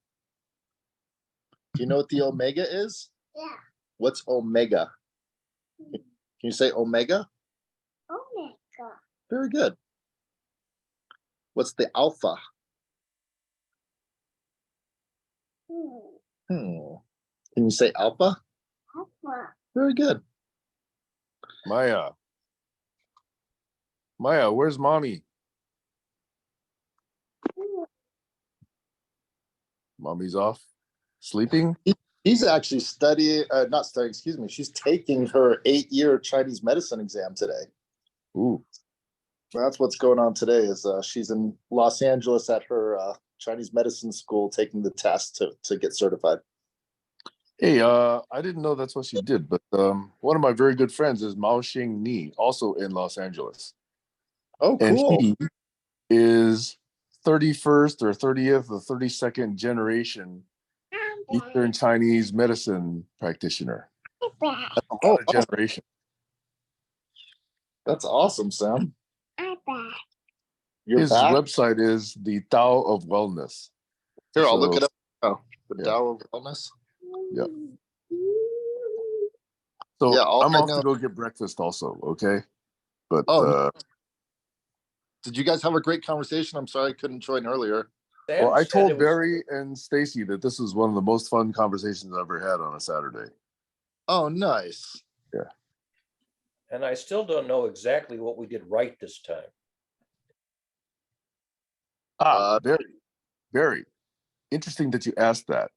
Do you know what the omega is? Yeah. What's omega? Can you say omega? Very good. What's the alpha? Can you say alpha? Very good. Maya. Maya, where's mommy? Mommy's off sleeping. He's actually not studying, excuse me. She's taking her 8-year Chinese medicine exam today. Ooh. That's what's going on today is she's in Los Angeles at her Chinese medicine school taking the test to get certified. Hey, I didn't know that's what she did, but one of my very good friends is Mao Xing Ni, also in Los Angeles. Oh, And cool. he is 31st or 30th or 32nd generation Eastern Chinese medicine practitioner. Oh, Generation. that's awesome, Sam. You're His back? website is the Tao of Wellness. Here, I'll look So- it up. Oh, the Yeah. Tao of Wellness. Yep. So Yeah, all I'm I off know- to go get breakfast also, okay? But Oh, did you guys have a great conversation? I'm sorry I couldn't join earlier. Sam well, I said it told was- Barry and Stacy that this was one of the most fun conversations I've ever had on a Saturday. Oh, nice. And I still don't know exactly what we did right this time. Barry, interesting that you asked that.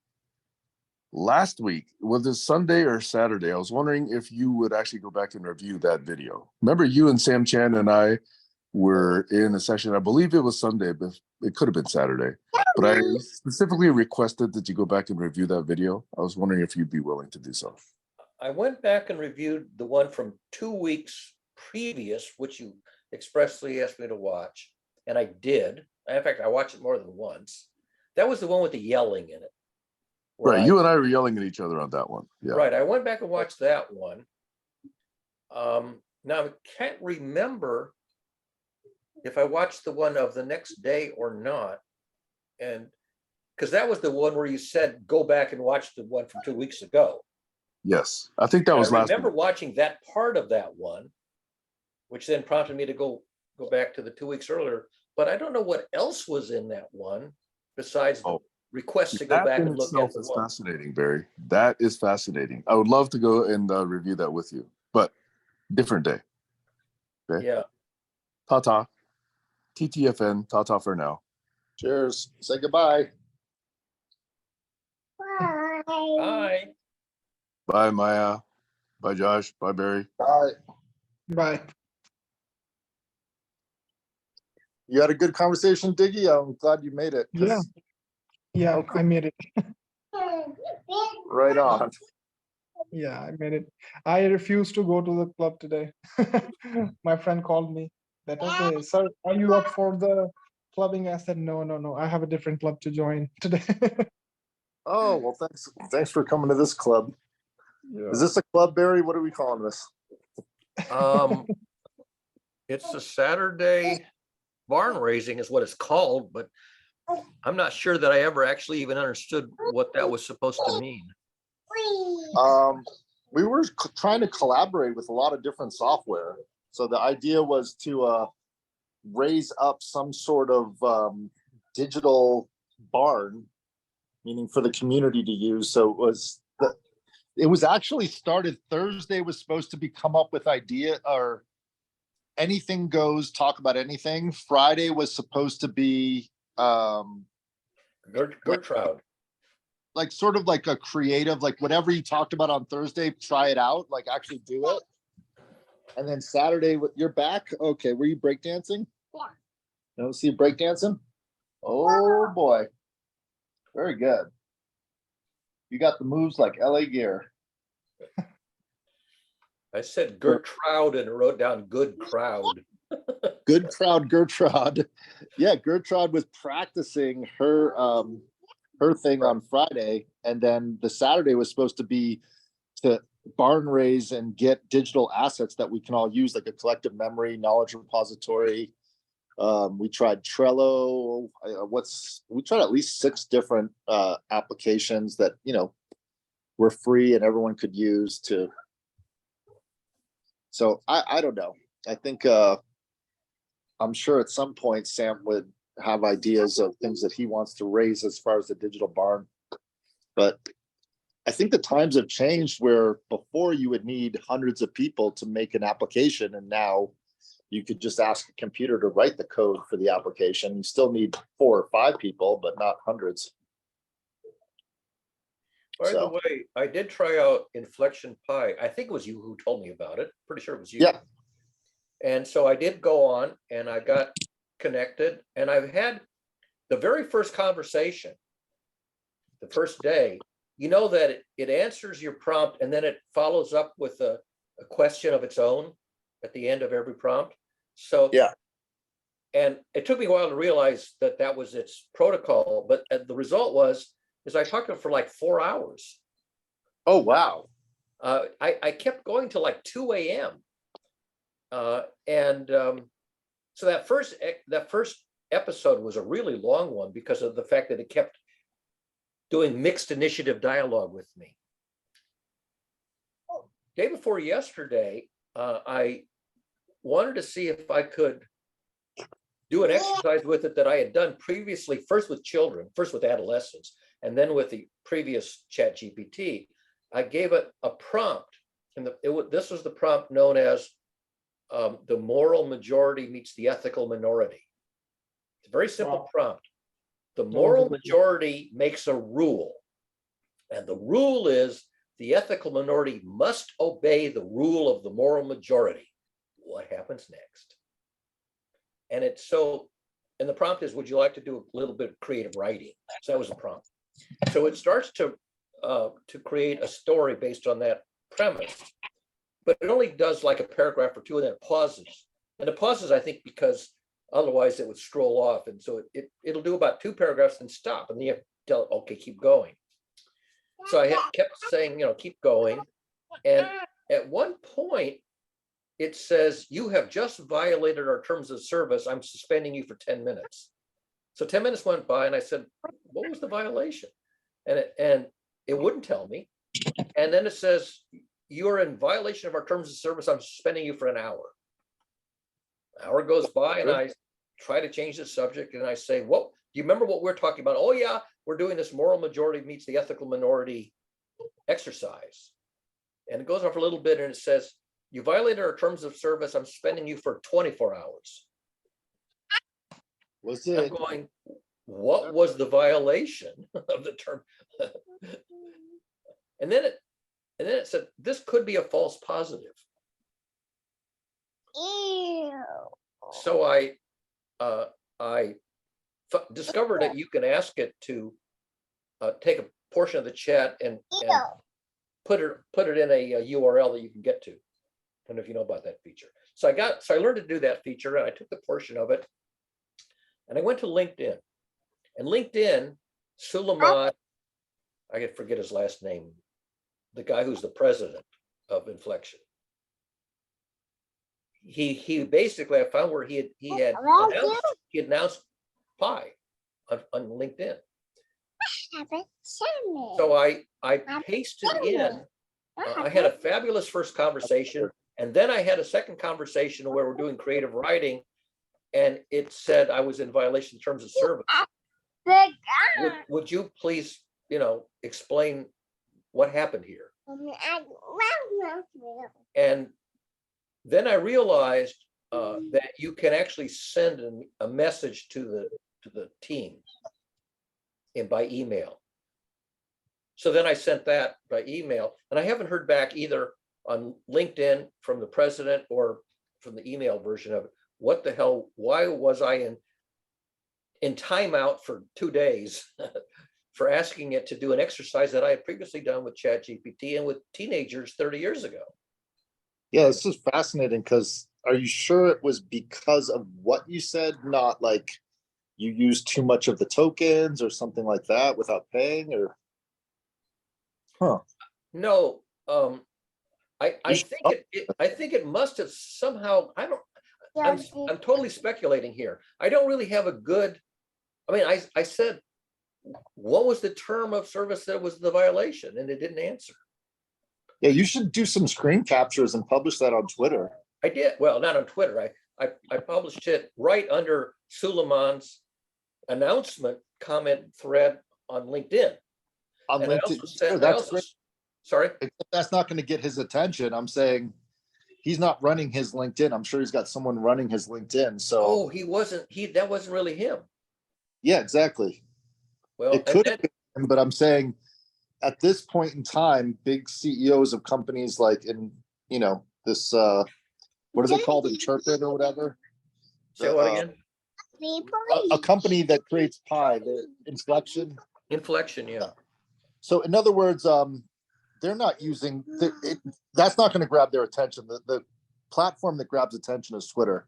Last week, was it Sunday or Saturday? I was wondering if you would actually go back and review that video. Remember, you and Sam Chan and I were in a session. I believe it was Sunday, but it could have been Saturday. But I specifically requested that you go back and review that video. I was wondering if you'd be willing to do so. I went back and reviewed the one from 2 weeks previous, which you expressly asked me to watch, and I did. In fact, I watched it more than once. That was the one with the yelling in it. where Right, you and I were yelling at each other on that one. Yeah. Right, I went back and watched that one. Now I can't remember if I watched the one of the next day or not. And because that was the one where you said, go back and watch the one from 2 weeks ago. Yes, I think that was I last remember week. watching that part of that one, which then prompted me to go back to the 2 weeks earlier. But I don't know what else was in that one besides the Oh, request to go That back in and look itself at the is one. fascinating, Barry. That is fascinating. I would love to go and review that with you, but different day. Okay. Yeah, Ta-ta. TTFN. Ta-ta for now. Cheers. Say goodbye. bye. Bye, Maya. Bye, Josh. Bye, Barry. Bye. Bye. You had a good conversation, Diggy. I'm glad you made it. 'cause- Yeah. Yeah, Oh, cool. I made it. Right on. Yeah, I made it. I refused to go to the club today. My friend called me that, okay, sir, are you up for the clubbing? I said, no, I have a different club to join today. Oh, well, thanks for coming to this club. Yeah. Is this a club, Barry? What are we calling this? It's a Saturday barn raising is what it's called, but I'm not sure that I ever actually even understood what that was supposed to mean. We were trying to collaborate with a lot of different software. So the idea was to raise up some sort of digital barn, meaning for the community to use. So it was actually started Thursday, was supposed to be come up with idea or anything goes, talk about anything. Friday was supposed to be Gertrude. like sort of like a creative, like whatever you talked about on Thursday, try it out, like actually do it. And then Saturday, you're back. Okay, were you breakdancing? Yeah. No, see breakdancing? Oh boy. Very good. You got the moves like LA Gear. I said Gertrude and wrote down good crowd. Good crowd, Gertrude. Yeah, Gertrude was practicing her thing on Friday, and then the Saturday was supposed to be to barn raise and get digital assets that we can all use, like a collective memory, knowledge repository. We tried Trello. We tried at least 6 different applications that were free and everyone could use to. So I don't know. I think I'm sure at some point Sam would have ideas of things that he wants to raise as far as the digital barn. But I think the times have changed where before you would need hundreds of people to make an application, and now you could just ask a computer to write the code for the application. You still need 4 or 5 people, but not hundreds. By the So, way, I did try out Inflection Pi. I think it was you who told me about it. Pretty sure it was you. yeah, And so I did go on and I got connected, and I've had the very first conversation, the first day, you know that it answers your prompt and then it follows up with a question of its own at the end of every prompt. So yeah. and it took me a while to realize that that was its protocol, but the result is I talked to it for like 4 hours. Oh, wow. I kept going till like 2 a.m. So that first episode was a really long one because of the fact that it kept doing mixed initiative dialogue with me. Day before yesterday, I wanted to see if I could do an exercise with it that I had done previously, first with children, first with adolescents, and then with the previous ChatGPT. I gave it a prompt, and this was the prompt known as the moral majority meets the ethical minority. It's a very simple prompt. The moral majority makes a rule, and the rule is the ethical minority must obey the rule of the moral majority. What happens next? And and the prompt is, would you like to do a little bit of creative writing? So that was the prompt. So it starts to create a story based on that premise, but it only does like a paragraph or two and then it pauses. And it pauses, I think, because otherwise it would scroll off. And so it'll do about 2 paragraphs and stop. And then you have to tell it, okay, keep going. So I kept saying, keep going. And at one point, it says, you have just violated our terms of service. I'm suspending you for 10 minutes. So 10 minutes went by and I said, what was the violation? And it wouldn't tell me. And then it says, you're in violation of our terms of service. I'm suspending you for an hour. An hour goes by and I try to change the subject and I say, do you remember what we're talking about? Oh yeah, we're doing this moral majority meets the ethical minority exercise. And it goes on for a little bit and it says, you violated our terms of service. I'm suspending you for 24 hours. I'm going, what was the violation of the term? And then it said, this could be a false positive. Ew. So I discovered that you can ask it to take a portion of the chat and put it in a URL that you can get to. I don't know if you know about that feature. So I learned to do that feature and I took the portion of it and I went to LinkedIn. And LinkedIn, Suleiman, I can forget his last name, the guy who's the president of Inflection. He basically, I found where he had announced Pi on LinkedIn. So I pasted in. I had a fabulous first conversation, and then I had a second conversation where we're doing creative writing, and it said I was in violation of terms of service. Would you please, explain what happened here? And then I realized that you can actually send a message to the team by email. So then I sent that by email, and I haven't heard back either on LinkedIn from the president or from the email version of it. What the hell? Why was I in timeout for 2 days for asking it to do an exercise that I had previously done with ChatGPT and with teenagers 30 years ago? Yeah, this is fascinating because are you sure it was because of what you said, not like you used too much of the tokens or something like that without paying, or? Huh. No, I think it must have somehow, I'm totally speculating here. I don't really have a good, I said, what was the term of service that was the violation? And it didn't answer. Yeah, you should do some screen captures and publish that on Twitter. I did. Well, not on Twitter. I published it right under Suleiman's announcement comment thread on LinkedIn. On And I LinkedIn, also said, sure, I that's also, great. sorry, Except that's not going to get his attention. I'm saying he's not running his LinkedIn. I'm sure he's got someone running his LinkedIn. So oh, that wasn't really him. yeah, exactly. Well, It could have been him, but I'm saying at this point in time, big CEOs of companies like this what is it called, Interpret or whatever? say what again? A company that creates pie, the Inflection. Inflection, yeah. So in other words, they're not using that's not going to grab their attention. The platform that grabs attention is Twitter.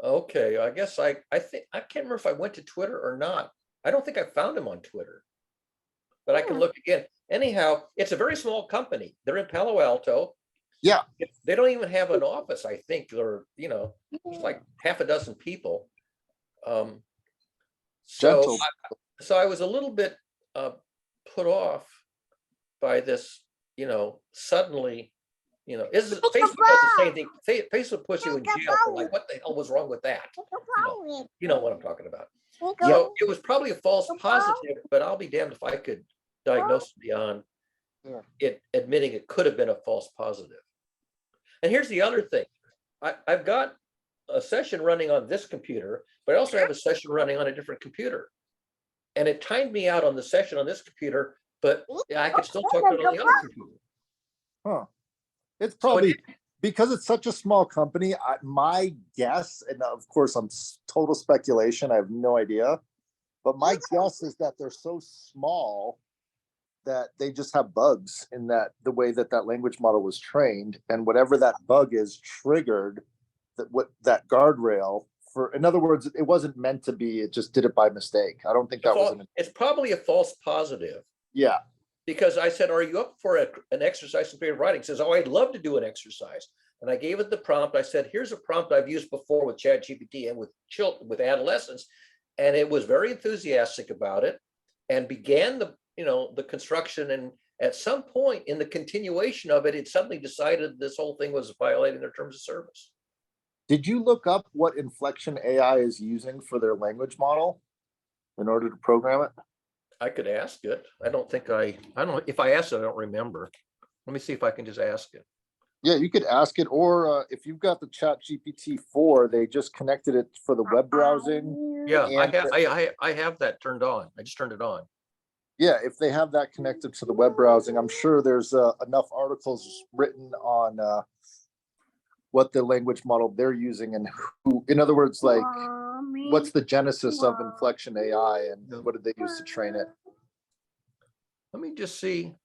Okay, I guess I think I can't remember if I went to Twitter or not. I don't think I found him on Twitter, but I can look again. Anyhow, it's a very small company. They're in Palo Alto. Yeah. They don't even have an office, I think, or it's like half a dozen people. So I was a little bit put off by this, suddenly, Facebook does the same thing. Facebook puts you in jail for like, what the hell was wrong with that? You know what I'm talking about. So it was probably a false positive, but I'll be damned if I could diagnose it beyond it admitting it could have been a false positive. And here's the other thing. I've got a session running on this computer, but I also have a session running on a different computer. And it timed me out on the session on this computer, but I could still talk to it on the other computer. Huh. It's probably because it's such a small company. My guess, and of course, I'm total speculation. I have no idea. But my guess is that they're so small that they just have bugs in the way that language model was trained, and whatever that bug is triggered that guardrail for. In other words, it wasn't meant to be. It just did it by mistake. I don't think that was. It's probably a false positive. Yeah. Because I said, are you up for an exercise in creative writing? It says, oh, I'd love to do an exercise. And I gave it the prompt. I said, here's a prompt I've used before with ChatGPT and with adolescents. And it was very enthusiastic about it and began the construction. And at some point in the continuation of it, it suddenly decided this whole thing was violating their terms of service. Did you look up what Inflection AI is using for their language model in order to program it? I could ask it. I don't know if I asked it, I don't remember. Let me see if I can just ask it. Yeah, you could ask it, or if you've got the ChatGPT 4, they just connected it for the web browsing. Yeah, I have that turned on. I just turned it on. Yeah, if they have that connected to the web browsing, I'm sure there's enough articles written on what the language model they're using and who, in other words, like what's the genesis of Inflection AI and what did they use to train it? Let me just see.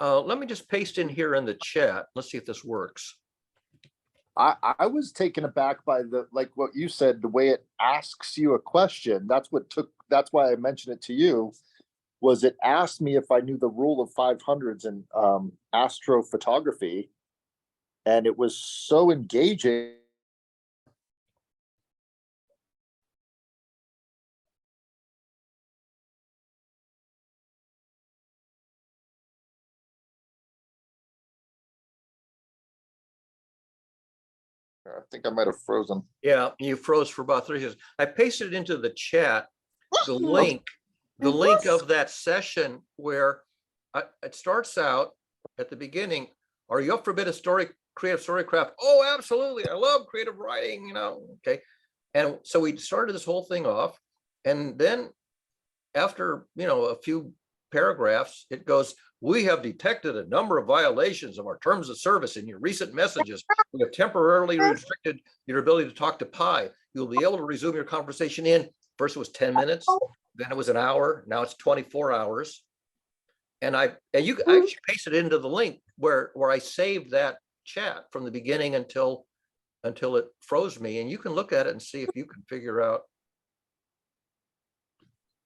Let me just paste in here in the chat. Let's see if this works. I was taken aback by like what you said, the way it asks you a question. That's why I mentioned it to you, was it asked me if I knew the rule of 500s in astrophotography. And it was so engaging. I think I might have frozen. Yeah, you froze for about 3 seconds. I pasted it into the chat, the link of that session where it starts out at the beginning. Are you up for a bit of creative storycraft? Oh, absolutely. I love creative writing, okay. And so we started this whole thing off. And then after, a few paragraphs, it goes, we have detected a number of violations of our terms of service in your recent messages. We have temporarily restricted your ability to talk to Pi. You'll be able to resume your conversation in, first it was 10 minutes, then it was an hour, now it's 24 hours. And you actually pasted it into the link where I saved that chat from the beginning until it froze me. And you can look at it and see if you can figure out.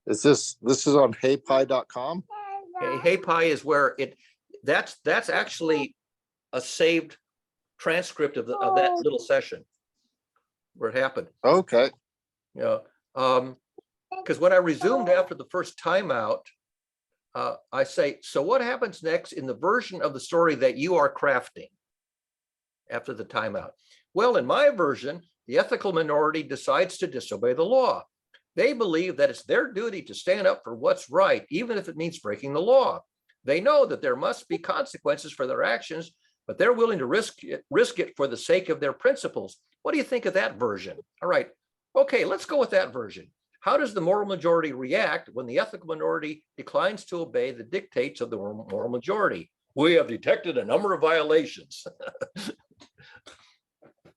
This is on heypi.com? HeyPi is where that's actually a saved transcript of that little session where it happened. Okay. Yeah. Because when I resumed after the first timeout, I say, so what happens next in the version of the story that you are crafting? after the timeout. Well, in my version, the ethical minority decides to disobey the law. They believe that it's their duty to stand up for what's right, even if it means breaking the law. They know that there must be consequences for their actions, but they're willing to risk it for the sake of their principles. What do you think of that version? All right, okay, let's go with that version. How does the moral majority react when the ethical minority declines to obey the dictates of the moral majority? We have detected a number of violations.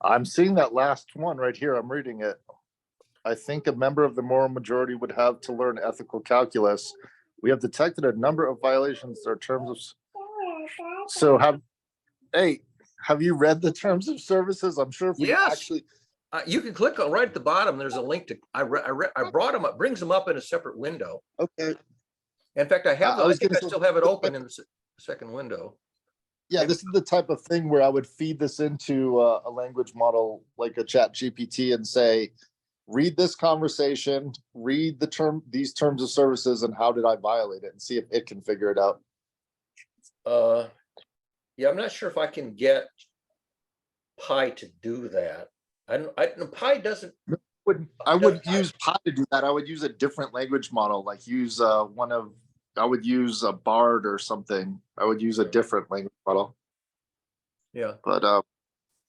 I'm seeing that last one right here. I'm reading it. I think a member of the moral majority would have to learn ethical calculus. We have detected a number of violations in terms of. So have you read the terms of services? I'm sure if we Yes. actually. You can click on right at the bottom. There's a link to. I brought them up. Brings them up in a separate window. Okay. In fact, I have. I think I say- still have it open in the second window. Yeah, this is the type of thing where I would feed this into a language model like a chat GPT and say, read this conversation, read these terms of services, and how did I violate it, and see if it can figure it out. Yeah, I'm not sure if I can get Pi to do that. Pi doesn't. I wouldn't use Pi to do that. I would use a different language model, like use I would use a Bard or something. I would use a different language model. Yeah. But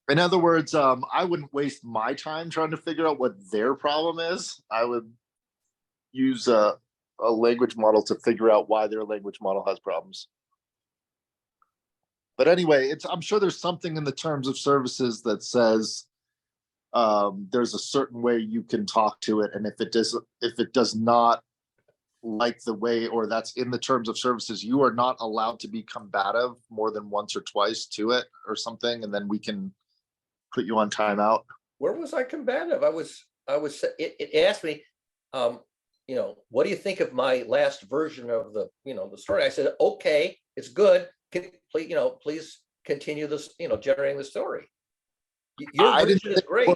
in other words, I wouldn't waste my time trying to figure out what their problem is. I would use a language model to figure out why their language model has problems. But anyway, I'm sure there's something in the terms of services that says there's a certain way you can talk to it, and if it does not like the way, or that's in the terms of services, you are not allowed to be combative more than once or twice to it or something, and then we can put you on timeout. Where was I combative? It asked me, what do you think of my last version of the story? I said, okay, it's good. Please continue this, generating the story. Your version is great.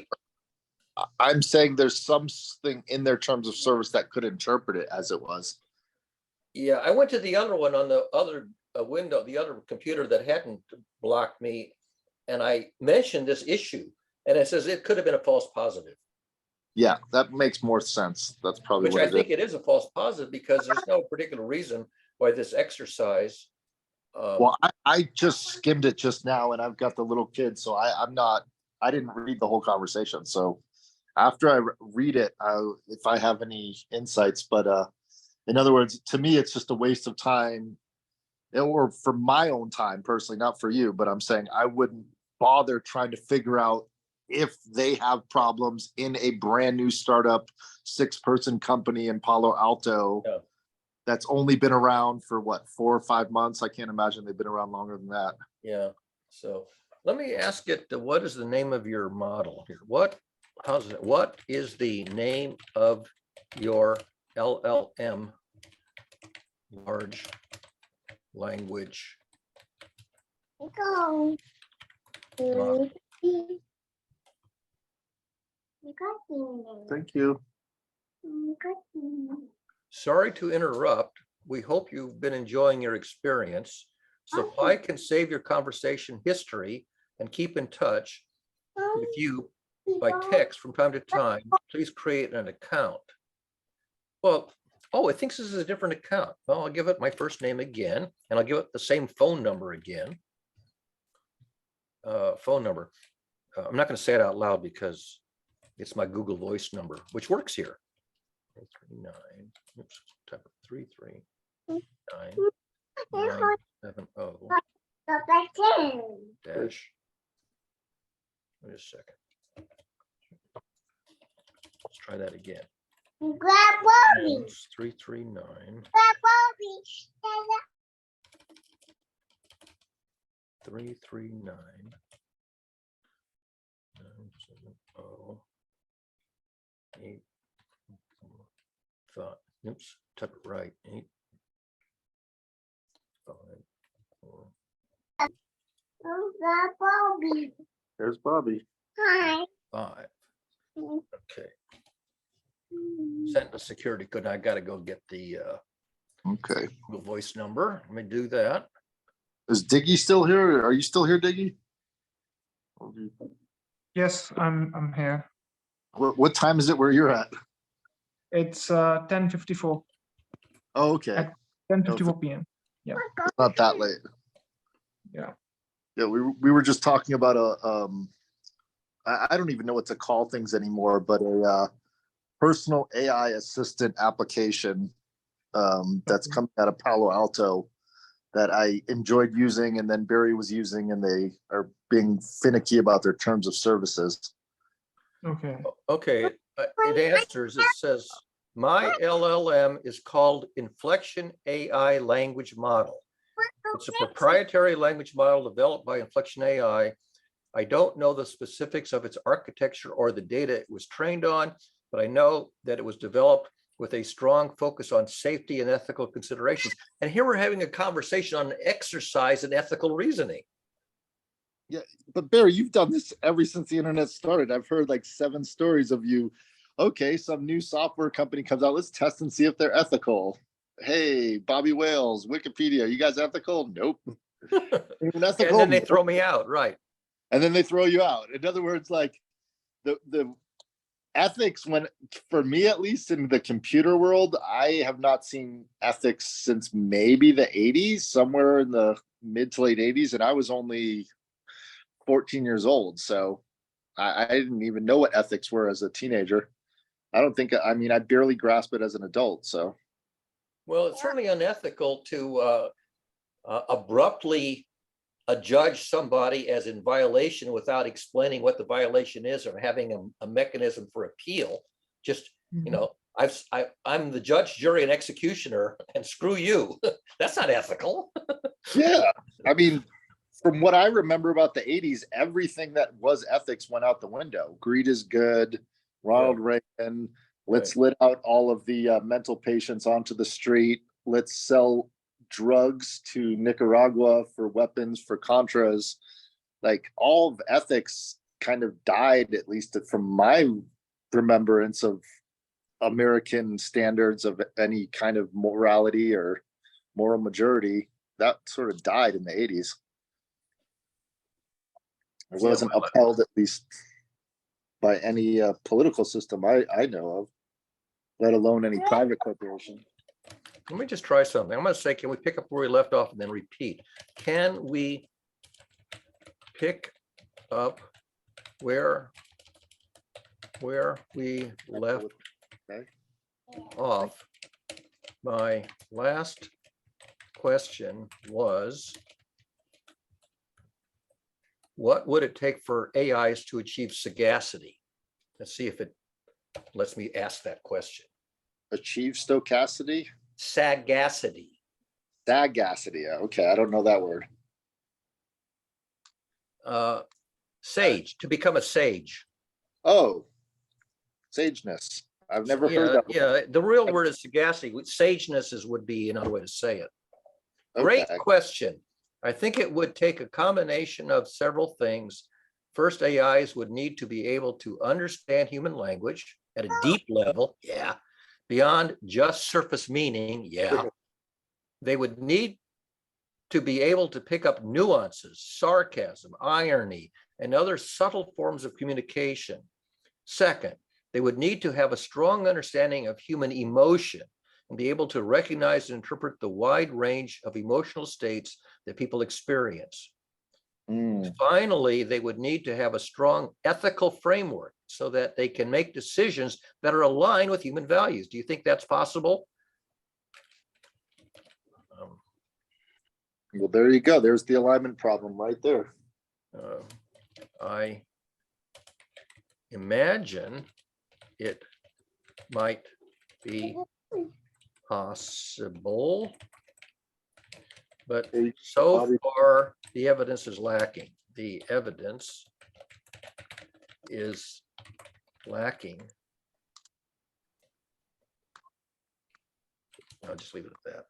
I'm saying there's something in their terms of service that could interpret it as it was. Yeah, I went to the other one on the other window, the other computer that hadn't blocked me, and I mentioned this issue, and it says it could have been a false positive. Yeah, that makes more sense. That's probably Which I think it is a false positive, because there's no particular reason why this exercise. Well, I just skimmed it just now, and I've got the little kid, so I didn't read the whole conversation. So after I read it, if I have any insights, but in other words, to me, it's just a waste of time, or for my own time personally, not for you, but I'm saying I wouldn't bother trying to figure out if they have problems in a brand new startup 6-person company in Palo Alto. Yeah. That's only been around for 4 or 5 months. I can't imagine they've been around longer than that. Yeah. So let me ask it, what is the name of your model here? What is the name of your LLM, large language model? Thank you. Sorry to interrupt. We hope you've been enjoying your experience. So I can save your conversation history and keep in touch with you by text from time to time. Please create an account. Well, it thinks this is a different account. Well, I'll give it my first name again, and I'll give it the same phone number again. Phone number. I'm not going to say it out loud because it's my Google Voice number, which works here. 339. Oops, type of 33970 dash. Wait a second. Let's try that again. 339 339 970 8 5. Oops, type it right. 8 5 4 There's Bobby. 5. Okay. Sent the security code. I got to go get the Okay. voice number. Let me do that. Is Diggy still here? Are you still here, Diggy? Yes, I'm here. What time is it where you're at? It's 10:54 Oh, okay. at 10:54 p.m. Not that late. Yeah. Yeah, we were just talking about I don't even know what to call things anymore, but a personal AI assistant application that's coming out of Palo Alto that I enjoyed using, and then Barry was using, and they are being finicky about their terms of services. Okay. Okay, it answers, it says, my LLM is called Inflection AI Language Model. It's a proprietary language model developed by Inflection AI. I don't know the specifics of its architecture or the data it was trained on, but I know that it was developed with a strong focus on safety and ethical considerations. And here we're having a conversation on exercise and ethical reasoning. Yeah, but Barry, you've done this ever since the internet started. I've heard like 7 stories of you. Okay, some new software company comes out. Let's test and see if they're ethical. Hey, Bobby Wales, Wikipedia, you guys ethical? Nope. And Ethical? then they Nope. throw me out, right? And then they throw you out. In other words, like the ethics, when for me at least in the computer world, I have not seen ethics since maybe the 80s, somewhere in the mid to late 80s, and I was only 14 years old, so I didn't even know what ethics were as a teenager. I don't think, I mean, I barely grasp it as an adult. So Well, it's certainly unethical to abruptly adjudge somebody as in violation without explaining what the violation is or having a mechanism for appeal. Just, you know, I'm the judge, jury, and executioner, and screw you. That's not ethical. yeah, I mean, from what I remember about the 80s, everything that was ethics went out the window. Greed is good. Ronald Reagan. Let's let out all of the mental patients onto the street. Let's sell drugs to Nicaragua for weapons for Contras. Like all of ethics kind of died, at least from my remembrance of American standards of any kind of morality or moral majority. That sort of died in the 80s. It wasn't upheld, at least by any political system I know of, let alone any private corporation. Let me just try something. I'm going to say, can we pick up where we left off and then repeat? Can we pick up where we left off? My last question was, what would it take for AIs to achieve sagacity? Let's see if it lets me ask that question. Achieve stochasticity? Sagacity. Sagacity. Okay, I don't know that word. Sage, to become a sage. Oh, sageness. I've never heard that word. Yeah, the real word is sagacity. Sageness would be another way to say it. Great question. I think it would take a combination of several things. First, AIs would need to be able to understand human language at a deep level, yeah, beyond just surface meaning, yeah. They would need to be able to pick up nuances, sarcasm, irony, and other subtle forms of communication. Second, they would need to have a strong understanding of human emotion and be able to recognize and interpret the wide range of emotional states that people experience. Finally, they would need to have a strong ethical framework so that they can make decisions that are aligned with human values. Do you think that's possible? Well, there you go. There's the alignment problem right there. I imagine it might be possible, but so far the evidence is lacking. The evidence is lacking. I'll just leave it at that.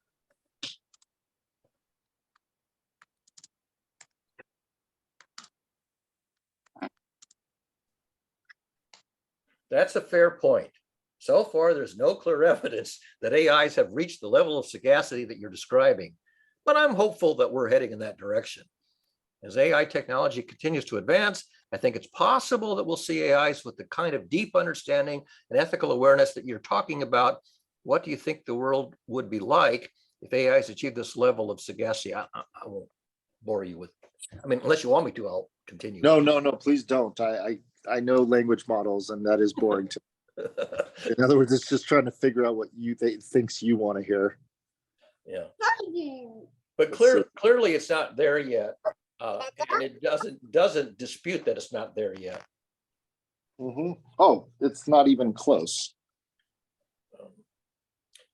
That's a fair point. So far, there's no clear evidence that AIs have reached the level of sagacity that you're describing, but I'm hopeful that we're heading in that direction. As AI technology continues to advance, I think it's possible that we'll see AIs with the kind of deep understanding and ethical awareness that you're talking about. What do you think the world would be like if AIs achieve this level of sagacity? I won't bore you with, I mean, unless you want me to, I'll continue. No, please don't. I know language models, and that is boring to me. In other words, it's just trying to figure out what you thinks you want to hear. Yeah. But clearly it's not there yet. And it doesn't dispute that it's not there yet. Oh, it's not even close.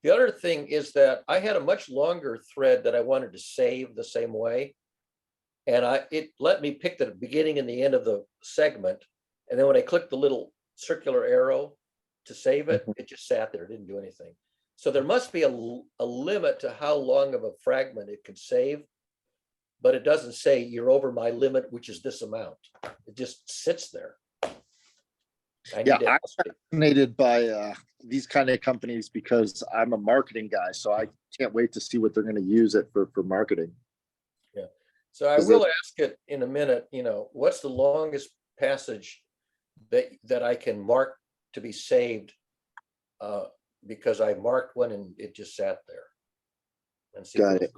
The other thing is that I had a much longer thread that I wanted to save the same way. And it let me pick the beginning and the end of the segment. And then when I clicked the little circular arrow to save it, it just sat there, didn't do anything. So there must be a limit to how long of a fragment it can save. But it doesn't say you're over my limit, which is this amount. It just sits there. I'm fascinated by these kind of companies because I'm a marketing guy, so I can't wait to see what they're going to use it for marketing. Yeah. So I will ask it in a minute, what's the longest passage that I can mark to be saved because I marked one and it just sat there. And see. Got it.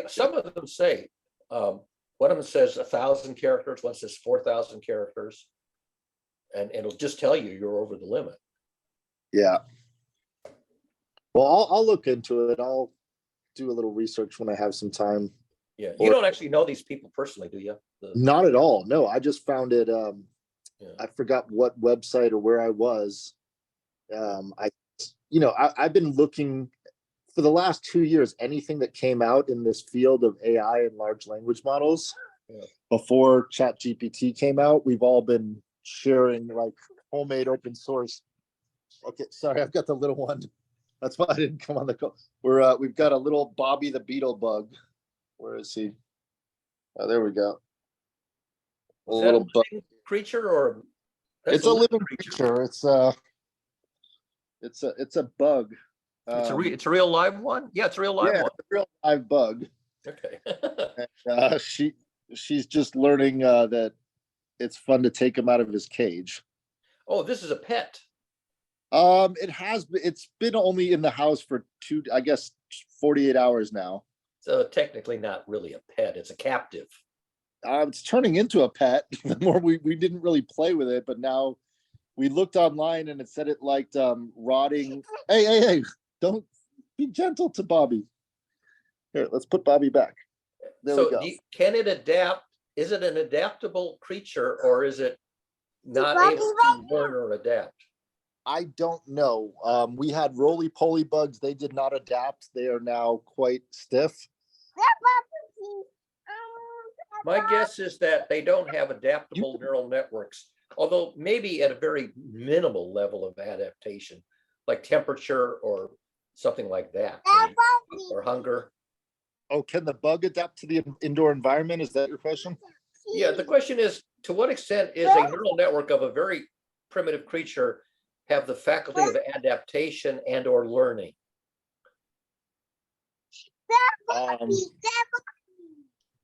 Some of them say, one of them says 1,000 characters, one says 4,000 characters, and it'll just tell you you're over the limit. Yeah. Well, I'll look into it. I'll do a little research when I have some time. Yeah, you don't actually know these people personally, do you? Not at all. No, I just found it. I forgot what website or where I was. I've been looking for the last 2 years, anything that came out in this field of AI and large language models before ChatGPT came out, we've all been sharing like homemade open source. Okay, sorry, I've got the little one. That's why I didn't come on the call. We've got a little Bobby the Beetle bug. Where is he? Oh, there we go. A little bug creature, or it's a living creature. It's a bug. It's a real live one. Yeah, it's a real live one. It's a real live bug. Okay. And, she's just learning that it's fun to take him out of his cage. Oh, this is a pet. It's been only in the house for 48 hours now. So technically not really a pet, it's a captive. It's turning into a pet. The more we didn't really play with it, but now we looked online and it said it liked rotting. Hey, don't be gentle to Bobby. Here, let's put Bobby back. There we go. Can it adapt? Is it an adaptable creature, or is it not able to learn or adapt? I don't know. We had roly-poly bugs. They did not adapt. They are now quite stiff. My guess is that they don't have adaptable neural networks, although maybe at a very minimal level of adaptation, like temperature or something like that, or hunger. Oh, can the bug adapt to the indoor environment? Is that your question? Yeah, the question is, to what extent is a neural network of a very primitive creature have the faculty of adaptation and or learning?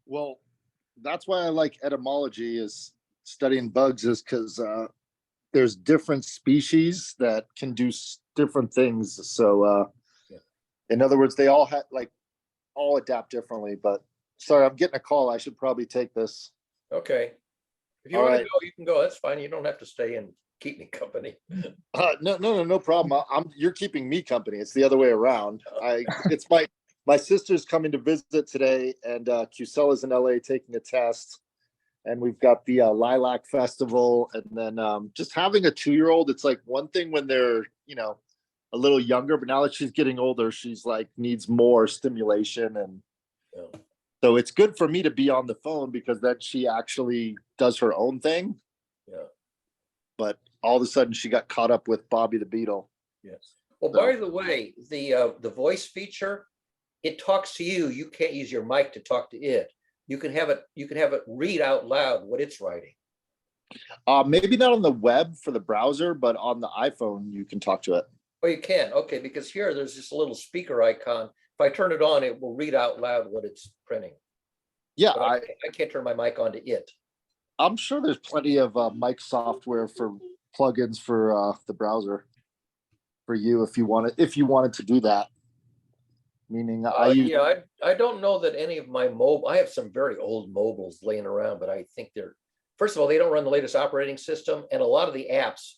Well, that's why I like etymology, is studying bugs, is because there's different species that can do different things. So in other words, they all all adapt differently. But sorry, I'm getting a call. I should probably take this. Okay. If you want to go, you can go. That's fine. You don't have to stay and keep me company. No problem. You're keeping me company. It's the other way around. It's my sister's coming to visit today, and Cusella's in LA taking a test, and we've got the Lilac Festival, and then just having a 2-year-old. It's like one thing when they're a little younger, but now that she's getting older, she's like needs more stimulation, and so it's good for me to be on the phone because then she actually does her own thing. Yeah. But all of a sudden, she got caught up with Bobby the Beetle. Yes. Well, by the way, the voice feature, it talks to you. You can't use your mic to talk to it. You can have it read out loud what it's writing. Maybe not on the web for the browser, but on the iPhone, you can talk to it. Oh, you can. Okay, because here there's just a little speaker icon. If I turn it on, it will read out loud what it's printing. Yeah, but I can't turn my mic on to it. I'm sure there's plenty of mic software for plugins for the browser for you if you wanted to do that. Meaning I use Yeah, I don't know that any of my mobile, I have some very old mobiles laying around, but I think they're, first of all, they don't run the latest operating system, and a lot of the apps,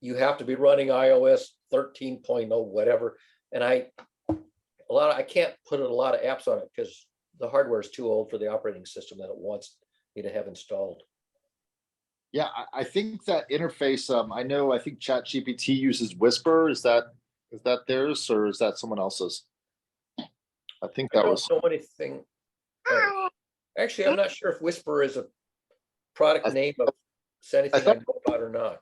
you have to be running iOS 13.0, whatever. And I can't put a lot of apps on it because the hardware is too old for the operating system that it wants me to have installed. Yeah, I think that interface. I think ChatGPT uses Whisper. Is that theirs or is that someone else's? I think I that don't was. know anything. Actually, I'm not sure if Whisper is a product I- name of anything I thought- know about or not.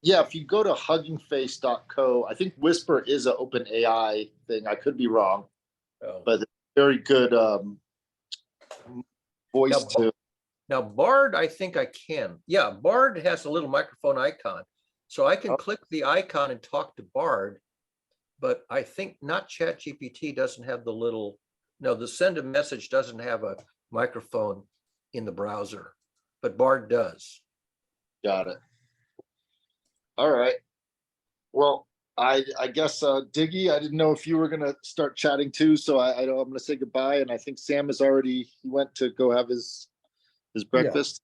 Yeah, if you go to huggingface.co, I think Whisper is an open AI thing. I could be wrong, Oh. but very good voice Now, to. Now Bard, I think I can. Yeah, Bard has a little microphone icon. So I can Oh. click the icon and talk to Bard, but I think not ChatGPT doesn't have the little, no, the send a message doesn't have a microphone in the browser, but Bard does. Got it. All right. Well, I guess Diggy, I didn't know if you were gonna start chatting too, so I know I'm gonna say goodbye. And I think Sam is already he went to go have his breakfast.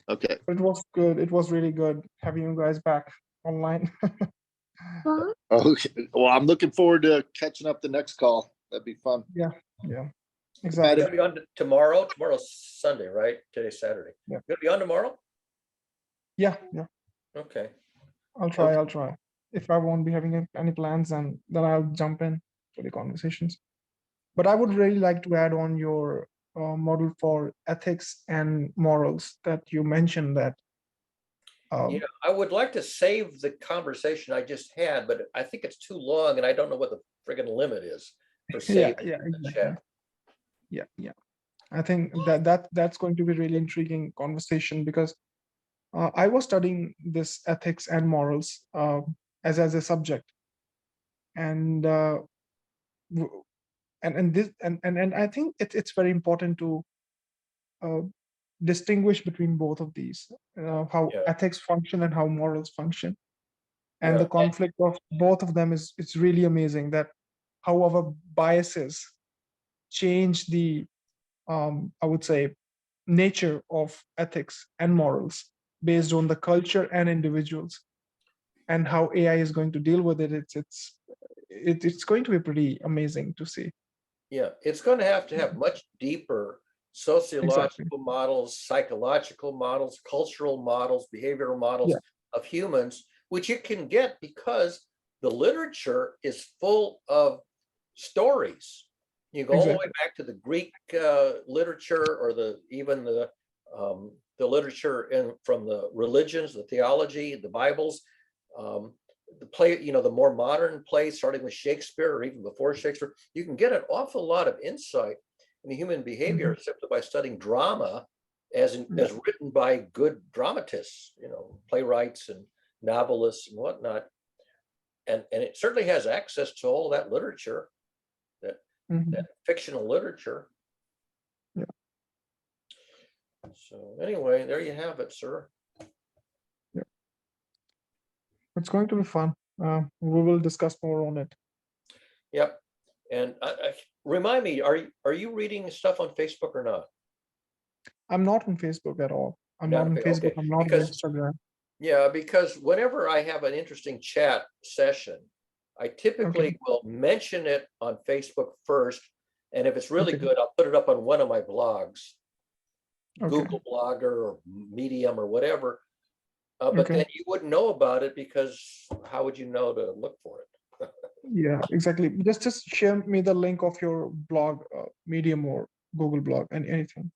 Okay. It was good. It was really good having you guys back online. Okay. Well, I'm looking forward to catching up the next call. That'd be fun. Yeah, You're exactly. gonna be on tomorrow. Tomorrow's Sunday, right? Today's Saturday. Yeah. You're gonna be on tomorrow? Yeah. Okay. I'll try. If I won't be having any plans, and then I'll jump in for the conversations. But I would really like to add on your model for ethics and morals that you mentioned that. Yeah, I would like to save the conversation I just had, but I think it's too long and I don't know what the friggin' limit is for Yeah, saving yeah, in the exactly. chat. Yeah. I think that's going to be really intriguing conversation because I was studying this ethics and morals as a subject, and w- and I think it's very important to uh, distinguish between both of these, how Yeah. ethics function and how morals function, and Yeah. the conflict of both of them is it's really amazing that how our biases change the I would say nature of ethics and morals based on the culture and individuals, and how AI is going to deal with it. It's going to be pretty amazing to see. Yeah, it's going to have much deeper Exactly. sociological models, psychological models, cultural models, behavioral models Yeah. of humans, which it can get because the literature is full of stories. You go all the way Exactly. back to the Greek literature, or even the literature from the religions, the theology, the Bibles. The play, the more modern plays, starting with Shakespeare or even before Shakespeare, you can get an awful lot of insight into human behavior simply by studying drama as written by good dramatists, playwrights and novelists and whatnot. And it certainly has access to all that literature, that fictional literature. Yeah. So anyway, there you have it, sir. Yeah. It's going to be fun. We will discuss more on it. Yep. And remind me, are you reading stuff on Facebook or not? I'm not on Facebook at all. I'm Not not on okay, Facebook. okay. I'm not on Because Instagram. Yeah, because whenever I have an interesting chat session, I typically will mention it on Facebook first. And if it's really Okay. good, I'll put it up on one of my blogs, Okay. Google Blogger or Medium or whatever. But Okay. then you wouldn't know about it because how would you know to look for it? Yeah, exactly. Just share me the link of your blog, Medium or Google blog, and anything.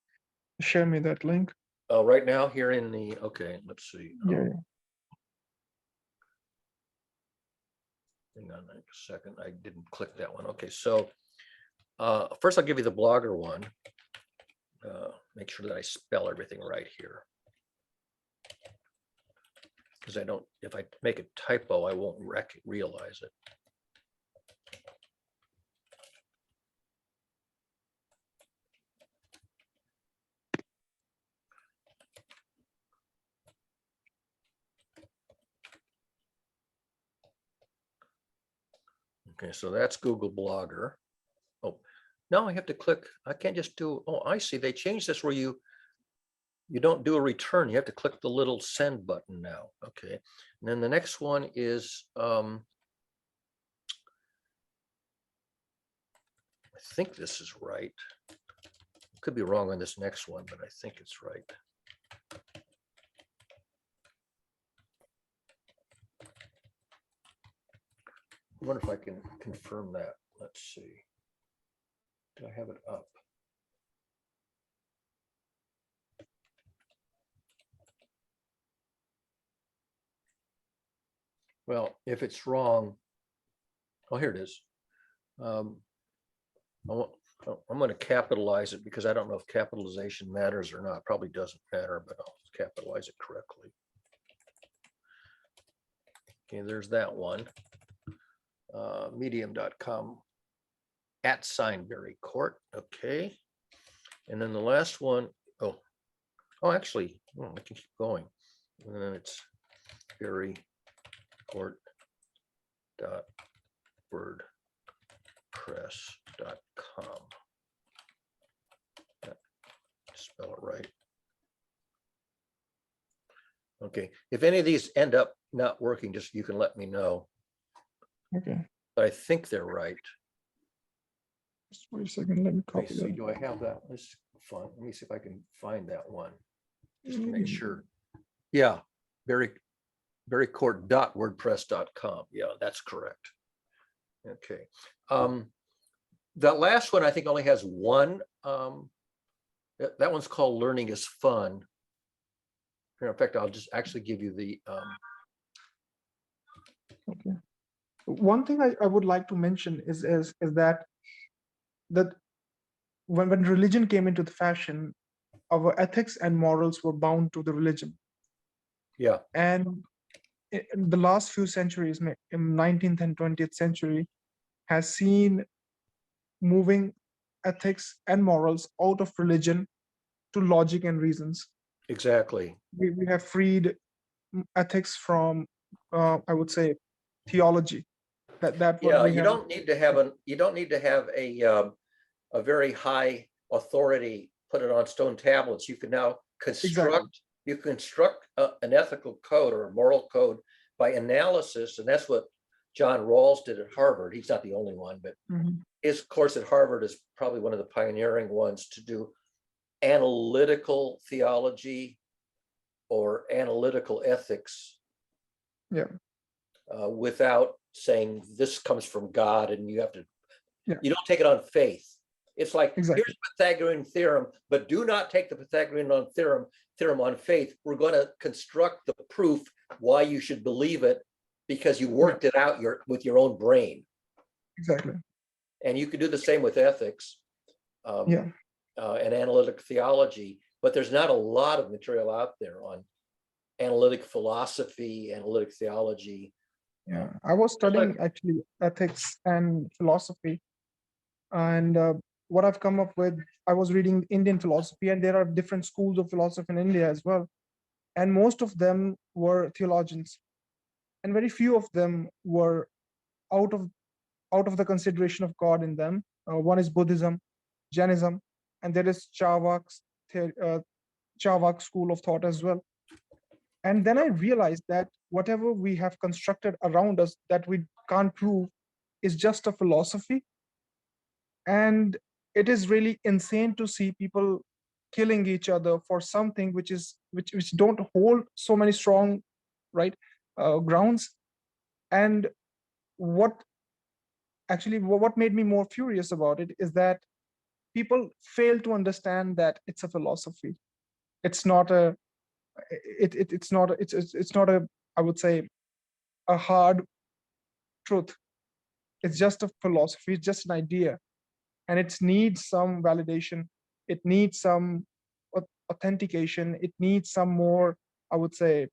Share me that link. Right now here in the, okay, let's see. Yeah. Hang on a second. I didn't click that one. Okay, so first I'll give you the blogger one. Make sure that I spell everything right here. Because if I make a typo, I won't realize it. Okay, so that's Google Blogger. Oh, now I have to click. I can't just do, oh, I see. They changed this where you don't do a return. You have to click the little send button now. Okay. And then the next one is, I think this is right. Could be wrong on this next one, but I think it's right. I wonder if I can confirm that. Let's see. Do I have it up? Well, if it's wrong, oh, here it is. I'm going to capitalize it because I don't know if capitalization matters or not. Probably doesn't matter, but I'll capitalize it correctly. Okay, there's that one. Medium.com @Barry Court. Okay. And then the last one, oh, actually, I can keep going. And then it's Barry Court.wordpress.com. Spell it right. Okay, if any of these end up not working, just you can let me know. Okay. But I think they're right. Just wait a second. Let me Let me copy see, that. do I have that? Let's fun. Let me see if I can find that one. Just to make sure. Yeah, berrycourt.wordpress.com. Yeah, that's correct. Okay. That last one I think only has one. That one's called Learning is Fun. Here, in fact, I'll just actually give you the Okay. One thing I would like to mention is that when religion came into the fashion, our ethics and morals were bound to the religion. yeah, And in the last few centuries, in 19th and 20th century, has seen moving ethics and morals out of religion to logic and reasons. exactly. We have freed ethics from, I would say, theology. That what Yeah, we you have. don't need to have a very high authority put it on stone tablets. You can now construct an ethical code or a moral code by analysis, and that's what John Rawls did at Harvard. He's not the only one, but Mhm. his course at Harvard is probably one of the pioneering ones to do analytical theology or analytical ethics. Yeah. Without saying this comes from God and you have to, Yeah. you don't take it on faith. It's like, Exactly. here's the Pythagorean theorem, but do not take the Pythagorean theorem on faith. We're going to construct the proof why you should believe it because you worked it out with your own brain. Exactly. And you can do the same with ethics and analytic theology, but there's not a lot of material out there on analytic philosophy, analytic theology. Yeah, I was studying actually ethics and philosophy, and what I've come up with, I was reading Indian philosophy, and there are different schools of philosophy in India as well, and most of them were theologians, and very few of them were out of the consideration of God in them. One is Buddhism, Jainism, and there is Charvak school of thought as well. And then I realized that whatever we have constructed around us that we can't prove is just a philosophy. And it is really insane to see people killing each other for something which don't hold so many strong, right, grounds. And what made me more furious about it is that people fail to understand that it's a philosophy. It's not a it's not a, I would say, a hard truth. It's just a philosophy, it's just an idea, and it needs some validation, it needs some authentication, it needs some more, I would say,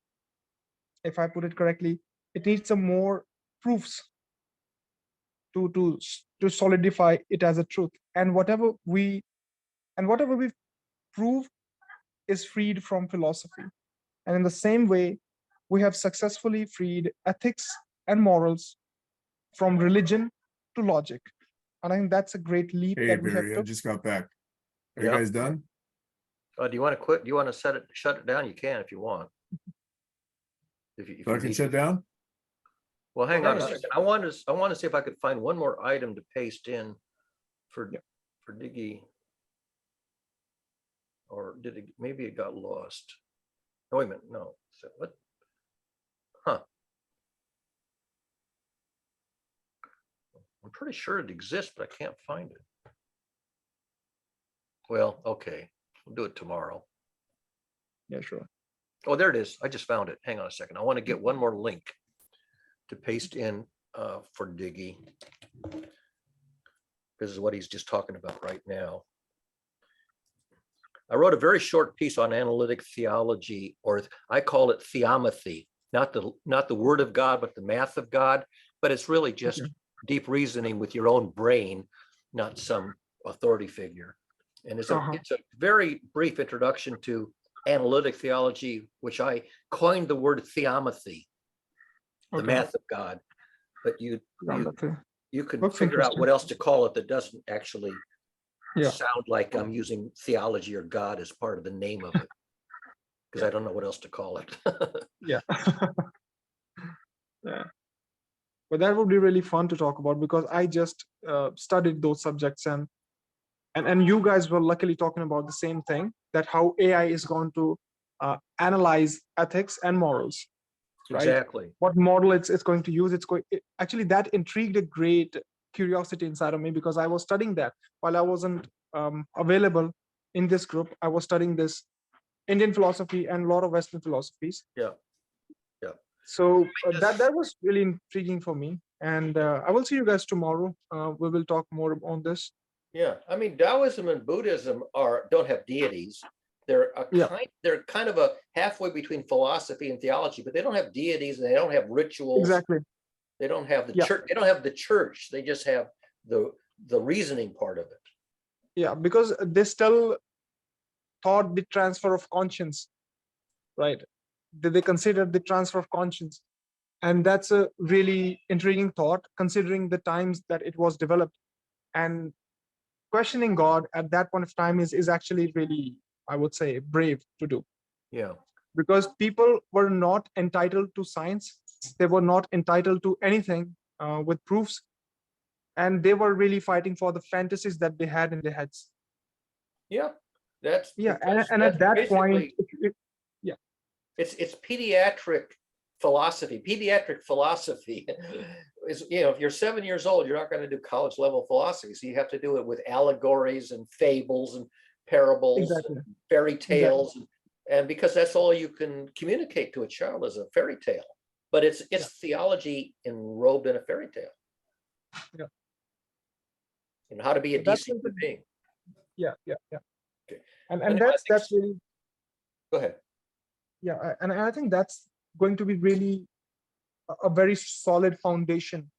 if I put it correctly, it needs some more proofs to solidify it as a truth. And whatever we prove is freed from philosophy. And in the same way, we have successfully freed ethics and morals from religion to logic. And I think that's a great leap Hey, that we have Barry, I took. just got back. Are you Yeah. guys done? Do you want to quit? Do you want to shut it down? You can if you want. If So I you can need shut to. down? Well, hang on a Yeah. second. I want to see if I could find one more item to paste in for Yeah. Diggy. Or did it, maybe it got lost. No, wait a minute, no. So what? Huh. I'm pretty sure it exists, but I can't find it. Well, okay, we'll do it tomorrow. Yeah, sure. Oh, there it is. I just found it. Hang on a second. I want to get one more link to paste in for Diggy. This is what he's just talking about right now. I wrote a very short piece on analytic theology, or I call it theomathy, not the word of God, but the math of God. But it's really just deep reasoning with your own brain, not some authority figure. And it's a very brief introduction to analytic theology, which I coined the word theomathy, the math of God. But you could That's figure out interesting. what else to call it that doesn't actually Yeah. sound like I'm using theology or God as part of the name of it, because I don't know what else to call it. Yeah. Yeah. But that would be really fun to talk about, because I just studied those subjects, and you guys were luckily talking about the same thing, that how AI is going to analyze ethics and morals. Right? Exactly. What model it's going to use. Actually, that intrigued a great curiosity inside of me, because I was studying that while I wasn't available in this group. I was studying this Indian philosophy and a lot of Western philosophies. Yeah. Yeah. So that was really intriguing for me. And I will see you guys tomorrow. We will talk more on this. Yeah. I mean, Taoism and Buddhism don't have deities. They're they're kind of a halfway between philosophy and theology, but they don't have deities and they don't have rituals. Exactly. They don't have the church. They don't have the church. They just have the reasoning part of it. Yeah, because they still thought the transfer of conscience, right? They considered the transfer of conscience, and that's a really intriguing thought, considering the times that it was developed. And questioning God at that point of time is actually really, I would say, brave to do. Yeah. Because people were not entitled to science. They were not entitled to anything with proofs. And they were really fighting for the fantasies that they had in their heads. Yeah. That's and at that point, it's pediatric philosophy. Pediatric philosophy is, if you're 7 years old, you're not going to do college level philosophy. So you have to do it with allegories and fables and parables, and fairy tales. And because that's all you can communicate to a child is a fairy tale. But it's theology enrobed in a fairy tale. Yeah. And how to be a decent human being. Yeah. Okay. And that's really. Go ahead. Yeah, and I think that's going to be really a very solid foundation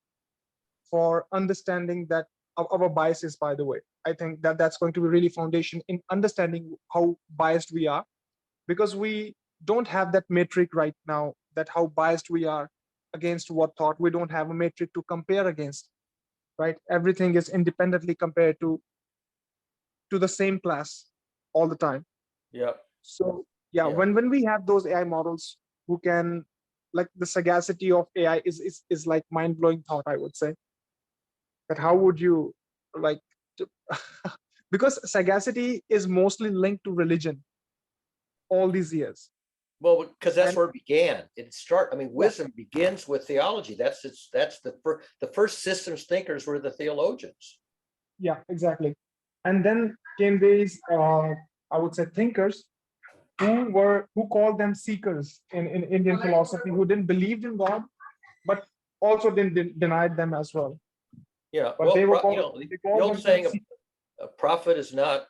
for understanding that our biases. By the way, I think that's going to be really foundation in understanding how biased we are, because we don't have that metric right now, that how biased we are against what thought. We don't have a metric to compare against, right? Everything is independently compared to the same class all the time. Yeah. So when we have those AI models who can, like, the sagacity of AI is like mind-blowing thought, I would say. But how would you because sagacity is mostly linked to religion all these years. Well, because that's where it began. Wisdom begins with theology. That's the first systems thinkers were the theologians. Yeah, exactly. And then came these I would say thinkers who called them seekers in Indian philosophy, who didn't believe in God, but also didn't denied them as well. Yeah. But they were the old saying, a prophet is not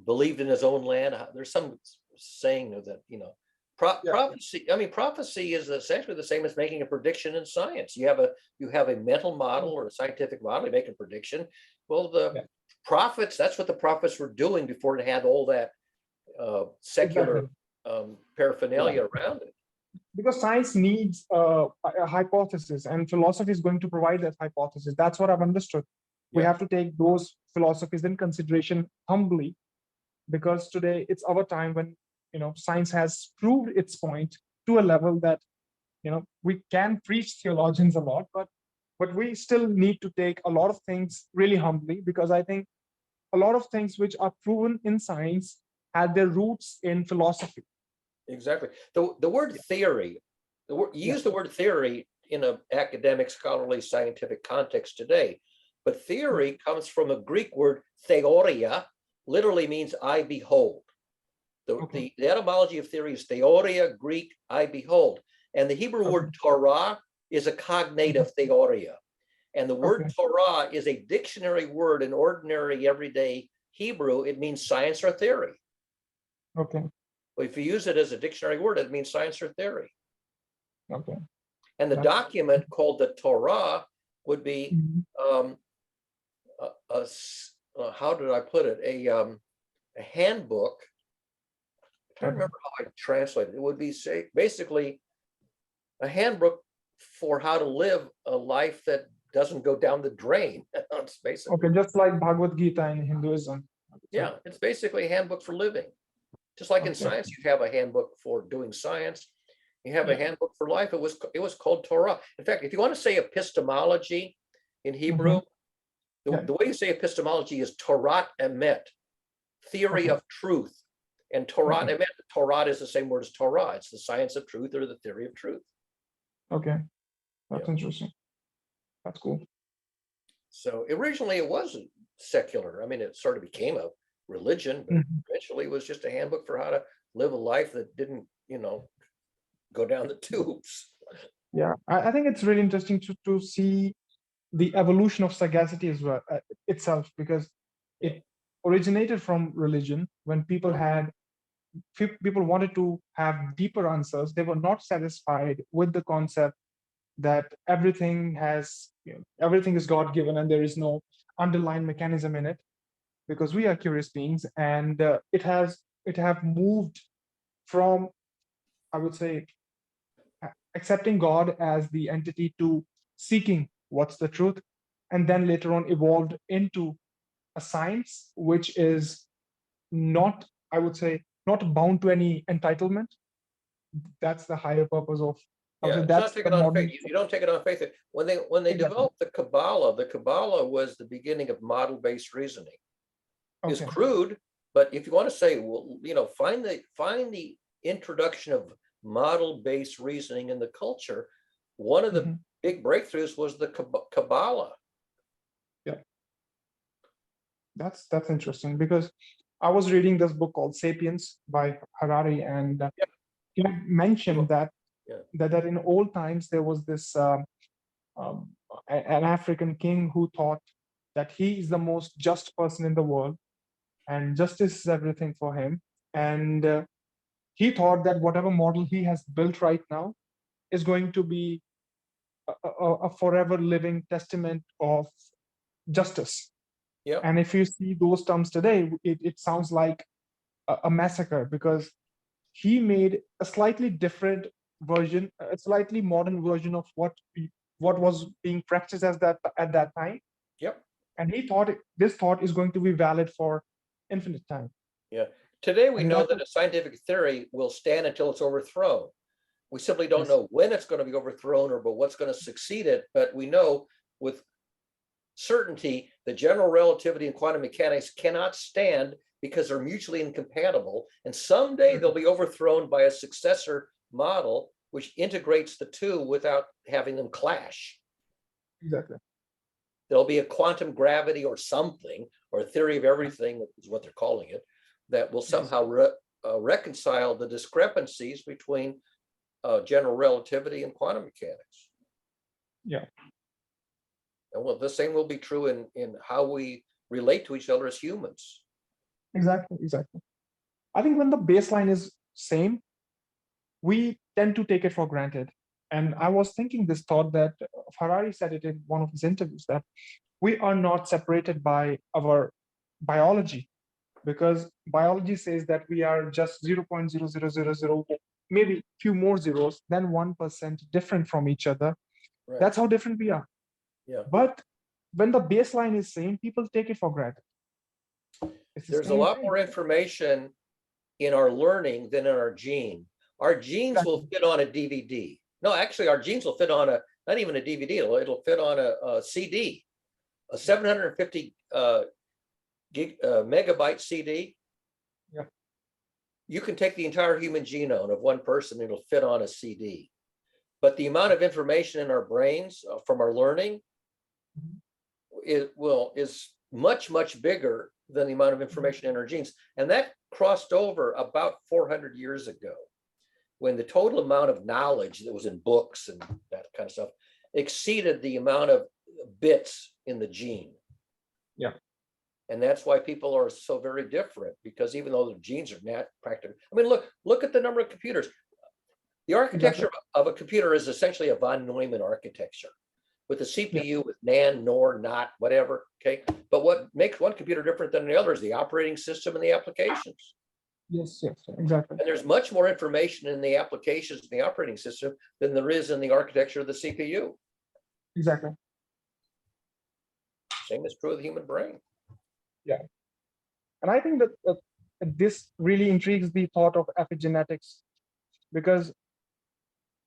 believed in his own land. There's some saying that, prophecy. Prophecy is essentially the same as making a prediction in science. You have a mental model or a scientific model. You make a prediction. Well, prophets. That's what the prophets were doing before they had all that secular paraphernalia around it. because science needs a hypothesis, and philosophy is going to provide that hypothesis. That's what I've understood. We Yeah. have to take those philosophies in consideration humbly, because today it's our time when science has proved its point to a level that we can preach theologians a lot, but we still need to take a lot of things really humbly, because I think a lot of things which are proven in science had their roots in philosophy. Exactly. The word theory, you Yeah. use the word theory in an academic, scholarly, scientific context today, but theory comes from a Greek word theoria, literally means I behold. Okay. The etymology of theory is theoria, Greek, I behold. And the Hebrew word Torah is a cognate of theoria. And the word Okay. Torah is a dictionary word in ordinary, everyday Hebrew. It means science or theory. Okay. If you use it as a dictionary word, it means science or theory. Okay. And the That's- document called the Torah would be, Mhm. how did I put it? A handbook. I'm trying to remember how I translated it. It would be basically a handbook for how to live a life that doesn't go down the drain. It's basically, Okay, just like Bhagavad Gita in Hinduism. yeah, it's basically a handbook for living. Just like in Okay. science, you have a handbook for doing science. You have a Yeah. handbook for life. It was called Torah. In fact, if you want to say epistemology in Hebrew, Yeah. the way you say epistemology is Torat emet, theory Okay. of truth. And Torat Okay. emet, Torat is the same word as Torah. It's the science of truth or the theory of truth. Okay. That's Yeah. interesting. That's cool. So originally it wasn't secular. I mean, it sort of became a religion, but Mhm. eventually it was just a handbook for how to live a life that didn't, go down the tubes. Yeah, I think it's really interesting to see the evolution of sagacity as well itself, because it originated from religion when people wanted to have deeper answers. They were not satisfied with the concept that everything is God given and there is no underlying mechanism in it, because we are curious beings, and it have moved from, I would say, accepting God as the entity to seeking what's the truth, and then later on evolved into a science which is not, I would say, not bound to any entitlement. That's the higher purpose of, I would Yeah, say, it's not that's the taken on modern. faith. You don't take it on faith. When they Exactly. developed the Kabbalah was the beginning of model-based reasoning. It's Okay. crude, but if you want to say, well, find the introduction of model-based reasoning in the culture, one of the Mhm. big breakthroughs was the Kabbalah. Yeah, that's interesting, because I was reading this book called *Sapiens* by Harari, and Yeah. he mentioned that Yeah. that in old times there was this an African king who thought that he is the most just person in the world, and justice is everything for him. And he thought that whatever model he has built right now is going to be a forever living testament of justice. Yeah. And if you see those terms today, it sounds like a massacre, because he made a slightly different version, a slightly modern version of what was being practiced at that time. Yep. And he thought this thought is going to be valid for infinite time. Yeah. Today we And know that that a scientific theory will stand until it's overthrown. We simply don't Yes. know when it's going to be overthrown or but what's going to succeed it. But we know with certainty that general relativity and quantum mechanics cannot stand because they're mutually incompatible. And someday they'll be overthrown by a successor model which integrates the two without having them clash. Exactly. There'll be a quantum gravity or something, or a theory of everything is what they're calling it, that will somehow reconcile the discrepancies between general relativity and quantum mechanics. Yeah. And well, the same will be true in how we relate to each other as humans. Exactly. I think when the baseline is same, we tend to take it for granted. And I was thinking this thought that Harari said it in one of his interviews, that we are not separated by our biology, because biology says that we are just 0.0000 maybe few more zeros than 1% different from each other. Right. That's how different we are. Yeah. But when the baseline is same, people take it for granted. It's the There's a same lot thing. more information in our learning than in our gene. Our genes will fit on a DVD. No, actually, our genes will fit on a, not even a DVD, it'll fit on a CD, a 750 megabyte CD. Yeah. You can take the entire human genome of one person, it'll fit on a CD. But the amount of information in our brains from our learning is much, much bigger than the amount of information in our genes. And that crossed over about 400 years ago, when the total amount of knowledge that was in books and that kind of stuff exceeded the amount of bits in the gene. Yeah. And that's why people are so very different, because even though the genes are not practical. I mean, look at the number of computers. The architecture of a computer is essentially a von Neumann architecture, with the CPU, with NAND, NOR, NOT, whatever, okay? But what makes one computer different than the other is the operating system and the applications. Yes, exactly. And there's much more information in the applications and the operating system than there is in the architecture of the CPU. Exactly. Same is true of the human brain. Yeah. And I think that this really intrigues the thought of epigenetics, because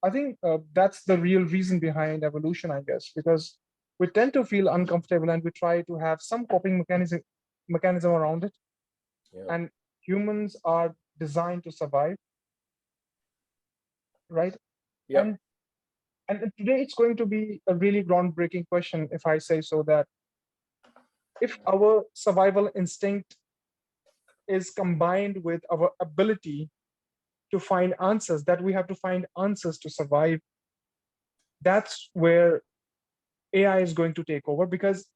I think that's the real reason behind evolution, I guess, because we tend to feel uncomfortable and we try to have some coping mechanism around it. Yeah. And humans are designed to survive, right? Yep. And today it's going to be a really groundbreaking question, if I say so, that if our survival instinct is combined with our ability to find answers, that we have to find answers to survive, that's where AI is going to take over, because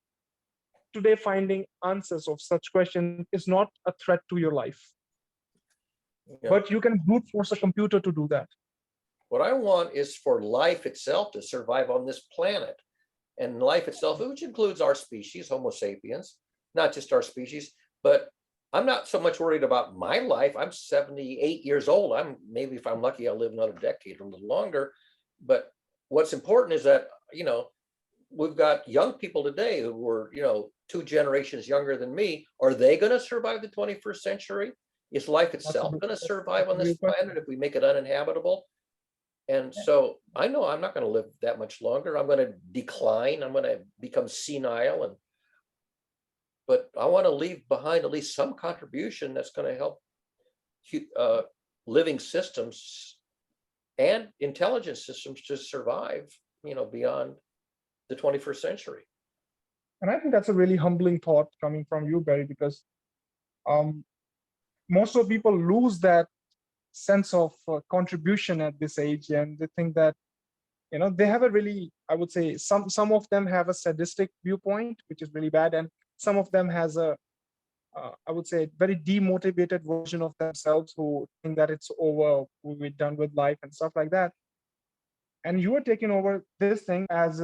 today finding answers of such questions is not a threat to your life. Yeah. But you can brute force a computer to do that. What I want is for life itself to survive on this planet. And life itself, which includes our species, Homo sapiens, not just our species, but I'm not so much worried about my life. I'm 78 years old. Maybe if I'm lucky, I'll live another decade or a little longer. But what's important is that, we've got young people today who were, 2 generations younger than me. Are they going to survive the 21st century? Is life itself going to survive on this planet if we make it uninhabitable? And so I know I'm not going to live that much longer. I'm going to decline. I'm going to become senile. But I want to leave behind at least some contribution that's going to help living systems and intelligent systems to survive, beyond the 21st century. And I think that's a really humbling thought coming from you, Barry, because most of people lose that sense of contribution at this age, and they think that they have a really, I would say, some of them have a sadistic viewpoint, which is really bad, and some of them has a I would say very demotivated version of themselves who think that it's over, we're done with life and stuff like that. And you are taking over this thing as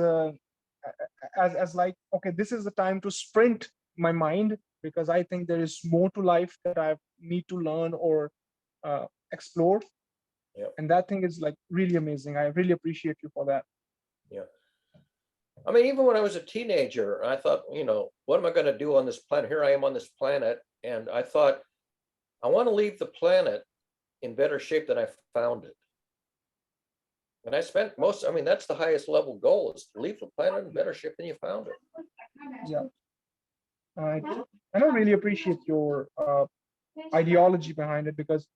like, okay, this is the time to sprint my mind, because I think there is more to life that I need to learn or explore. Yep. And that thing is like really amazing. I really appreciate you for that. Yeah. I mean, even when I was a teenager, I thought, what am I going to do on this planet? Here I am on this planet. And I thought, I want to leave the planet in better shape than I found it. And I spent that's the highest level goal, is to leave the planet in better shape than you found it. Yeah. I don't really appreciate your ideology behind it, because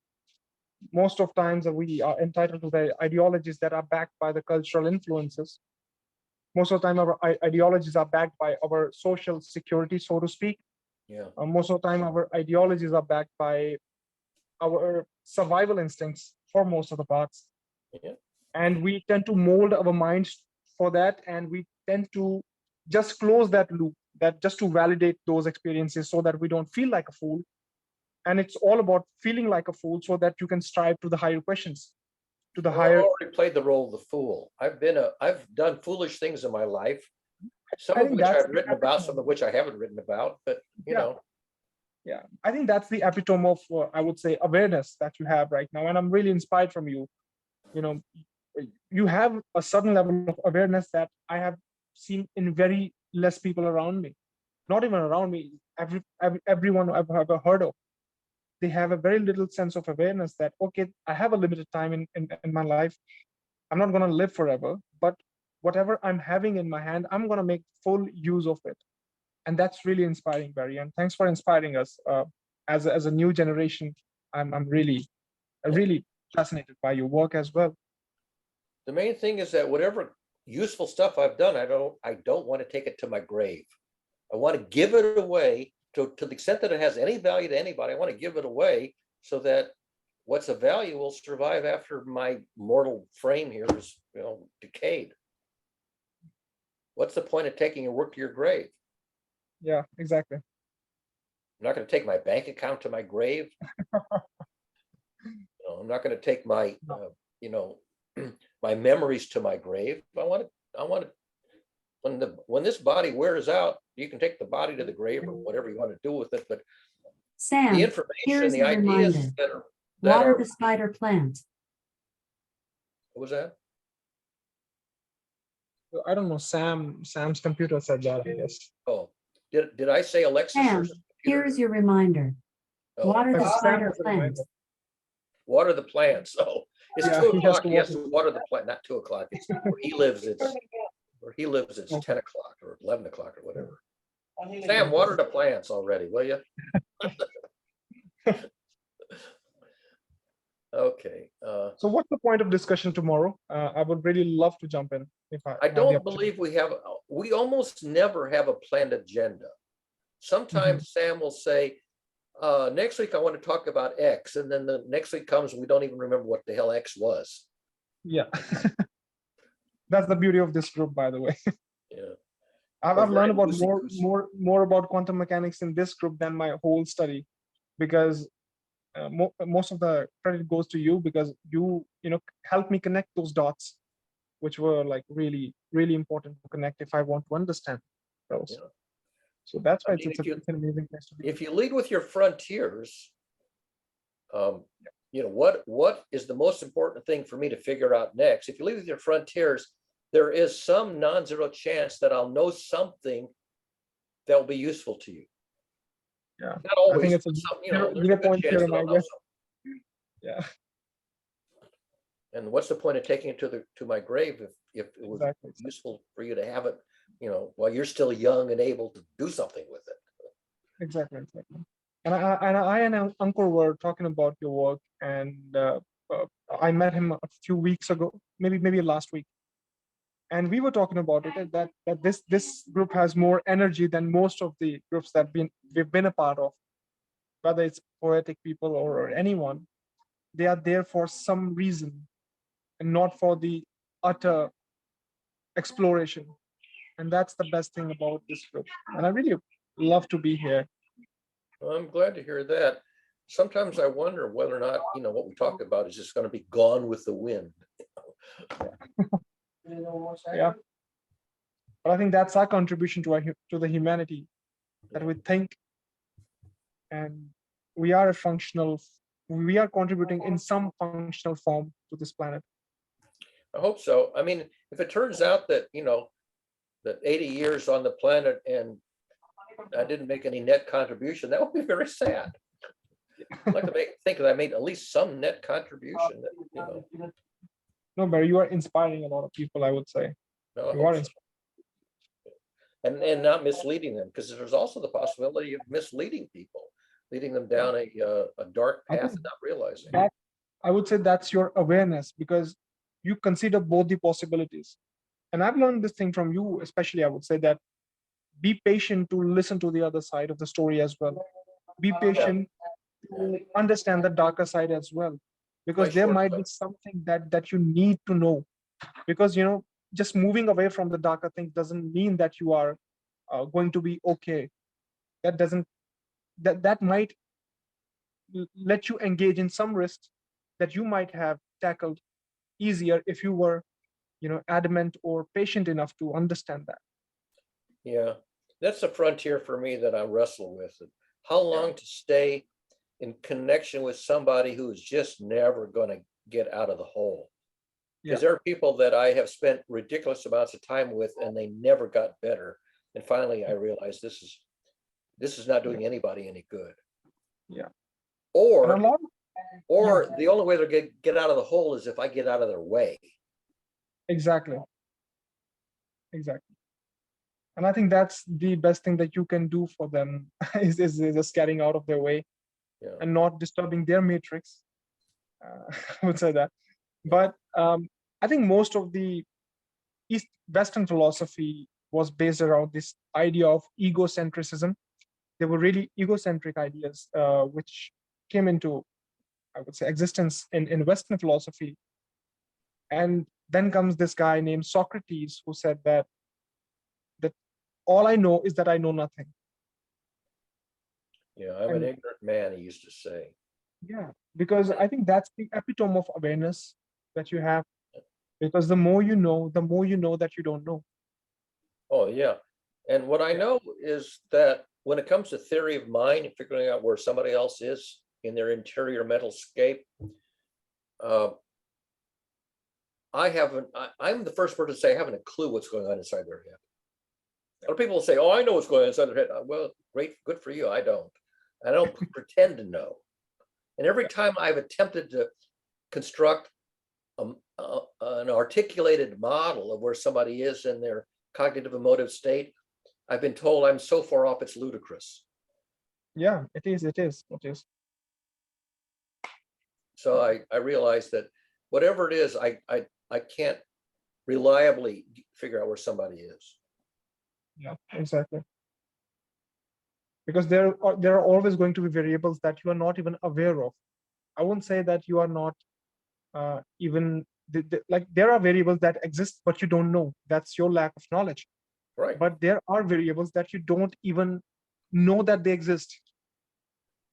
most of times we are entitled to the ideologies that are backed by the cultural influences. Most of the time our ideologies are backed by our social security, so to speak. Yeah. Most of the time our ideologies are backed by our survival instincts for most of the parts. Yeah. And we tend to mold our minds for that, and we tend to just close that loop, that just to validate those experiences so that we don't feel like a fool. And it's all about feeling like a fool so that you can strive to the higher questions, to the Well, higher. I've already played the role of the fool. I've done foolish things in my life, some I of think which that's I've written about, some of which I haven't written about, but Yeah. Yeah, I think that's the epitome of, I would say, awareness that you have right now. And I'm really inspired from you. You know, you have a certain level of awareness that I have seen in very less people around me. Not even around me, everyone I've ever heard of. They have a very little sense of awareness that, okay, I have a limited time in my life. I'm not going to live forever, but whatever I'm having in my hand, I'm going to make full use of it. And that's really inspiring, Barry. And thanks for inspiring us as a new generation. I'm really fascinated by your work as well. The main thing is that whatever useful stuff I've done, I don't want to take it to my grave. I want to give it away to the extent that it has any value to anybody. I want to give it away so that what's of value will survive after my mortal frame here is, decayed. What's the point of taking your work to your grave? Yeah, exactly. I'm not going to take my bank account to my grave. I'm not going to take my, my memories to my grave. I want to, when this body wears out, you can take the body to the grave or whatever you want to do with it. But Sam, the information, here's the a ideas reminder. that are, Water the spider plant. what was that? I don't know. Sam's computer said that, I guess. Oh, did I say Alexis? Sam, or computer? here's your reminder. Oh, Water the Sam spider has a plant. reminder. water the plants. Oh, it's Yeah, 2 he has o'clock. to He has water- to water the plant. Not 2 o'clock. It's where he lives. It's Okay. 10 o'clock or 11 o'clock or whatever. Sam, water the plants already, will you? Okay. So what's the point of discussion tomorrow? I would really love to jump in if I I have the don't opportunity. believe we almost never have a planned agenda. Sometimes Sam will say, next week I want to talk about X, and then the next week comes and we don't even remember what the hell X was. Yeah. That's the beauty of this group, by the way. Yeah. I've We're learned very about loosey-goosey. more about quantum mechanics in this group than my whole study, because most of the credit goes to you, because you helped me connect those dots, which were like really important to connect if I want to understand those. Yeah. So that's why I mean, it's an amazing place to be. If you lead with your frontiers, what is the most important thing for me to figure out next? If you lead with your frontiers, there is some non-zero chance that I'll know something that will be useful to you. Yeah, Not always, I think it's a but some, there's a 0 good point chance theorem, that I I'll know guess. something. Yeah, And what's the point of taking it to my grave if it would exactly. be useful for you to have it, while you're still young and able to do something with it. Exactly. And I and Ankur were talking about your work, and I met him a few weeks ago, maybe last week, and we were talking about it, that this group has more energy than most of the groups that we've been a part of, whether it's poetic people or anyone. They are there for some reason, and not for the utter exploration. And that's the best thing about this group. And I really love to be here. Well, I'm glad to hear that. Sometimes I wonder whether or not, what we talk about is just going to be gone with the wind. Yeah. But I think that's our contribution to the humanity, that we think, and we are contributing in some functional form to this planet. I hope so. I mean, if it turns out that, that 80 years on the planet and I didn't make any net contribution, that would be very sad. I'd like to think that I made at least some net contribution. That, No, Barry, you are inspiring a lot of people, I would say. no, I You hope are so. inspiring. And not misleading them, because there's also the possibility of misleading people, leading them down a dark I path think and not realizing. I would say that's your awareness, because you consider both the possibilities. And I've learned this thing from you, especially. I would say that be patient to listen to the other side of the story as well. Be patient to understand the darker side as well, because there might be something that you need to know. Because just moving away from the darker things doesn't mean that you are going to be okay. That might let you engage in some risks that you might have tackled easier if you were adamant or patient enough to understand that. Yeah, that's a frontier for me that I wrestle with. how long to stay in connection with somebody who is just never going to get out of the hole. Because there are people that I have spent ridiculous amounts of time with and they never got better. And finally, I realized this is not doing anybody any good. Yeah. And a Or lot the only way they're going to get out of the hole is if I get out of their way. exactly. Exactly. And I think that's the best thing that you can do for them is just getting out of their way Yeah. and not disturbing their matrix. I would say that. But I think most of the Western philosophy was based around this idea of egocentrism. They were really egocentric ideas, which came into, I would say, existence in Western philosophy. And then comes this guy named Socrates, who said that all I know is that I know nothing. Yeah, I'm an ignorant man, he used to say. Yeah, because I think that's the epitome of awareness that you have. Because the more you know that you don't know. Oh, yeah. And what I know is that when it comes to theory of mind and figuring out where somebody else is in their interior mental scape, I'm the first person to say I haven't a clue what's going on inside their head. A lot of people say, oh, I know what's going on inside their head. Well, great, good for you. I don't pretend to know. And every time I've attempted to construct an articulated model of where somebody is in their cognitive emotive state, I've been told I'm so far off, it's ludicrous. Yeah, it is. So I realized that whatever it is, I can't reliably figure out where somebody is. Yeah, exactly. Because there are always going to be variables that you are not even aware of. I won't say that you are not even like there are variables that exist, but you don't know. That's your lack of knowledge. Right. But there are variables that you don't even know that they exist.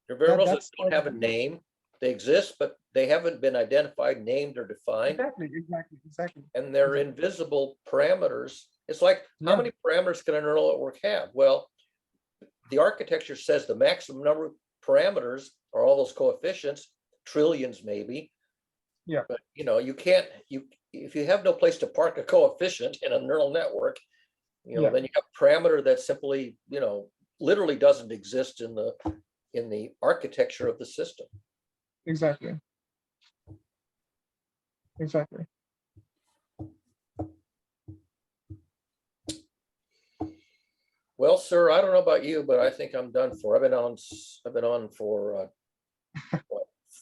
They're variables that That's don't have a name. They exist, but they haven't been identified, named, or defined. Exactly. And they're invisible parameters. It's like, how many parameters can a neural network have? Well, the architecture says the maximum number of parameters are all those coefficients, trillions maybe. Yeah. But you can't, if you have no place to park a coefficient in a neural network, then you have a parameter that simply, literally doesn't exist in the architecture of the system. Exactly. Well, sir, I don't know about you, but I think I'm done for. I've been on for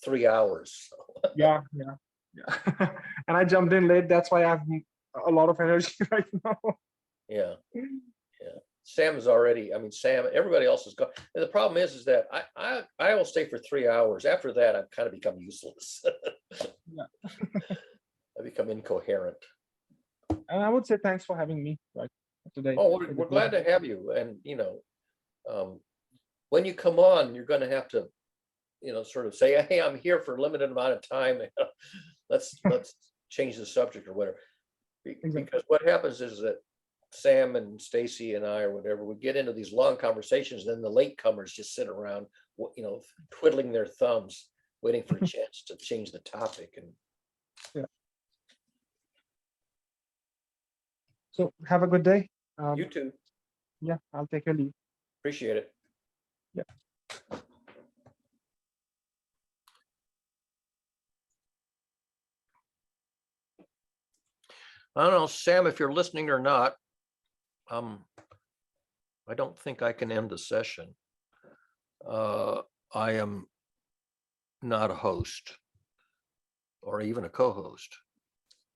3 hours. Yeah. And I jumped in late. That's why I have a lot of energy right now. Yeah. Sam is already, Sam, everybody else is gone. And the problem is that I will stay for 3 hours. After that, I've kind of become useless. Yeah. I become incoherent. And I would say thanks for having me today. Oh, we're glad to have you. And, when you come on, you're going to have to, sort of say, hey, I'm here for a limited amount of time. Let's change the subject or whatever. Because what happens is that Sam and Stacy and I, or whatever, would get into these long conversations. Then the latecomers just sit around, twiddling their thumbs, waiting for a chance to change the topic. And so have a good day. You too. Yeah, I'll take your leave. Appreciate it. Yeah. I don't know, Sam, if you're listening or not. I don't think I can end the session. I am not a host or even a co-host.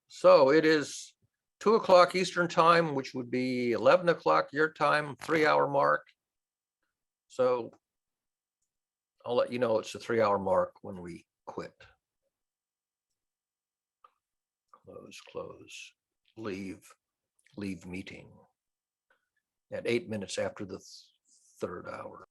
So it is 2 o'clock Eastern time, which would be 11 o'clock your time, 3-hour mark. So I'll let you know it's a 3-hour mark when we quit. Close, leave meeting at 8 minutes after the 3rd hour.